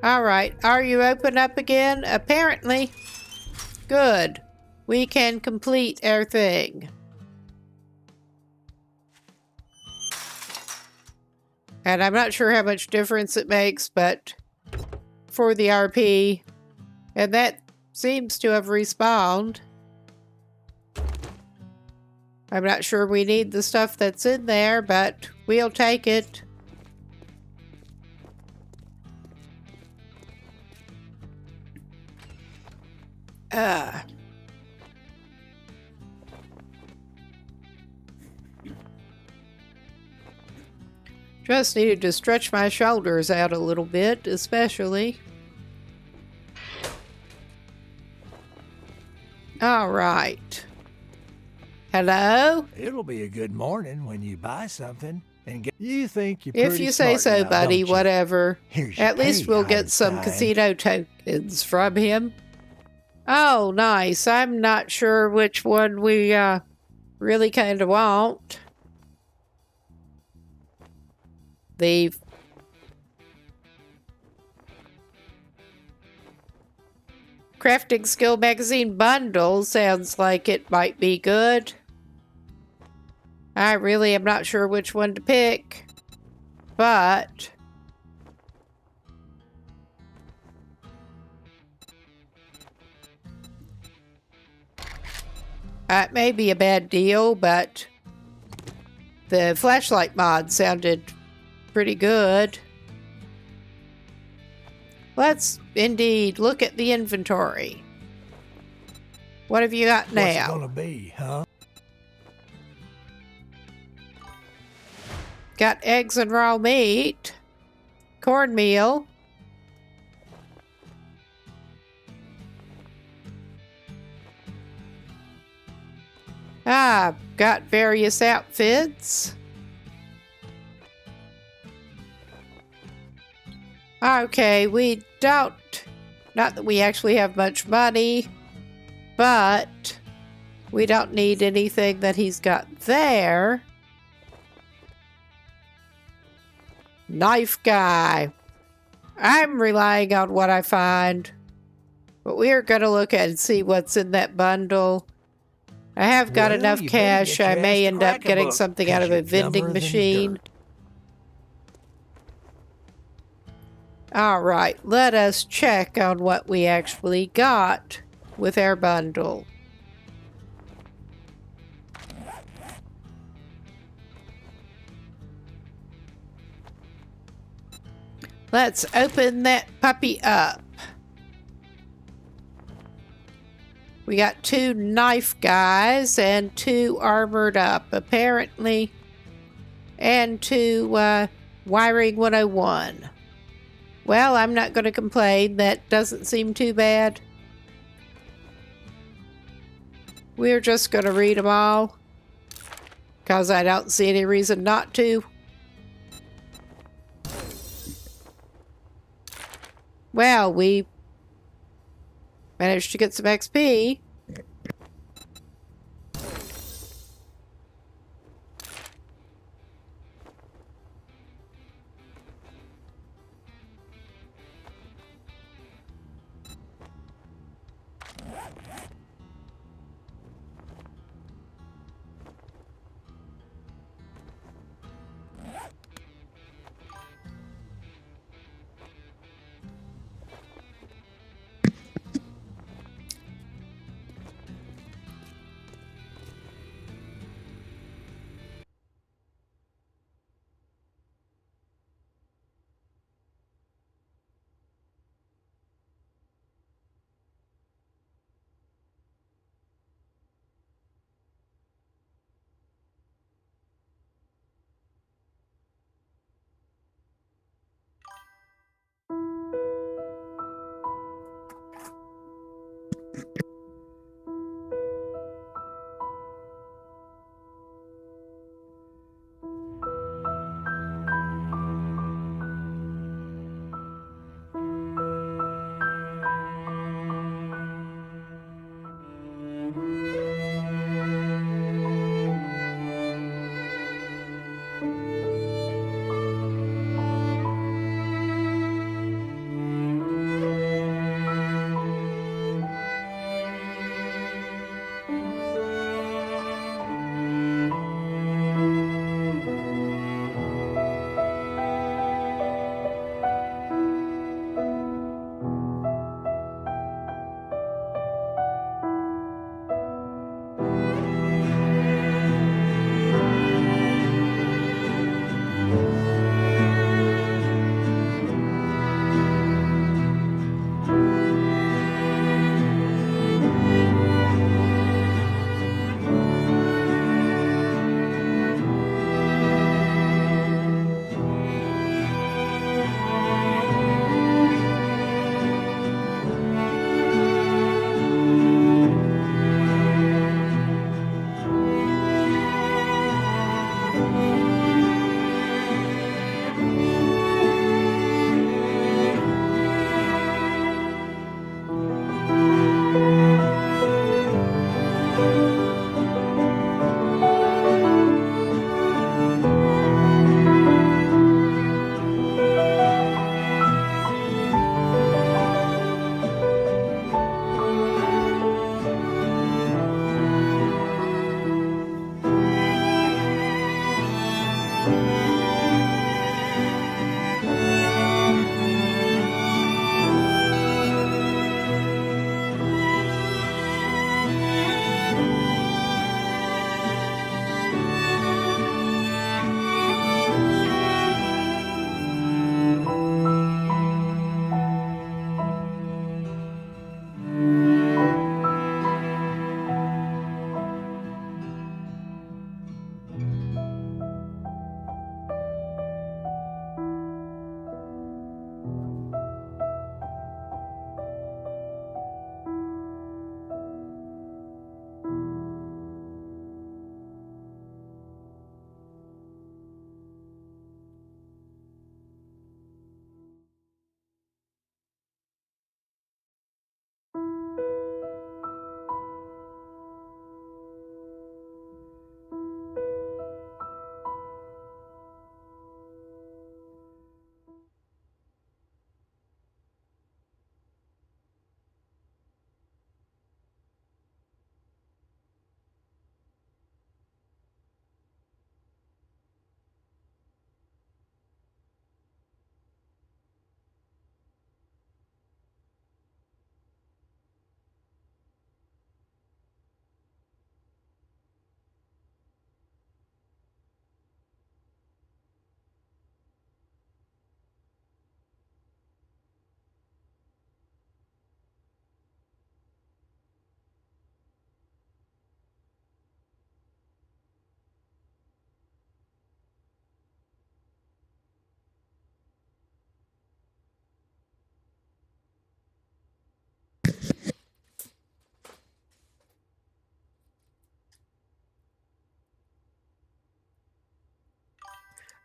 S1: Alright, are you open up again? Apparently. Good. We can complete our thing. And I'm not sure how much difference it makes, but for the RP, and that seems to have respawned. I'm not sure we need the stuff that's in there, but we'll take it. Just needed to stretch my shoulders out a little bit, especially. All right. Hello?
S2: It'll be a good morning when you buy something and get... You think you're pretty
S1: If you say so,
S2: now,
S1: buddy,
S2: don't you?
S1: whatever.
S2: Here's your
S1: At least
S2: pay,
S1: we'll get some
S2: Einstein.
S1: casino tokens from him. Oh, nice. I'm not sure which one we really kind of want. The Crafting Skill Magazine bundle sounds like it might be good. I really am not sure which one to pick, but it may be a bad deal, but the flashlight mod sounded pretty good. Let's indeed look at the inventory. What have you got
S2: What's it
S1: now?
S2: gonna be, huh?
S1: Got eggs and raw meat, cornmeal, got various outfits. Okay, we don't, not that we actually have much money, but we don't need anything that he's got there. Knife guy. I'm relying on what I find, but we are going to look at and see what's in that bundle. I have got
S2: Well,
S1: enough
S2: you better
S1: cash.
S2: get
S1: I
S2: your
S1: may
S2: ass to
S1: end up
S2: crack a
S1: getting
S2: book,
S1: something
S2: 'cause
S1: out of a
S2: you're
S1: vending
S2: dumber than
S1: machine.
S2: dirt.
S1: All right, let us check on what we actually got with our bundle. Let's open that puppy up. We got 2 knife guys and 2 armored up, apparently. And 2 wiring 101. Well, I'm not going to complain. That doesn't seem too bad. We're just going to read them all, because I don't see any reason not to. Well, we managed to get some XP.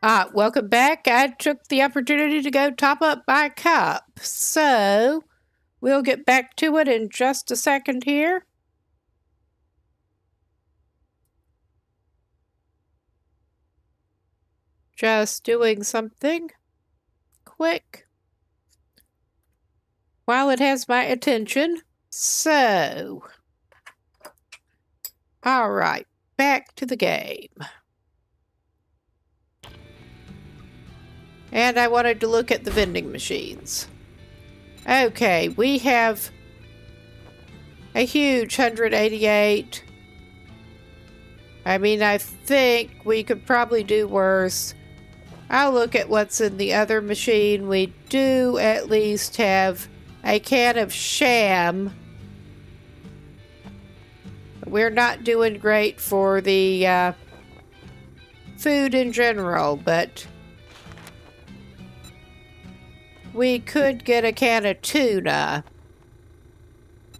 S1: Welcome back. I took the opportunity to go top up my cup. So, we'll get back to it in just a second here. Just doing something quick while it has my attention. So, all right, back to the game. And I wanted to look at the vending machines. Okay, we have a huge 188. I mean, I think we could probably do worse. I'll look at what's in the other machine. We do at least have a can of sham. We're not doing great for the food in general, but we could get a can of tuna.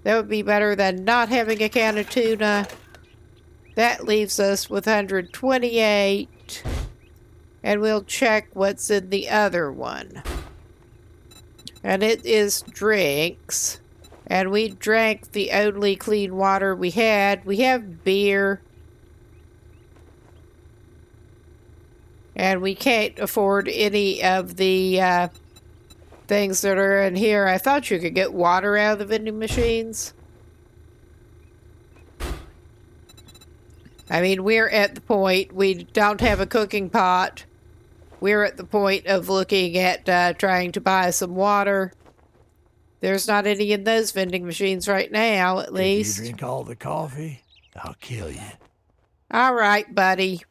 S1: That would be better than not having a can of tuna. That leaves us with 128. And we'll check what's in the other one. And it is drinks. And we drank the only clean water we had. We have beer. And we can't afford any of the things that are in here. I thought you could get water out of the vending machines. I mean, we're at the point, we don't have a cooking pot. We're at the point of looking at trying to buy some water. There's not any in those vending machines right now, at least.
S2: If you drink all the coffee, I'll kill you.
S1: All right, buddy.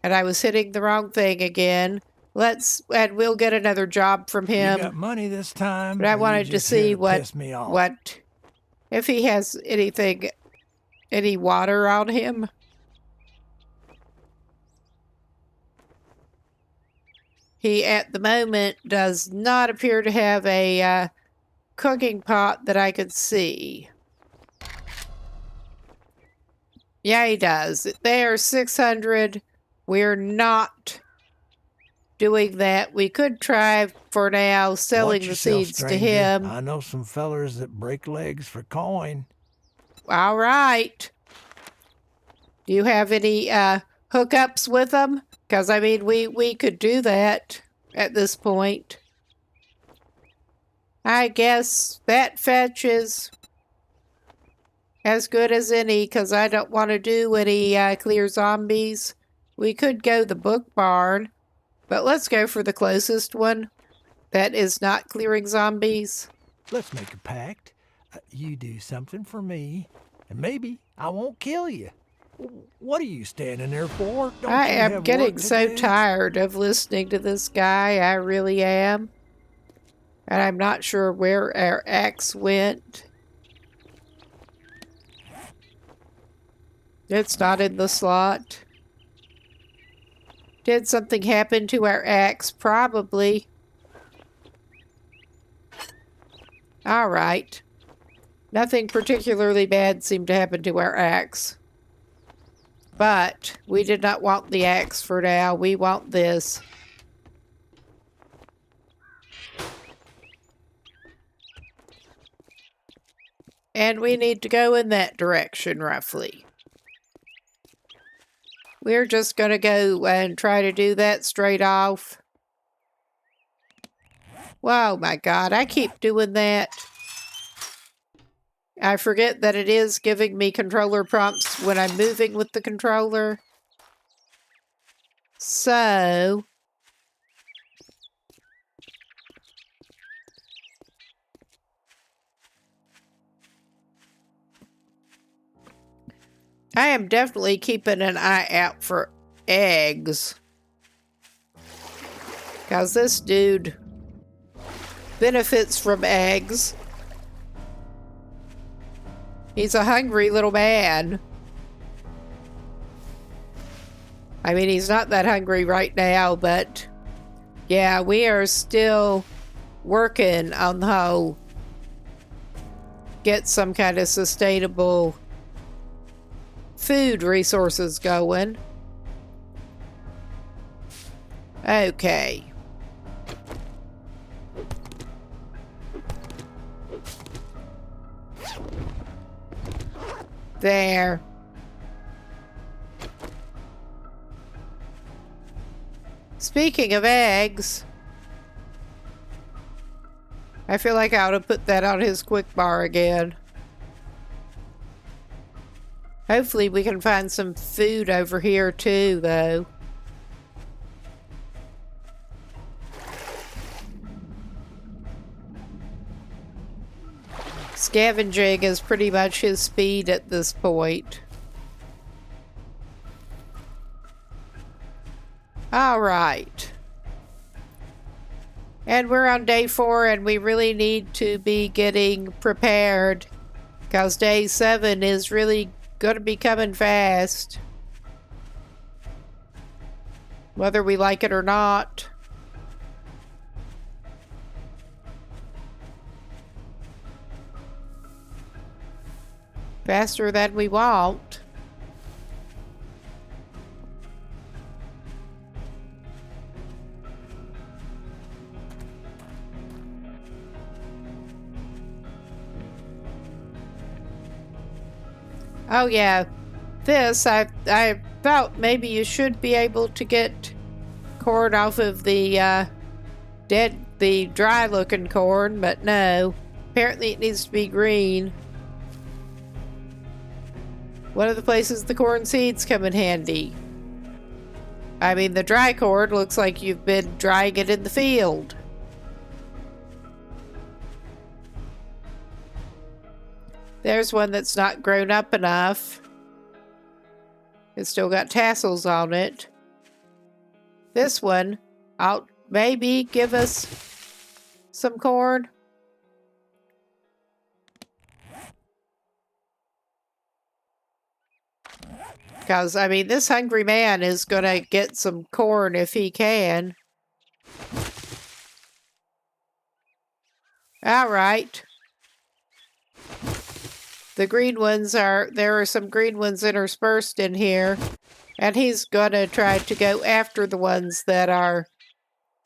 S1: And I was hitting the wrong thing again. And we'll get another job from him.
S2: You got money this time.
S1: But I wanted to see what if he has anything, any water on him. He, at the moment, does not appear to have a cooking pot that I could see. Yeah, he does. They are 600. We're not doing that. We could try for now selling the seeds to him.
S2: I know some fellers that break legs for coin.
S1: All right. Do you have any hookups with them? Because, I mean, we could do that at this point. I guess that fetch is as good as any, because I don't want to do any clear zombies. We could go the book barn, but let's go for the closest one that is not clearing zombies.
S2: Let's make a pact. You do something for me, and maybe I won't kill you. What are you standing there for?
S1: I am getting so tired of listening to this guy. I really am. And I'm not sure where our axe went. It's not in the slot. Did something happen to our axe? Probably. All right. Nothing particularly bad seemed to happen to our axe. But we did not want the axe for now. We want this. And we need to go in that direction, roughly. We're just going to go and try to do that straight off. Whoa, my God, I keep doing that. I forget that it is giving me controller prompts when I'm moving with the controller. So, I am definitely keeping an eye out for eggs. Because this dude benefits from eggs. He's a hungry little man. I mean, he's not that hungry right now, but yeah, we are still working on the whole get some kind of sustainable food resources going. Okay. There. Speaking of eggs, I feel like I ought to put that on his quick bar again. Hopefully we can find some food over here too, though. Scavenging is pretty much his speed at this point. All right. And we're on day 4, and we really need to be getting prepared because day 7 is really going to be coming fast, whether we like it or not. Faster than we want. Oh yeah, this, I thought maybe you should be able to get corn off of the the dry looking corn, but no. Apparently it needs to be green. One of the places the corn seeds come in handy. I mean, the dry corn looks like you've been drying it in the field. There's one that's not grown up enough. It's still got tassels on it. This one, I'll maybe give us some corn. Because, I mean, this hungry man is going to get some corn if he can. All right. The green ones there are some green ones interspersed in here. And he's going to try to go after the ones that are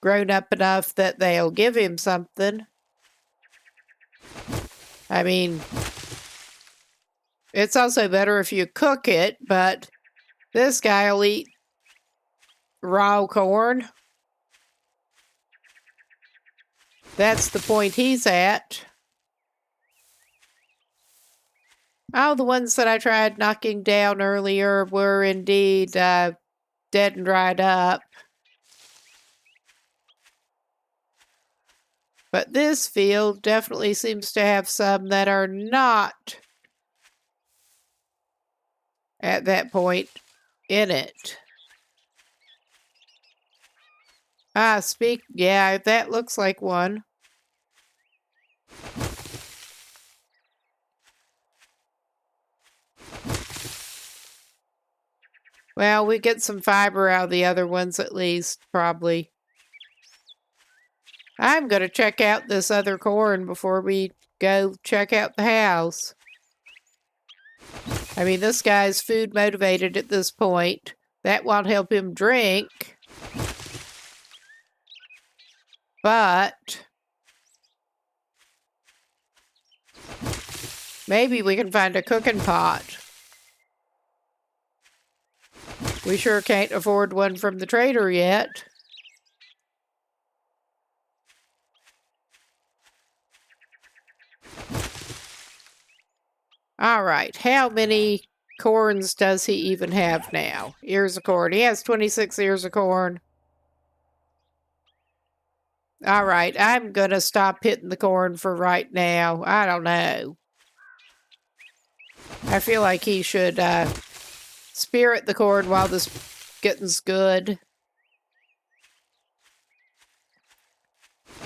S1: grown up enough that they'll give him something. I mean, it's also better if you cook it, but this guy will eat raw corn. That's the point he's at. Oh, the ones that I tried knocking down earlier were indeed dead and dried up. But this field definitely seems to have some that are not at that point in it. Yeah, that looks like one. Well, we get some fiber out of the other ones at least, probably. I'm going to check out this other corn before we go check out the house. I mean, this guy's food motivated at this point. That won't help him drink. But maybe we can find a cooking pot. We sure can't afford one from the trader yet. All right, how many corns does he even have now? Ears of corn. He has 26 ears of corn. All right, I'm going to stop hitting the corn for right now. I don't know. I feel like he should spirit the corn while this getting's good.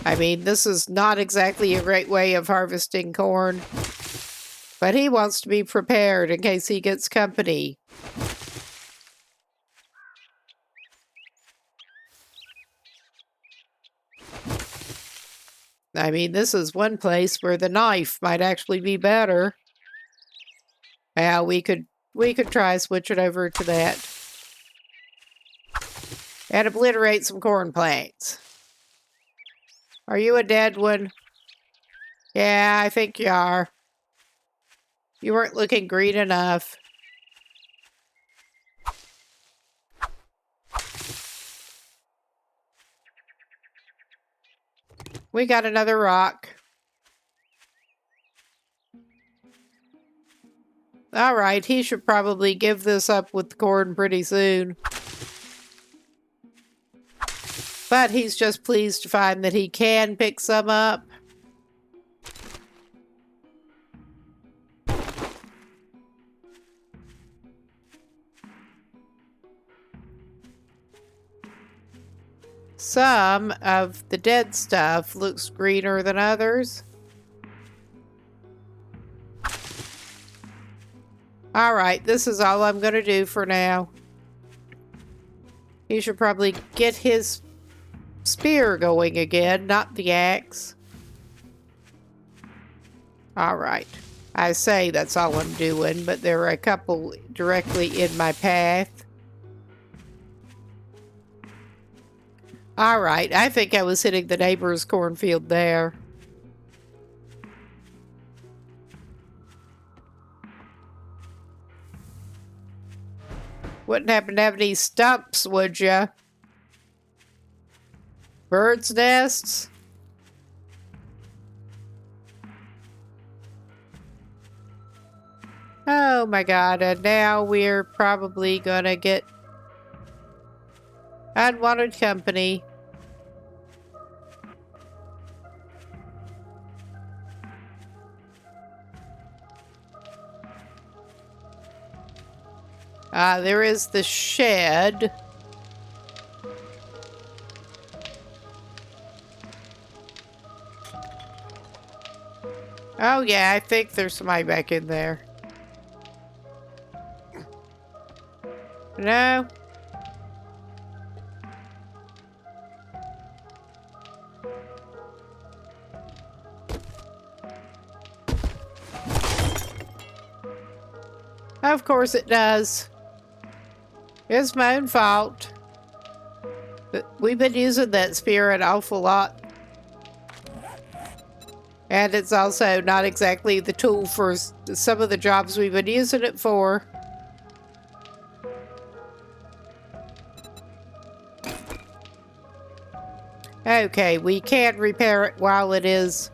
S1: I mean, this is not exactly a great way of harvesting corn. But he wants to be prepared in case he gets company. I mean, this is one place where the knife might actually be better. Yeah, we could try switch it over to that. And obliterate some corn plants. Are you a dead one? Yeah, I think you are. You weren't looking green enough. We got another rock. All right, he should probably give this up with the corn pretty soon. But he's just pleased to find that he can pick some up. Some of the dead stuff looks greener than others. All right, this is all I'm going to do for now. He should probably get his spear going again, not the axe. All right. I say that's all I'm doing, but there are a couple directly in my path. All right, I think I was hitting the neighbor's cornfield there. Wouldn't happen to have any stumps, would ya? Birds' nests? Oh my god, and now we're probably gonna get unwanted company. There is the shed. Oh yeah, I think there's somebody back in there. No? Of course it does. It's my own fault. But we've been using that spear an awful lot. And it's also not exactly the tool for some of the jobs we've been using it for. Okay, we can repair it while it is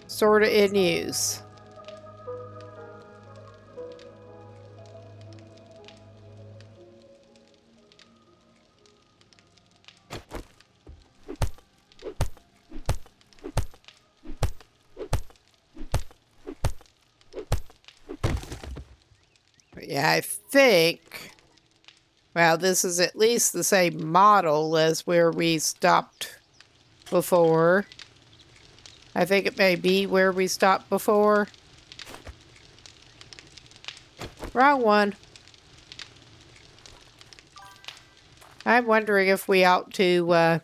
S1: sort of in use. Yeah, I think, well, this is at least the same model as where we stopped before. I think it may be where we stopped before. Wrong one. I'm wondering if we ought to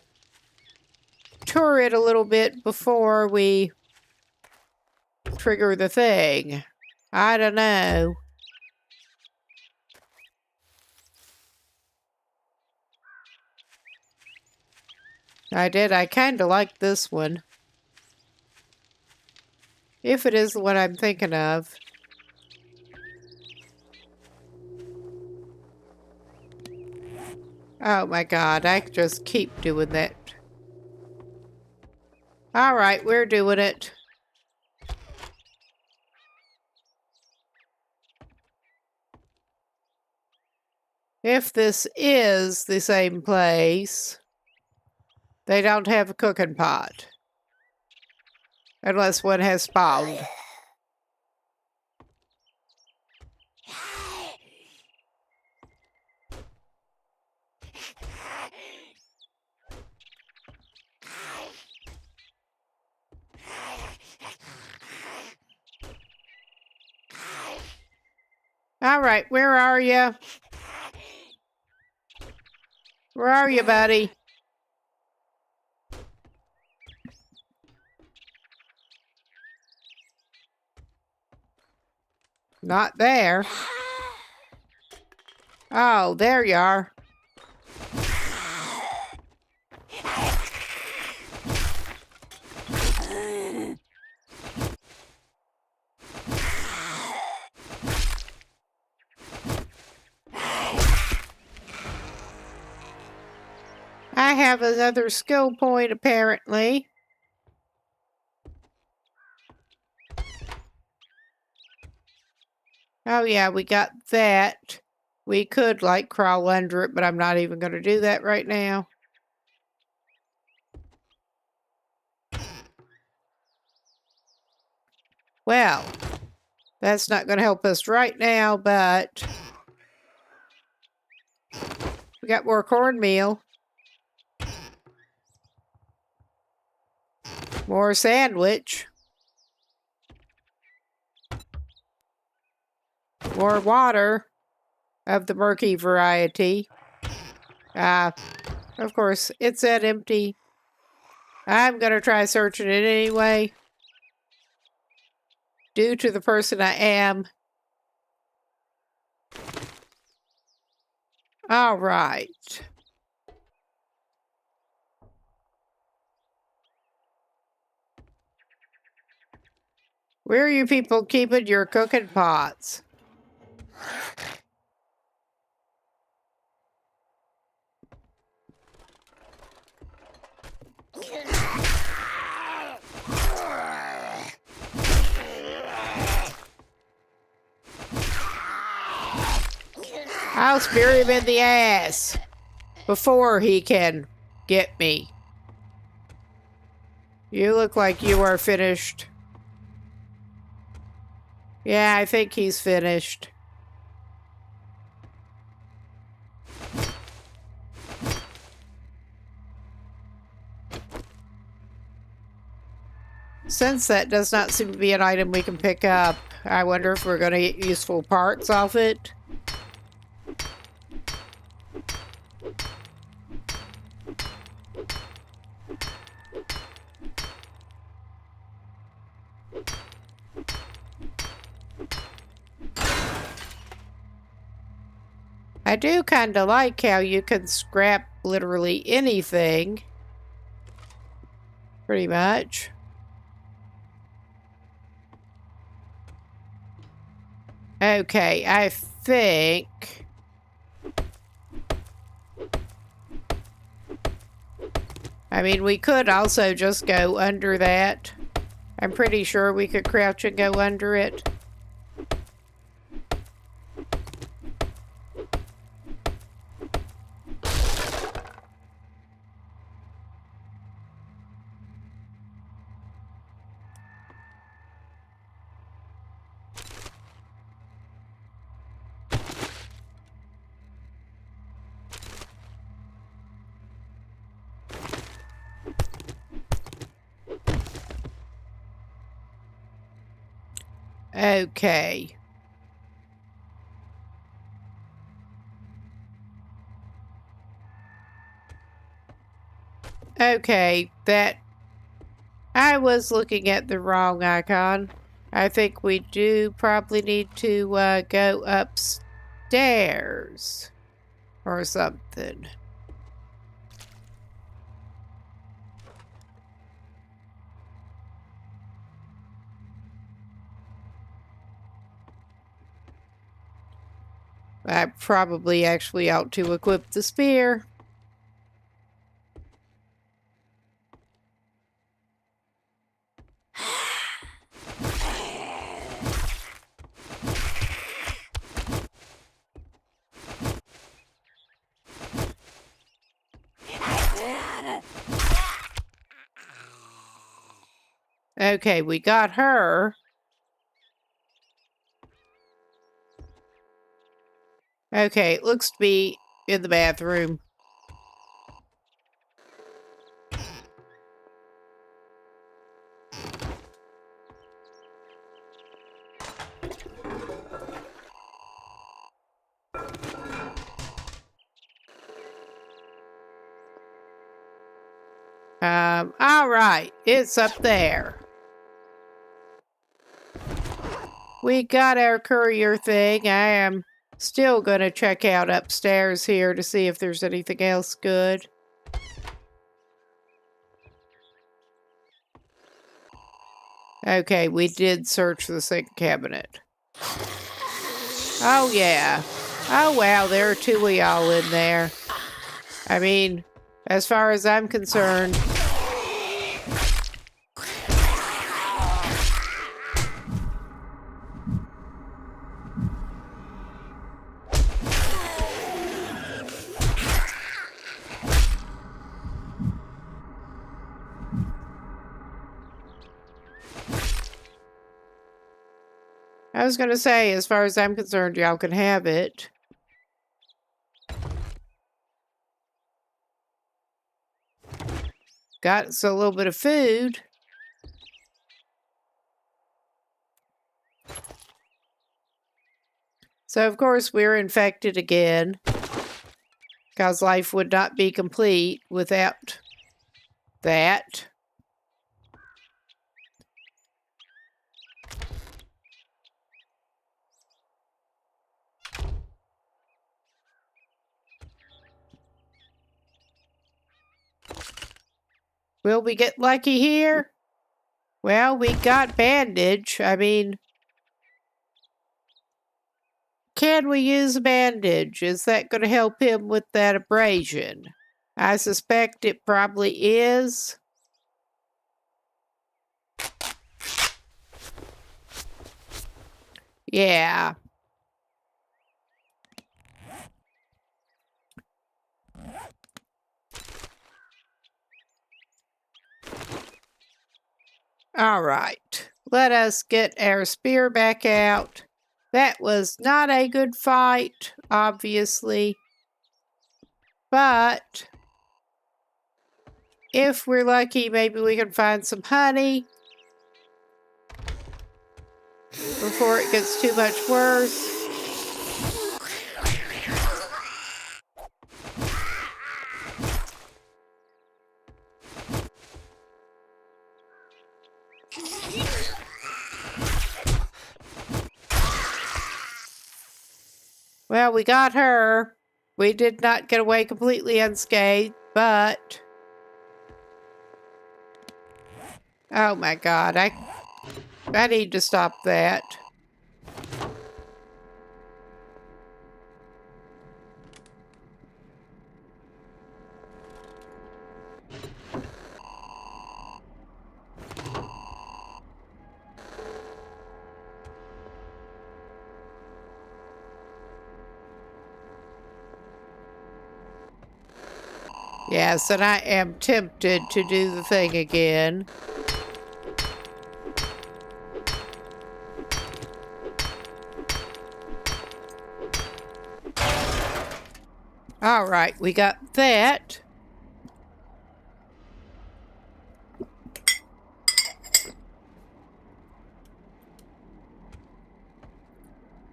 S1: tour it a little bit before we trigger the thing. I don't know. I kind of like this one. If it is the one I'm thinking of. Oh my god, I just keep doing that. Alright, we're doing it. If this is the same place, they don't have a cooking pot. Unless one has spawned. All right, where are you? Where are you, buddy? Not there. Oh, there you are. I have another skill point, apparently. Oh yeah, we got that. We could, like, crawl under it, but I'm not even going to do that right now. Well, that's not going to help us right now, but we got more cornmeal. More sandwich. More water of the murky variety. Of course, it's that empty. I'm going to try searching it anyway. Due to the person I am. All right. Where are you people keeping your cooking pots? I'll spear him in the ass before he can get me. You look like you are finished. Yeah, I think he's finished. Since that does not seem to be an item we can pick up, I wonder if we're going to get useful parts off it. I do kind of like how you can scrap literally anything. Pretty much. Okay, I think... I mean, we could also just go under that. I'm pretty sure we could crouch and go under it. Okay. Okay, that... I was looking at the wrong icon. I think we do probably need to go upstairs or something. I probably actually ought to equip the spear. Okay, we got her. Okay, it looks to be in the bathroom. All right, it's up there. We got our courier thing. I am still gonna check out upstairs here to see if there's anything else good. Okay, we did search the sink cabinet. Oh, yeah. Oh, wow, there are two of y'all in there. I mean, as far as I'm concerned... I was gonna say, as far as I'm concerned, y'all can have it. Got us a little bit of food. So, of course, we're infected again. Because life would not be complete without that. Will we get lucky here? Well, we got bandage. I mean, can we use a bandage? Is that going to help him with that abrasion? I suspect it probably is. Yeah. All right. Let us get our spear back out. That was not a good fight, obviously. But if we're lucky, maybe we can find some honey before it gets too much worse. Well, we got her. We did not get away completely unscathed, but... Oh my god, I need to stop that. Yes, and I am tempted to do the thing again. All right, we got that.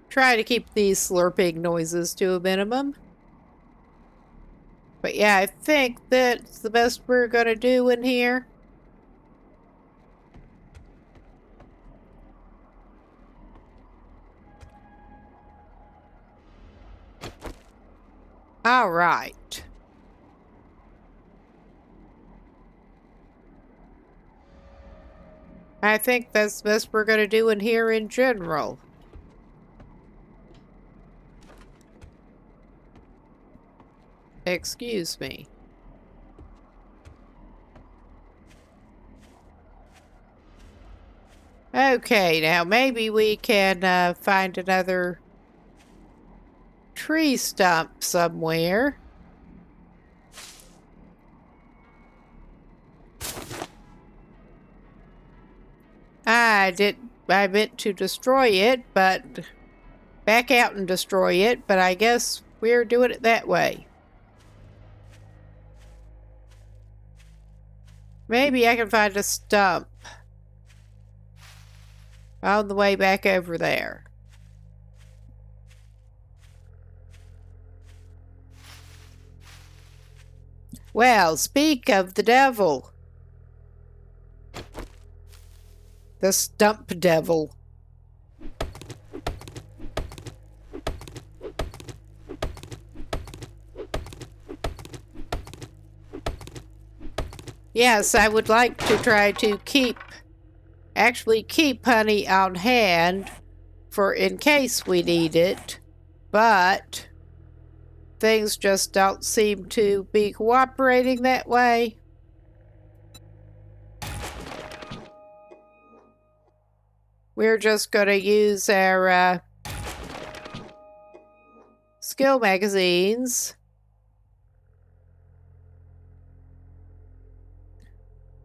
S1: Try to keep these slurping noises to a minimum. But yeah, I think that's the best we're gonna do in here. All right. I think that's the best we're gonna do in here in general. Excuse me. Okay, now maybe we can find another tree stump somewhere. I meant to destroy it, but back out and destroy it, but I guess we're doing it that way. Maybe I can find a stump on the way back over there. Well, speak of the devil. The stump devil. Yes, I would like to try to keep actually keep honey on hand for in case we need it, but things just don't seem to be cooperating that way. We're just going to use our skill magazines.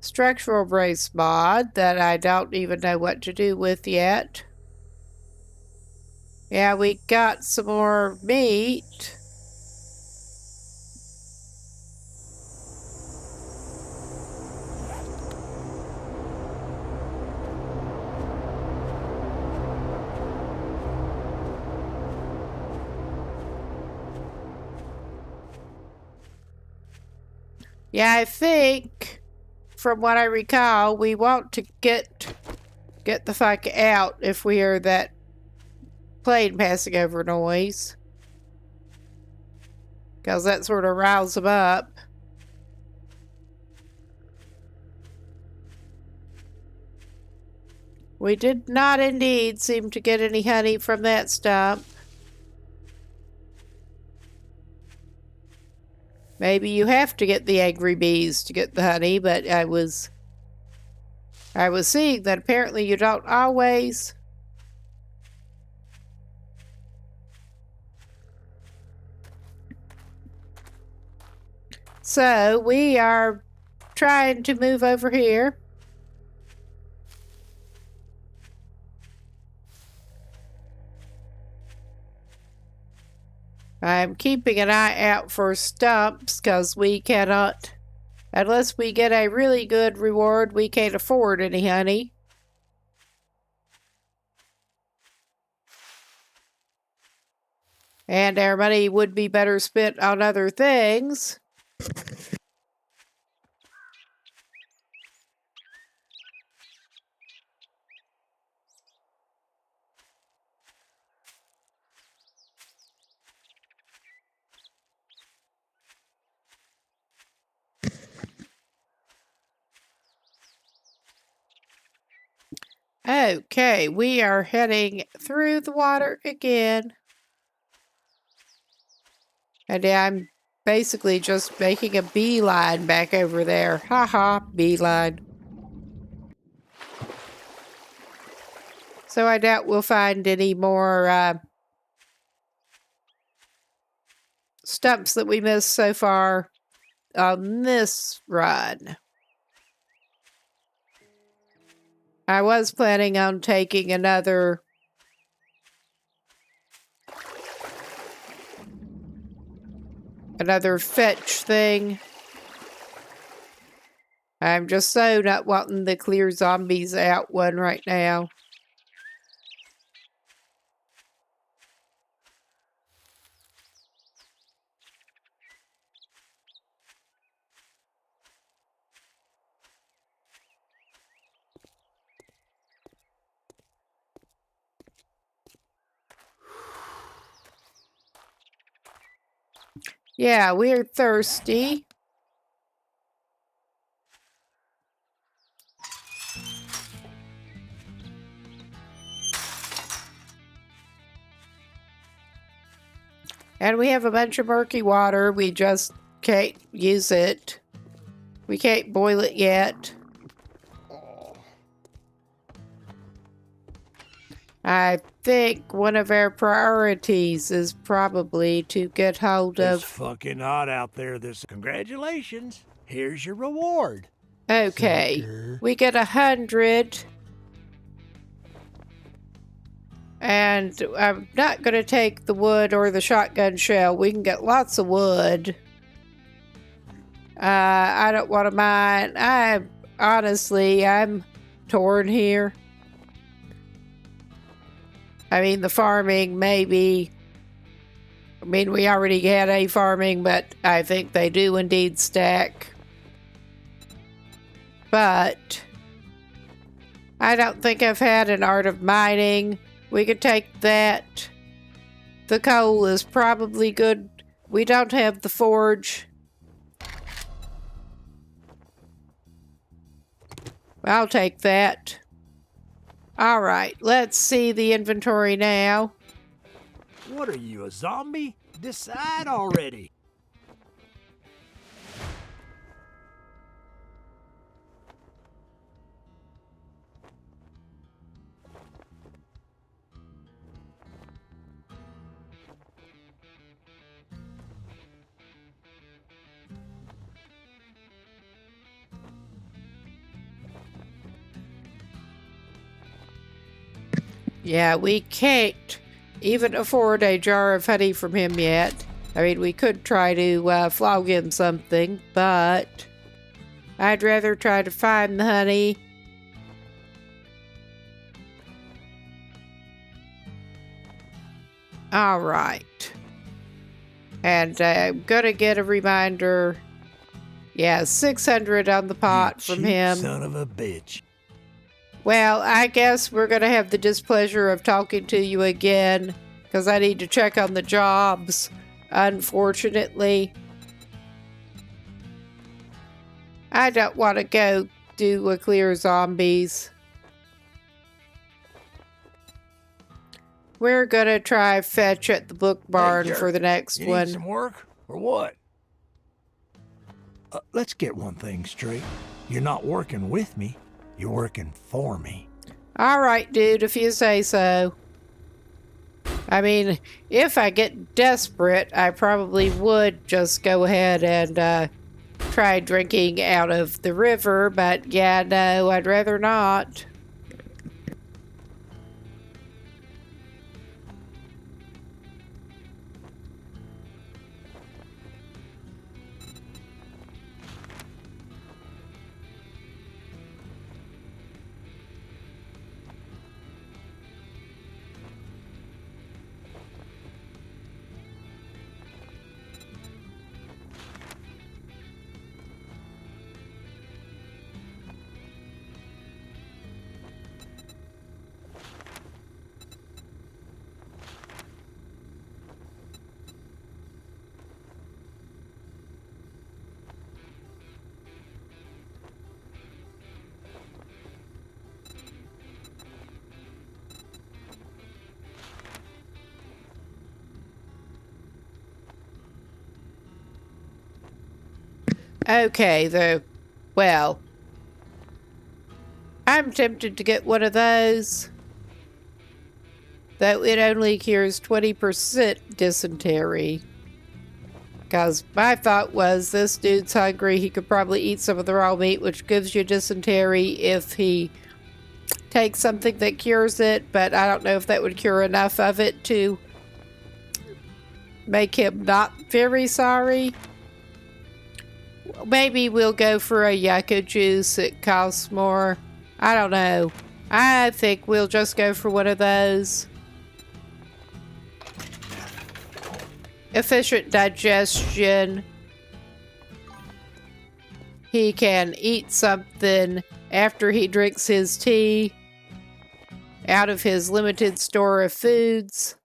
S1: Structural brace mod that I don't even know what to do with yet. Yeah, we got some more meat. Yeah, I think, from what I recall, we want to get the fuck out if we hear that plane passing over noise. Because that sort of riles them up. We did not indeed seem to get any honey from that stump. Maybe you have to get the angry bees to get the honey, but I was seeing that apparently you don't always. So we are trying to move over here. I'm keeping an eye out for stumps because we cannot, unless we get a really good reward, we can't afford any honey. And our money would be better spent on other things. Okay, we are heading through the water again. And I'm basically just making a beeline back over there. Haha, beeline. So I doubt we'll find any more stumps that we missed so far on this run. I was planning on taking another fetch thing. I'm just so not wanting the clear zombies out one right now. Yeah, we're thirsty. And we have a bunch of murky water. We just can't use it. We can't boil it yet. I think one of our priorities is probably to get hold of...
S2: It's fucking hot out there. Congratulations. Here's your reward.
S1: Okay.
S2: Sucker.
S1: We get 100. And I'm not going to take the wood or the shotgun shell. We can get lots of wood. I don't want to mine. Honestly, I'm torn here. I mean, the farming maybe. I mean, we already had a farming, but I think they do indeed stack. But I don't think I've had an art of mining. We could take that. The coal is probably good. We don't have the forge. I'll take that. All right, let's see the inventory now.
S2: What are you, a zombie? Decide already.
S1: Yeah, we can't even afford a jar of honey from him yet. I mean, we could try to flog him something, but I'd rather try to find the honey. All right. And I'm gonna get a reminder. Yeah, 600 on the pot
S2: You
S1: from
S2: cheap
S1: him.
S2: son of a bitch.
S1: Well, I guess we're gonna have the displeasure of talking to you again, because I need to check on the jobs, unfortunately. I don't want to go do a clear zombies. We're gonna try fetch at the book barn
S2: Hey,
S1: for the next
S2: you
S1: one.
S2: need some work or what? Let's get one thing straight. You're not working with me. You're working for me.
S1: All right, dude, if you say so. I mean, if I get desperate, I probably would just go ahead and try drinking out of the river, but yeah, no, I'd rather not. Okay, well, I'm tempted to get one of those, though it only cures 20% dysentery. Because my thought was, this dude's hungry, he could probably eat some of the raw meat, which gives you dysentery if he takes something that cures it, but I don't know if that would cure enough of it to make him not very sorry. Maybe we'll go for a yucca juice. It costs more. I don't know. I think we'll just go for one of those. Efficient digestion. He can eat something after he drinks his tea out of his limited store of foods.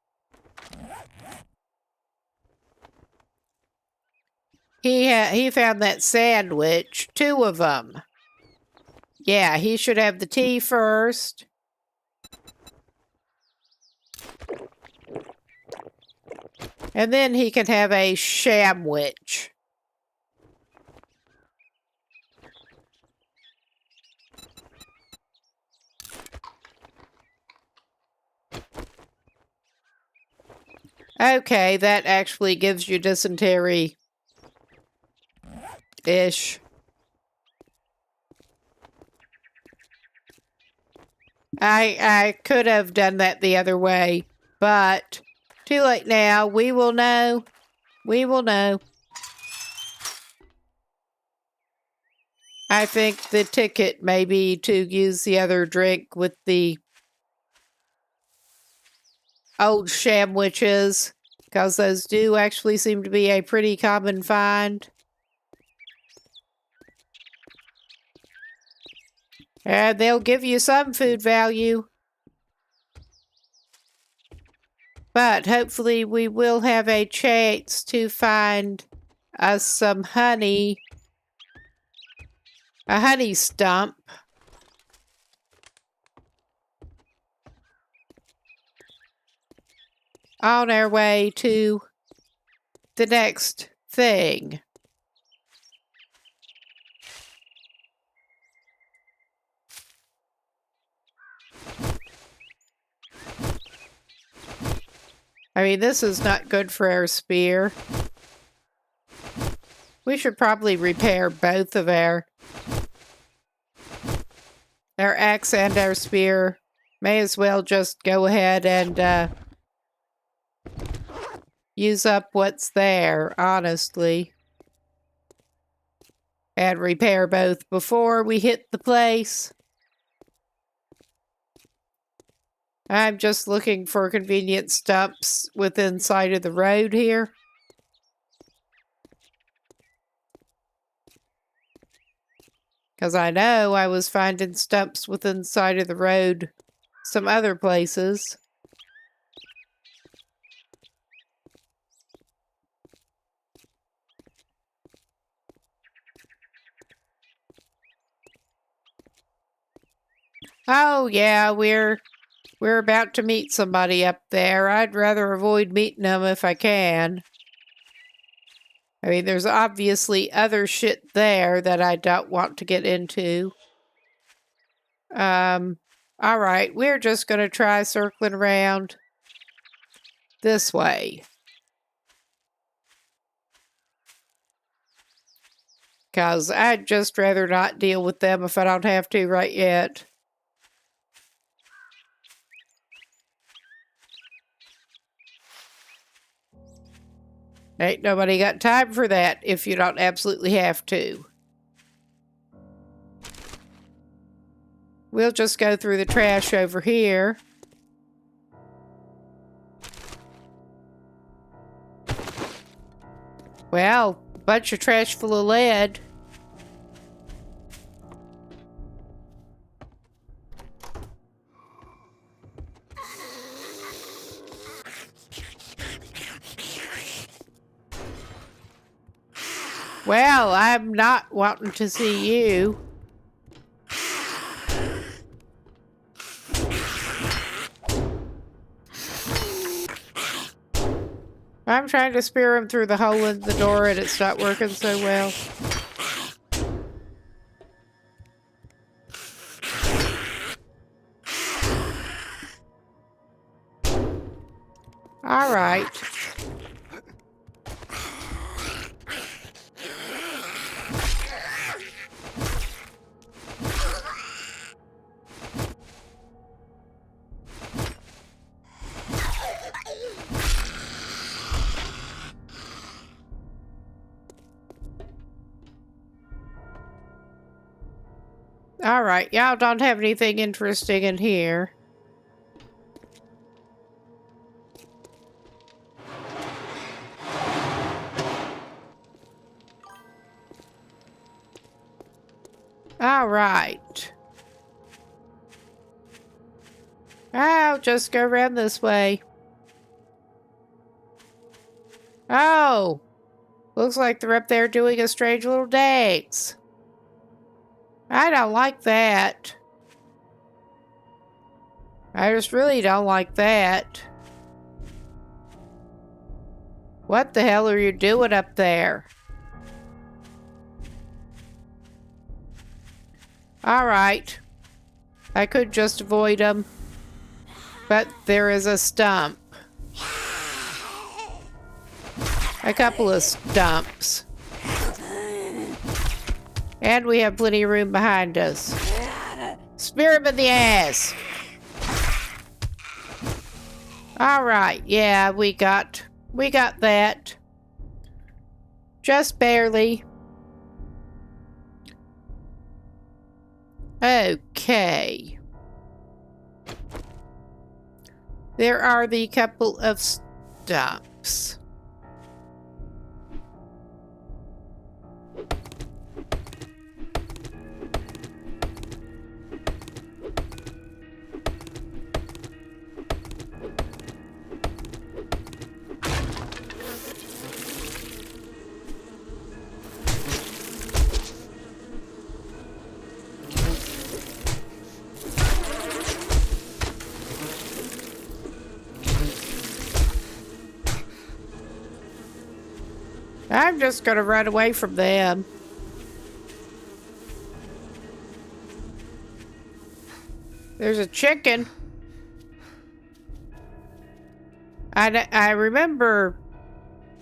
S1: He found that sandwich, 2 of them. Yeah, he should have the tea first. And then he can have a shamwich. Okay, that actually gives you dysentery-ish. I could have done that the other way, but too late now. We will know. We will know. I think the ticket may be to use the other drink with the old shamwiches, because those do actually seem to be a pretty common find. And they'll give you some food value. But hopefully we will have a chance to find us some honey. A honey stump. on our way to the next thing. I mean, this is not good for our spear. We should probably repair both of our axe and our spear. May as well just go ahead and use up what's there, honestly. And repair both before we hit the place. I'm just looking for convenient stumps within sight of the road here. Because I know I was finding stumps within sight of the road some other places. Oh yeah, we're about to meet somebody up there. I'd rather avoid meeting them if I can. I mean, there's obviously other shit there that I don't want to get into. Alright, we're just going to try circling around this way. Because I'd just rather not deal with them if I don't have to right yet. Ain't nobody got time for that if you don't absolutely have to. We'll just go through the trash over here. Well, bunch of trash full of lead. Well, I'm not wanting to see you. I'm trying to spear him through the hole in the door and it's not working so well. All right. Alright, y'all don't have anything interesting in here. Alright. I'll just go around this way. Oh! Looks like they're up there doing a strange little dance. I don't like that. I just really don't like that. What the hell are you doing up there? Alright. I could just avoid them. But there is a stump. A couple of stumps. And we have plenty of room behind us. Spear him in the ass. Alright, yeah, we got that. Just barely. Okay. There are the couple of stumps. I'm just gonna run away from them. There's a chicken. I remember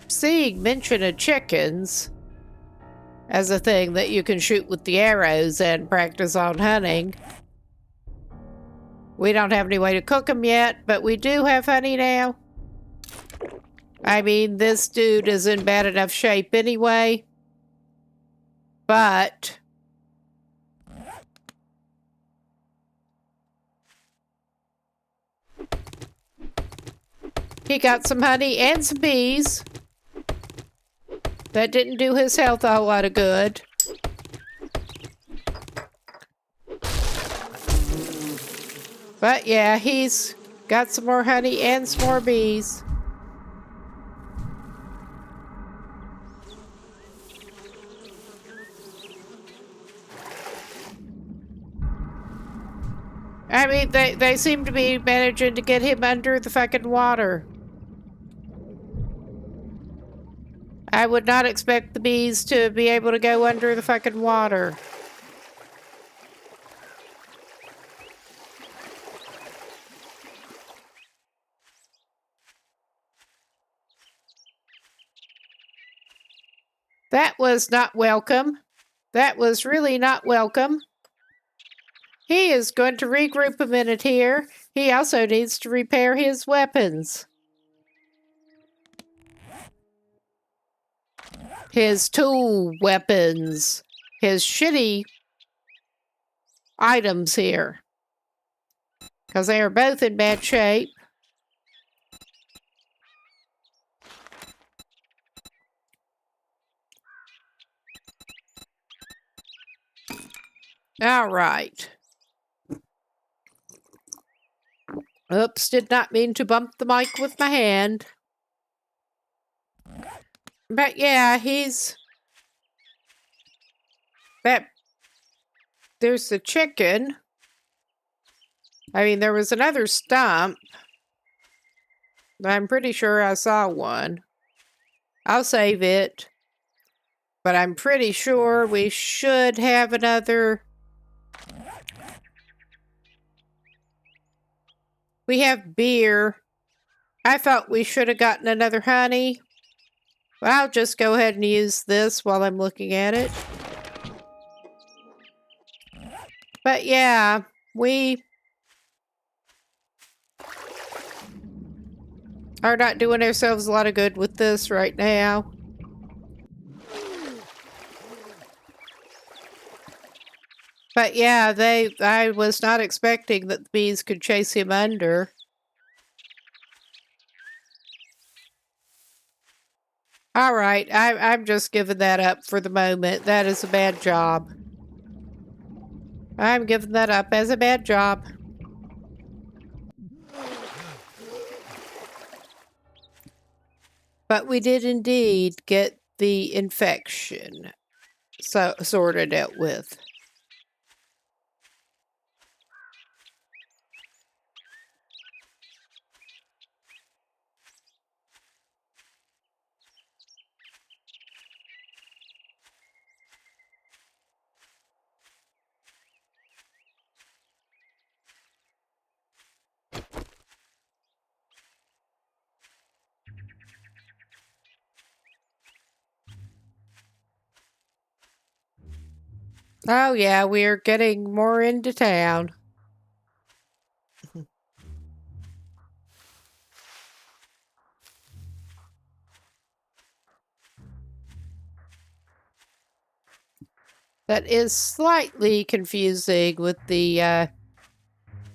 S1: seeing mention of chickens as a thing that you can shoot with the arrows and practice on hunting. We don't have any way to cook them yet, but we do have honey now. I mean, this dude is in bad enough shape anyway, but he got some honey and some bees. That didn't do his health a whole lot of good. But yeah, he's got some more honey and some more bees. I mean, they seem to be managing to get him under the fucking water. I would not expect the bees to be able to go under the fucking water. That was not welcome. That was really not welcome. He is going to regroup a minute here. He also needs to repair his weapons. His tool weapons. His shitty items here. Because they are both in bad shape. All right. Oops, did not mean to bump the mic with my hand. But yeah, there's the chicken. I mean, there was another stump. I'm pretty sure I saw one. I'll save it. But I'm pretty sure we should have another. We have beer. I thought we should have gotten another honey. But I'll just go ahead and use this while I'm looking at it. But yeah, we are not doing ourselves a lot of good with this right now. But yeah, I was not expecting that the bees could chase him under. All right, I'm just giving that up for the moment. That is a bad job. I'm giving that up as a bad job. But we did indeed get the infection sort of dealt with. Oh yeah, we're getting more into town. That is slightly confusing with the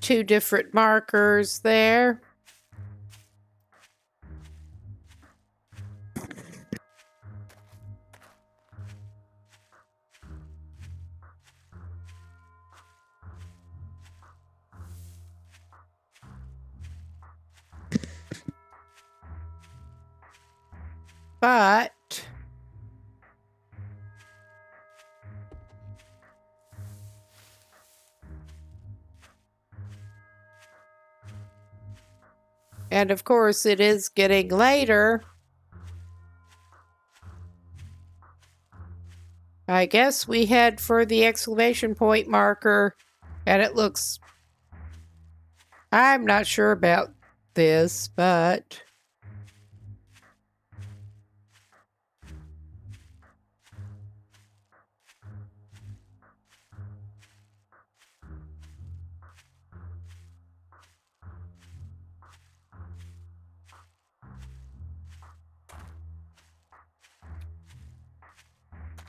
S1: two different markers there. But and of course it is getting later. I guess we head for the exclamation point marker, and it looks... I'm not sure about this, but...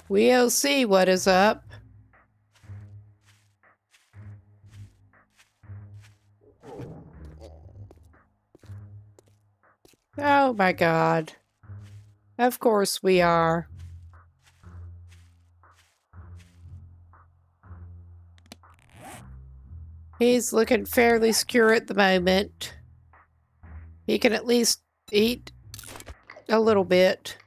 S1: we'll see what is up. Oh my god. Of course we are. He's looking fairly secure at the moment. He can at least eat a little bit.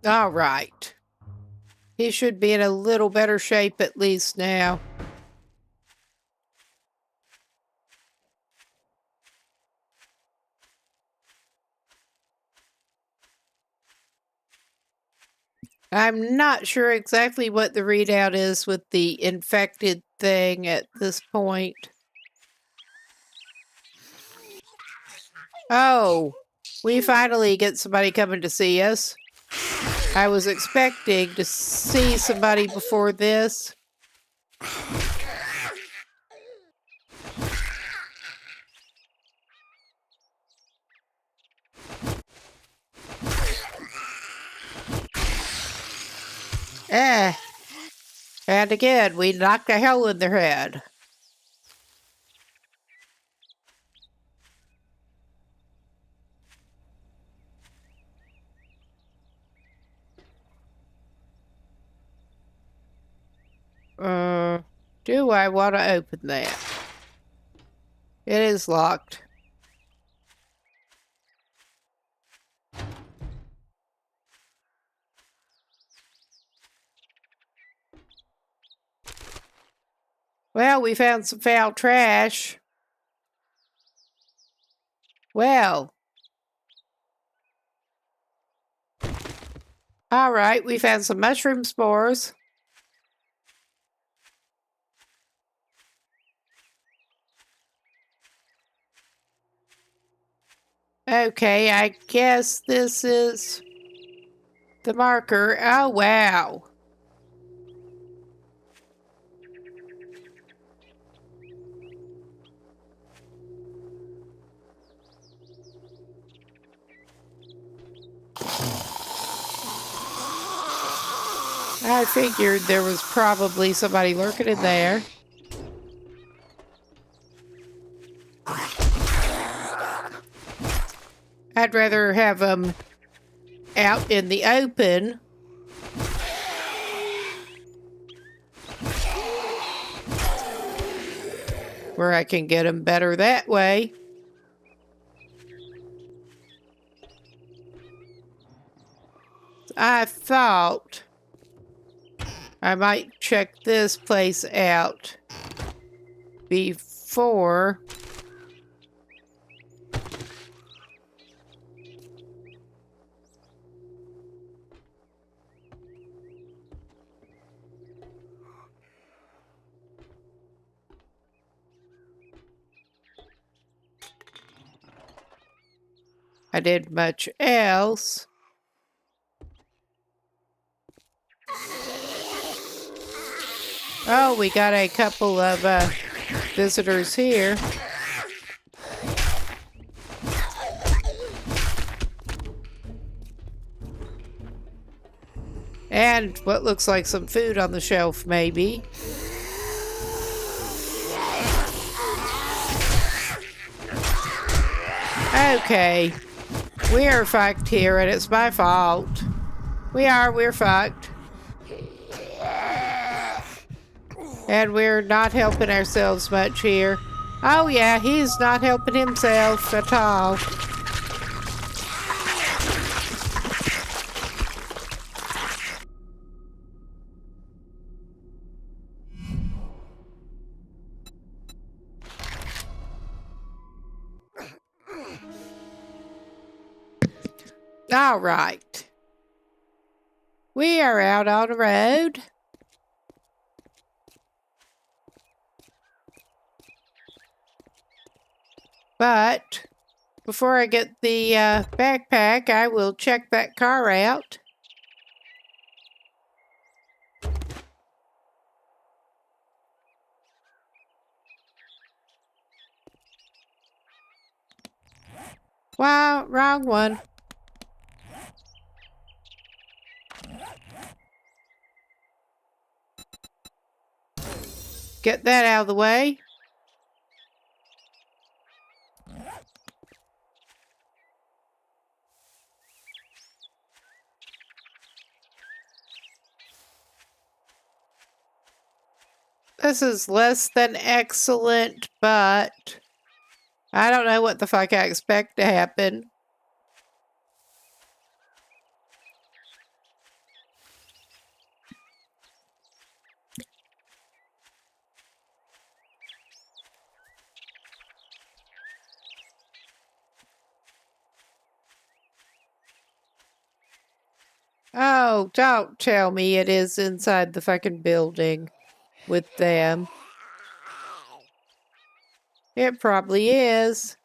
S1: All right. He should be in a little better shape at least now. I'm not sure exactly what the readout is with the infected thing at this point. Oh, we finally get somebody coming to see us. I was expecting to see somebody before this. And again, we knocked a hole in their head. Do I want to open that? It is locked. Well, we found some foul trash. Well. All right, we found some mushroom spores. Okay, I guess this is the marker. Oh, wow. I figured there was probably somebody lurking in there. I'd rather have them out in the open. Where I can get them better that way. I thought I might check this place out before. I did much else. Oh, we got a couple of visitors here. And what looks like some food on the shelf, maybe. Okay. We are fucked here, and it's my fault. We're fucked. And we're not helping ourselves much here. Oh yeah, he's not helping himself at all. All right. We are out on the road. But before I get the backpack, I will check that car out. Wow, wrong one. Get that out of the way. This is less than excellent, but I don't know what the fuck I expect to happen. Oh, don't tell me it is inside the fucking building with them. It probably is.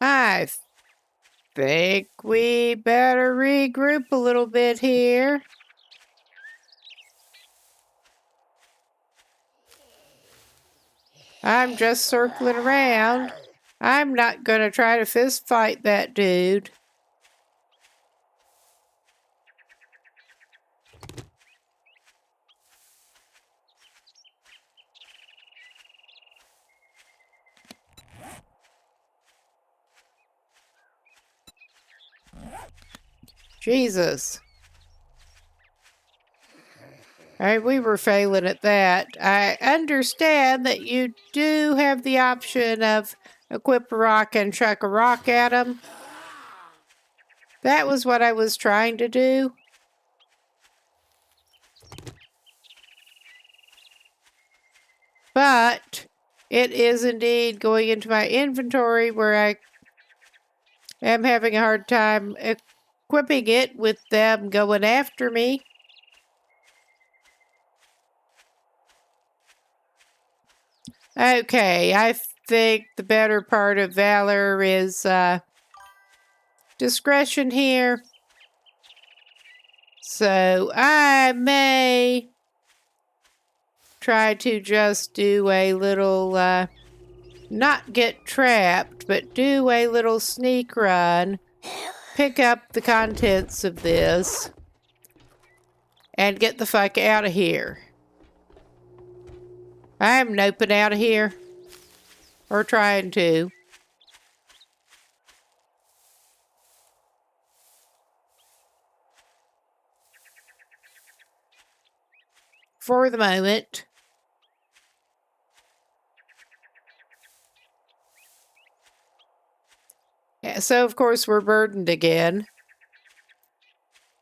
S1: I think we better regroup a little bit here. I'm just circling around. I'm not gonna try to fist fight that dude. Jesus. We were failing at that. I understand that you do have the option of equip a rock and chuck a rock at him. That was what I was trying to do. But it is indeed going into my inventory where I am having a hard time equipping it with them going after me. Okay, I think the better part of valor is discretion here. So I may try to just do a little, not get trapped, but do a little sneak run, pick up the contents of this, and get the fuck out of here. I'm noping out of here. Or trying to. For the moment. Yeah, so of course we're burdened again.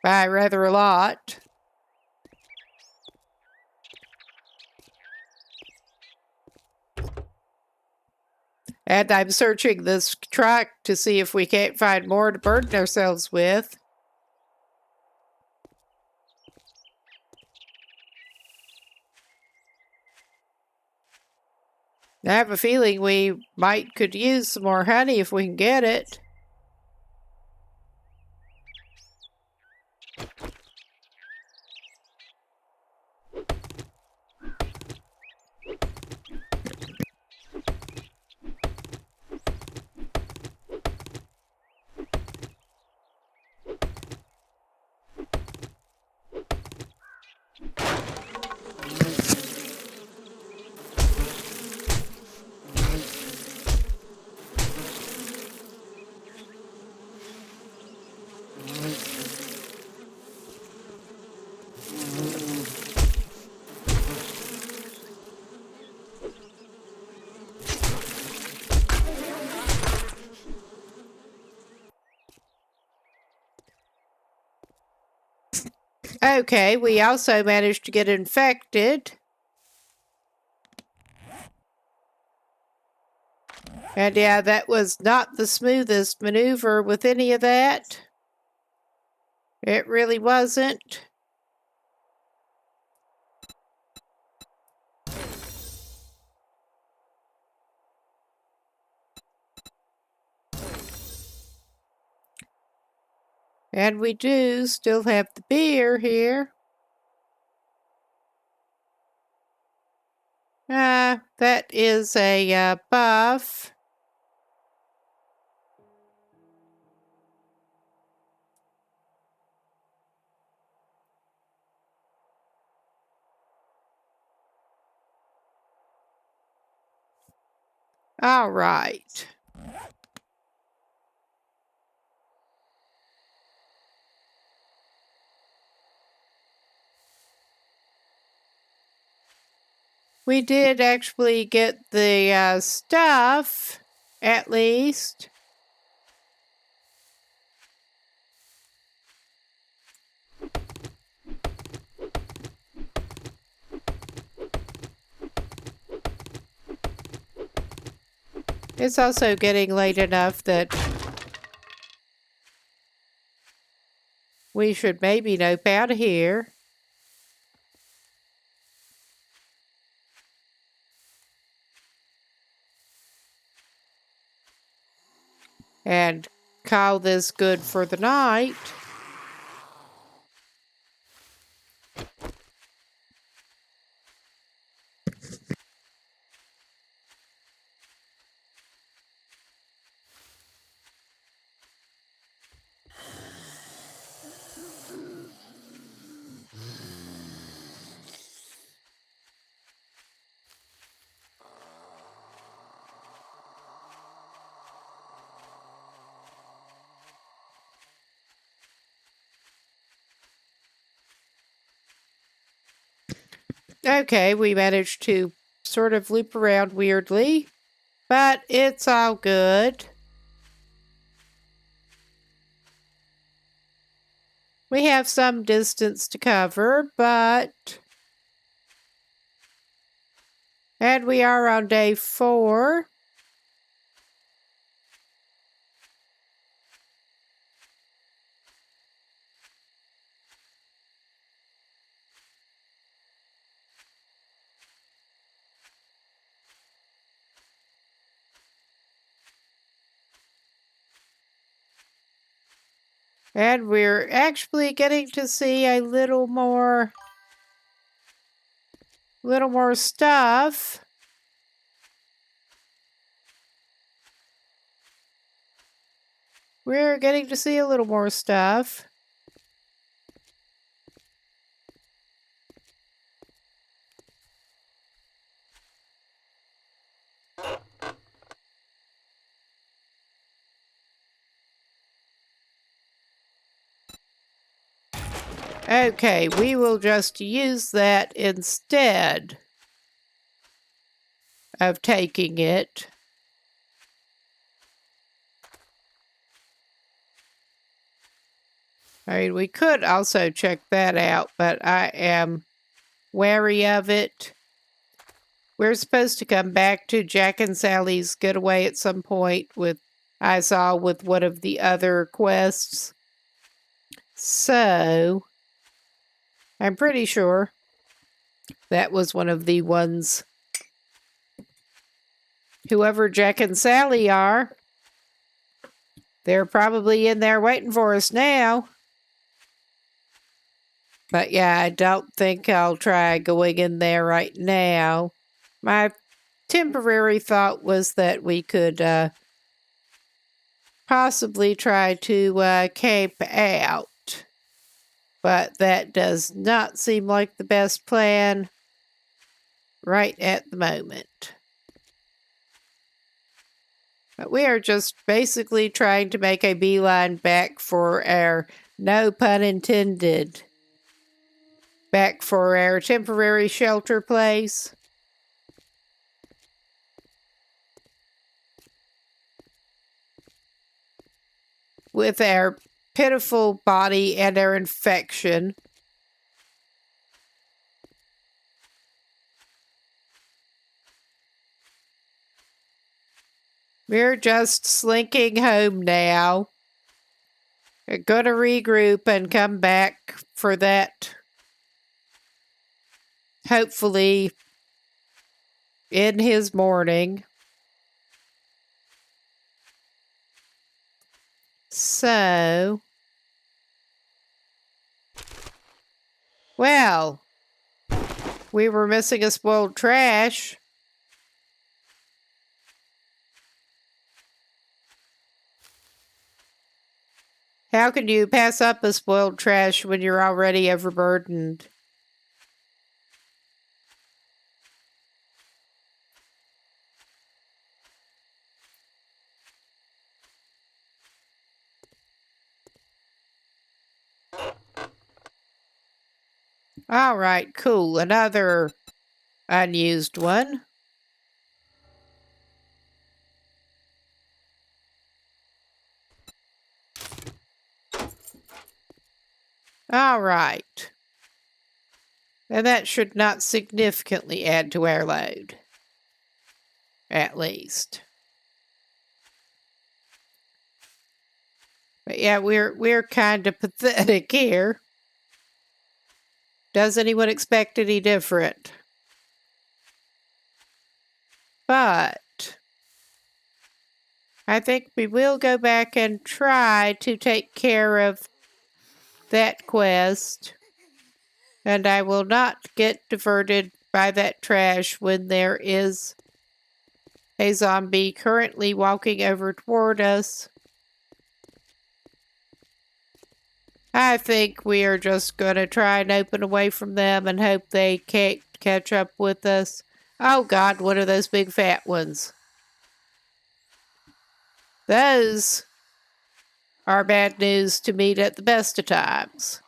S1: By rather a lot. And I'm searching this truck to see if we can't find more to burden ourselves with. I have a feeling we could use some more honey if we can get it. Okay, we also managed to get infected. And yeah, that was not the smoothest maneuver with any of that. It really wasn't. And we do still have the beer here. That is a buff. All right. We did actually get the stuff, at least. It's also getting late enough that we should maybe nope out of here. And call this good for the night. Okay, we managed to sort of loop around weirdly, but it's all good. We have some distance to cover, but... And we are on day 4. And we're actually getting to see a little more stuff. We're getting to see a little more stuff. Okay, we will just use that instead of taking it. I mean, we could also check that out, but I am wary of it. We're supposed to come back to Jack and Sally's getaway at some point with, I saw, with one of the other quests. So, I'm pretty sure that was one of the ones. Whoever Jack and Sally are, they're probably in there waiting for us now. But yeah, I don't think I'll try going in there right now. My temporary thought was that we could possibly try to camp out. But that does not seem like the best plan right at the moment. But we are just basically trying to make a beeline back for our, no pun intended, back for our temporary shelter place. With our pitiful body and our infection, We're just slinking home now. We're gonna regroup and come back for that. Hopefully in his morning. So, well, we were missing a spoiled trash. How can you pass up a spoiled trash when you're already overburdened? All right, cool. Another unused one. All right. And that should not significantly add to our load. At least. But yeah, we're kind of pathetic here. Does anyone expect any different? But I think we will go back and try to take care of that quest. And I will not get diverted by that trash when there is a zombie currently walking over toward us. I think we are just going to try and open away from them and hope they can't catch up with us. Oh God, what are those big fat ones? Those are bad news to meet at the best of times.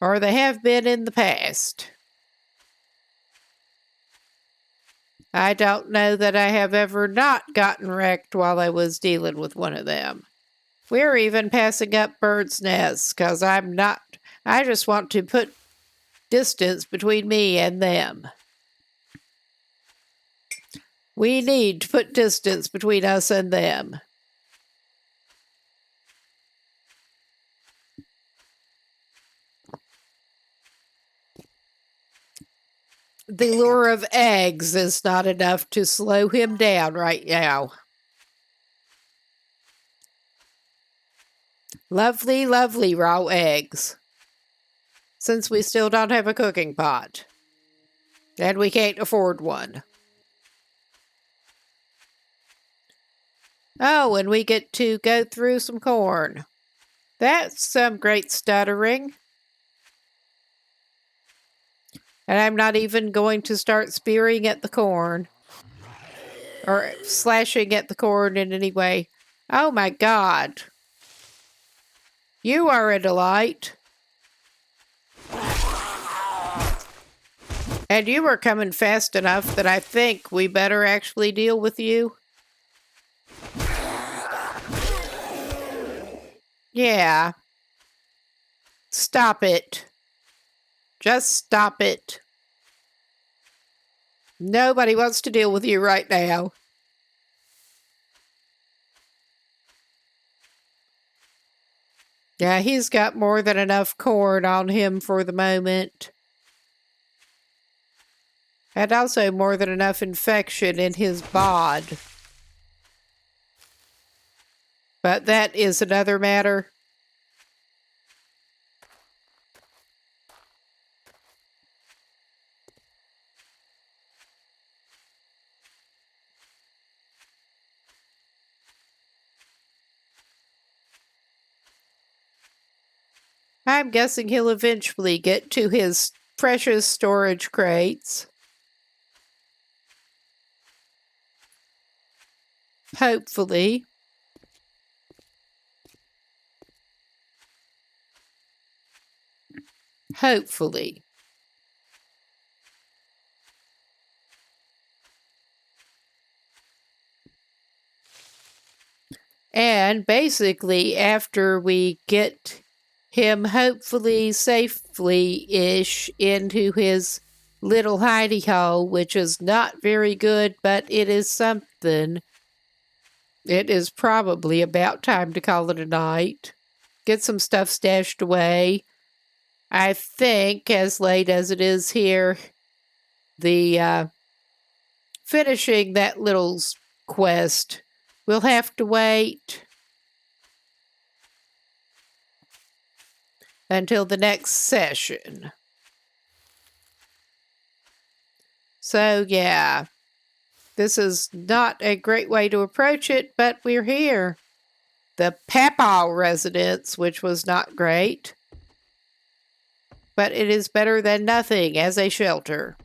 S1: Or they have been in the past. I don't know that I have ever not gotten wrecked while I was dealing with one of them. We're even passing up birds' nests because I just want to put distance between me and them. We need to put distance between us and them. The lure of eggs is not enough to slow him down right now. Lovely, lovely raw eggs. Since we still don't have a cooking pot. And we can't afford one. Oh, and we get to go through some corn. That's some great stuttering. And I'm not even going to start spearing at the corn. Or slashing at the corn in any way. Oh my God. You are a delight. And you are coming fast enough that I think we better actually deal with you. Yeah. Stop it. Just stop it. Nobody wants to deal with you right now. Yeah, he's got more than enough corn on him for the moment. And also more than enough infection in his bod. But that is another matter. I'm guessing he'll eventually get to his precious storage crates. Hopefully. Hopefully. And basically, after we get him hopefully safely-ish into his little hidey hole, which is not very good, but it is something. It is probably about time to call it a night. Get some stuff stashed away. I think, as late as it is here, the finishing that little quest will have to wait until the next session. So, yeah, this is not a great way to approach it, but we're here. The Papal residence, which was not great, but it is better than nothing as a shelter.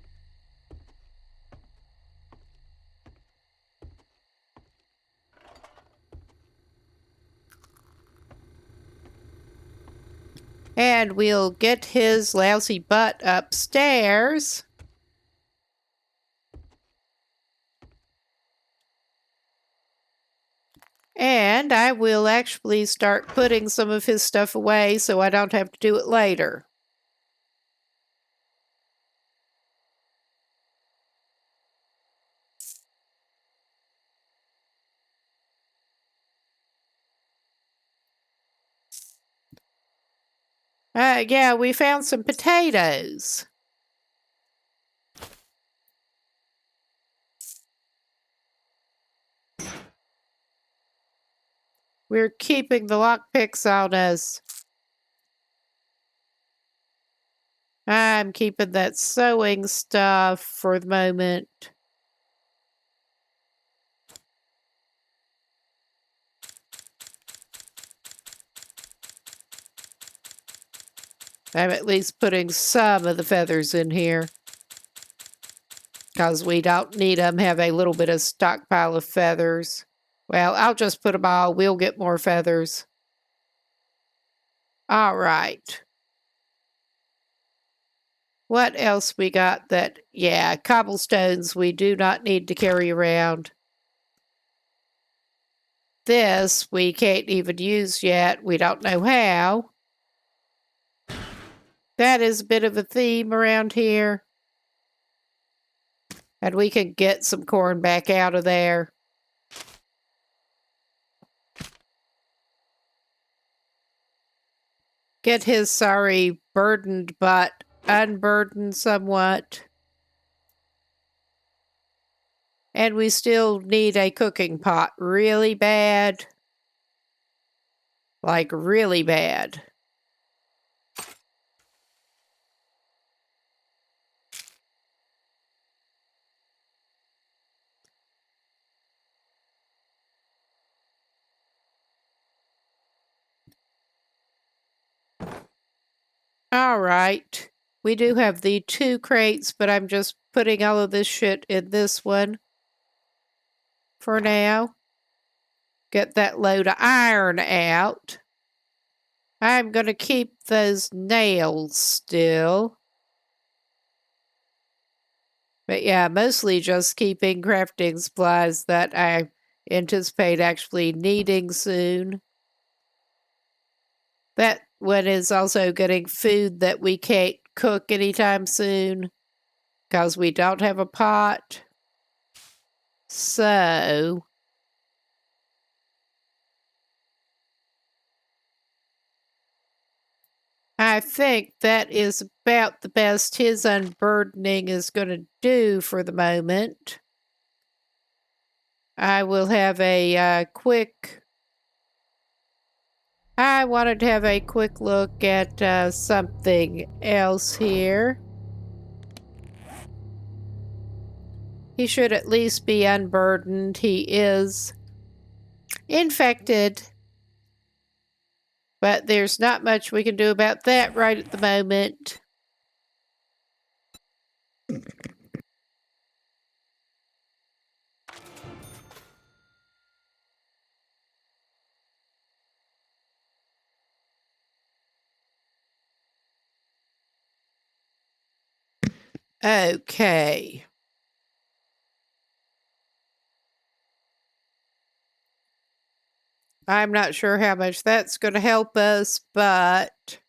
S1: And we'll get his lousy butt upstairs. And I will actually start putting some of his stuff away so I don't have to do it later. Yeah, we found some potatoes. We're keeping the lockpicks on us. I'm keeping that sewing stuff for the moment. I'm at least putting some of the feathers in here, because we don't need them. Have a little bit of stockpile of feathers. Well, I'll just put them all. We'll get more feathers. All right. What else we got that, yeah, cobblestones we do not need to carry around. This we can't even use yet. We don't know how. That is a bit of a theme around here. And we can get some corn back out of there. Get his sorry burdened butt unburdened somewhat. And we still need a cooking pot really bad. Like really bad. All right. We do have the 2 crates, but I'm just putting all of this shit in this one for now. Get that load of iron out. I'm going to keep those nails still. But yeah, mostly just keeping crafting supplies that I anticipate actually needing soon. That one is also getting food that we can't cook anytime soon because we don't have a pot. So I think that is about the best his unburdening is going to do for the moment. I will have a quick... I wanted to have a quick look at something else here. He should at least be unburdened. He is infected. But there's not much we can do about that right at the moment. Okay. I'm not sure how much that's going to help us, but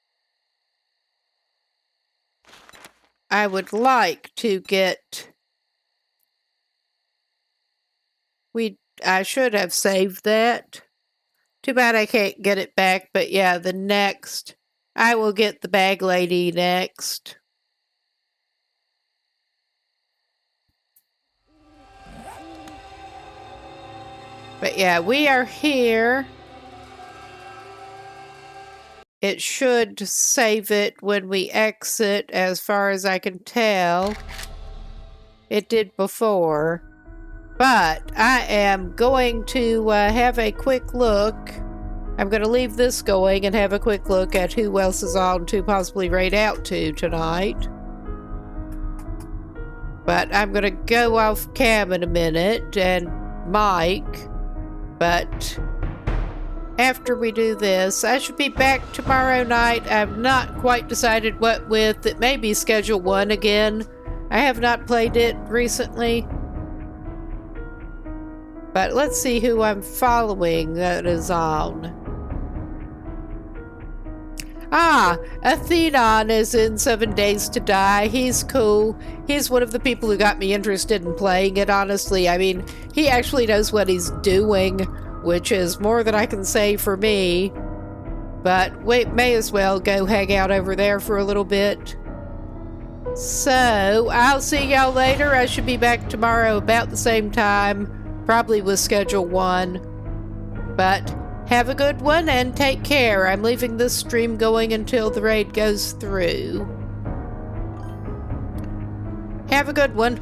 S1: I would like to get... I should have saved that. Too bad I can't get it back, but yeah, the next... I will get the bag lady next. But yeah, we are here. It should save it when we exit, as far as I can tell. It did before. But I am going to have a quick look. I'm going to leave this going and have a quick look at who else is on to possibly raid out to tonight. But I'm going to go off cam in a minute and Mike. But after we do this, I should be back tomorrow night. I've not quite decided what with. It may be Schedule 1 again. I have not played it recently. But let's see who I'm following that is on. Ah, Athenon is in 7 Days to Die. He's cool. He's one of the people who got me interested in playing it, honestly. I mean, he actually knows what he's doing, which is more than I can say for me. But we may as well go hang out over there for a little bit. So, I'll see y'all later. I should be back tomorrow about the same time. Probably with Schedule 1. But have a good one and take care. I'm leaving this stream going until the raid goes through. Have a good one.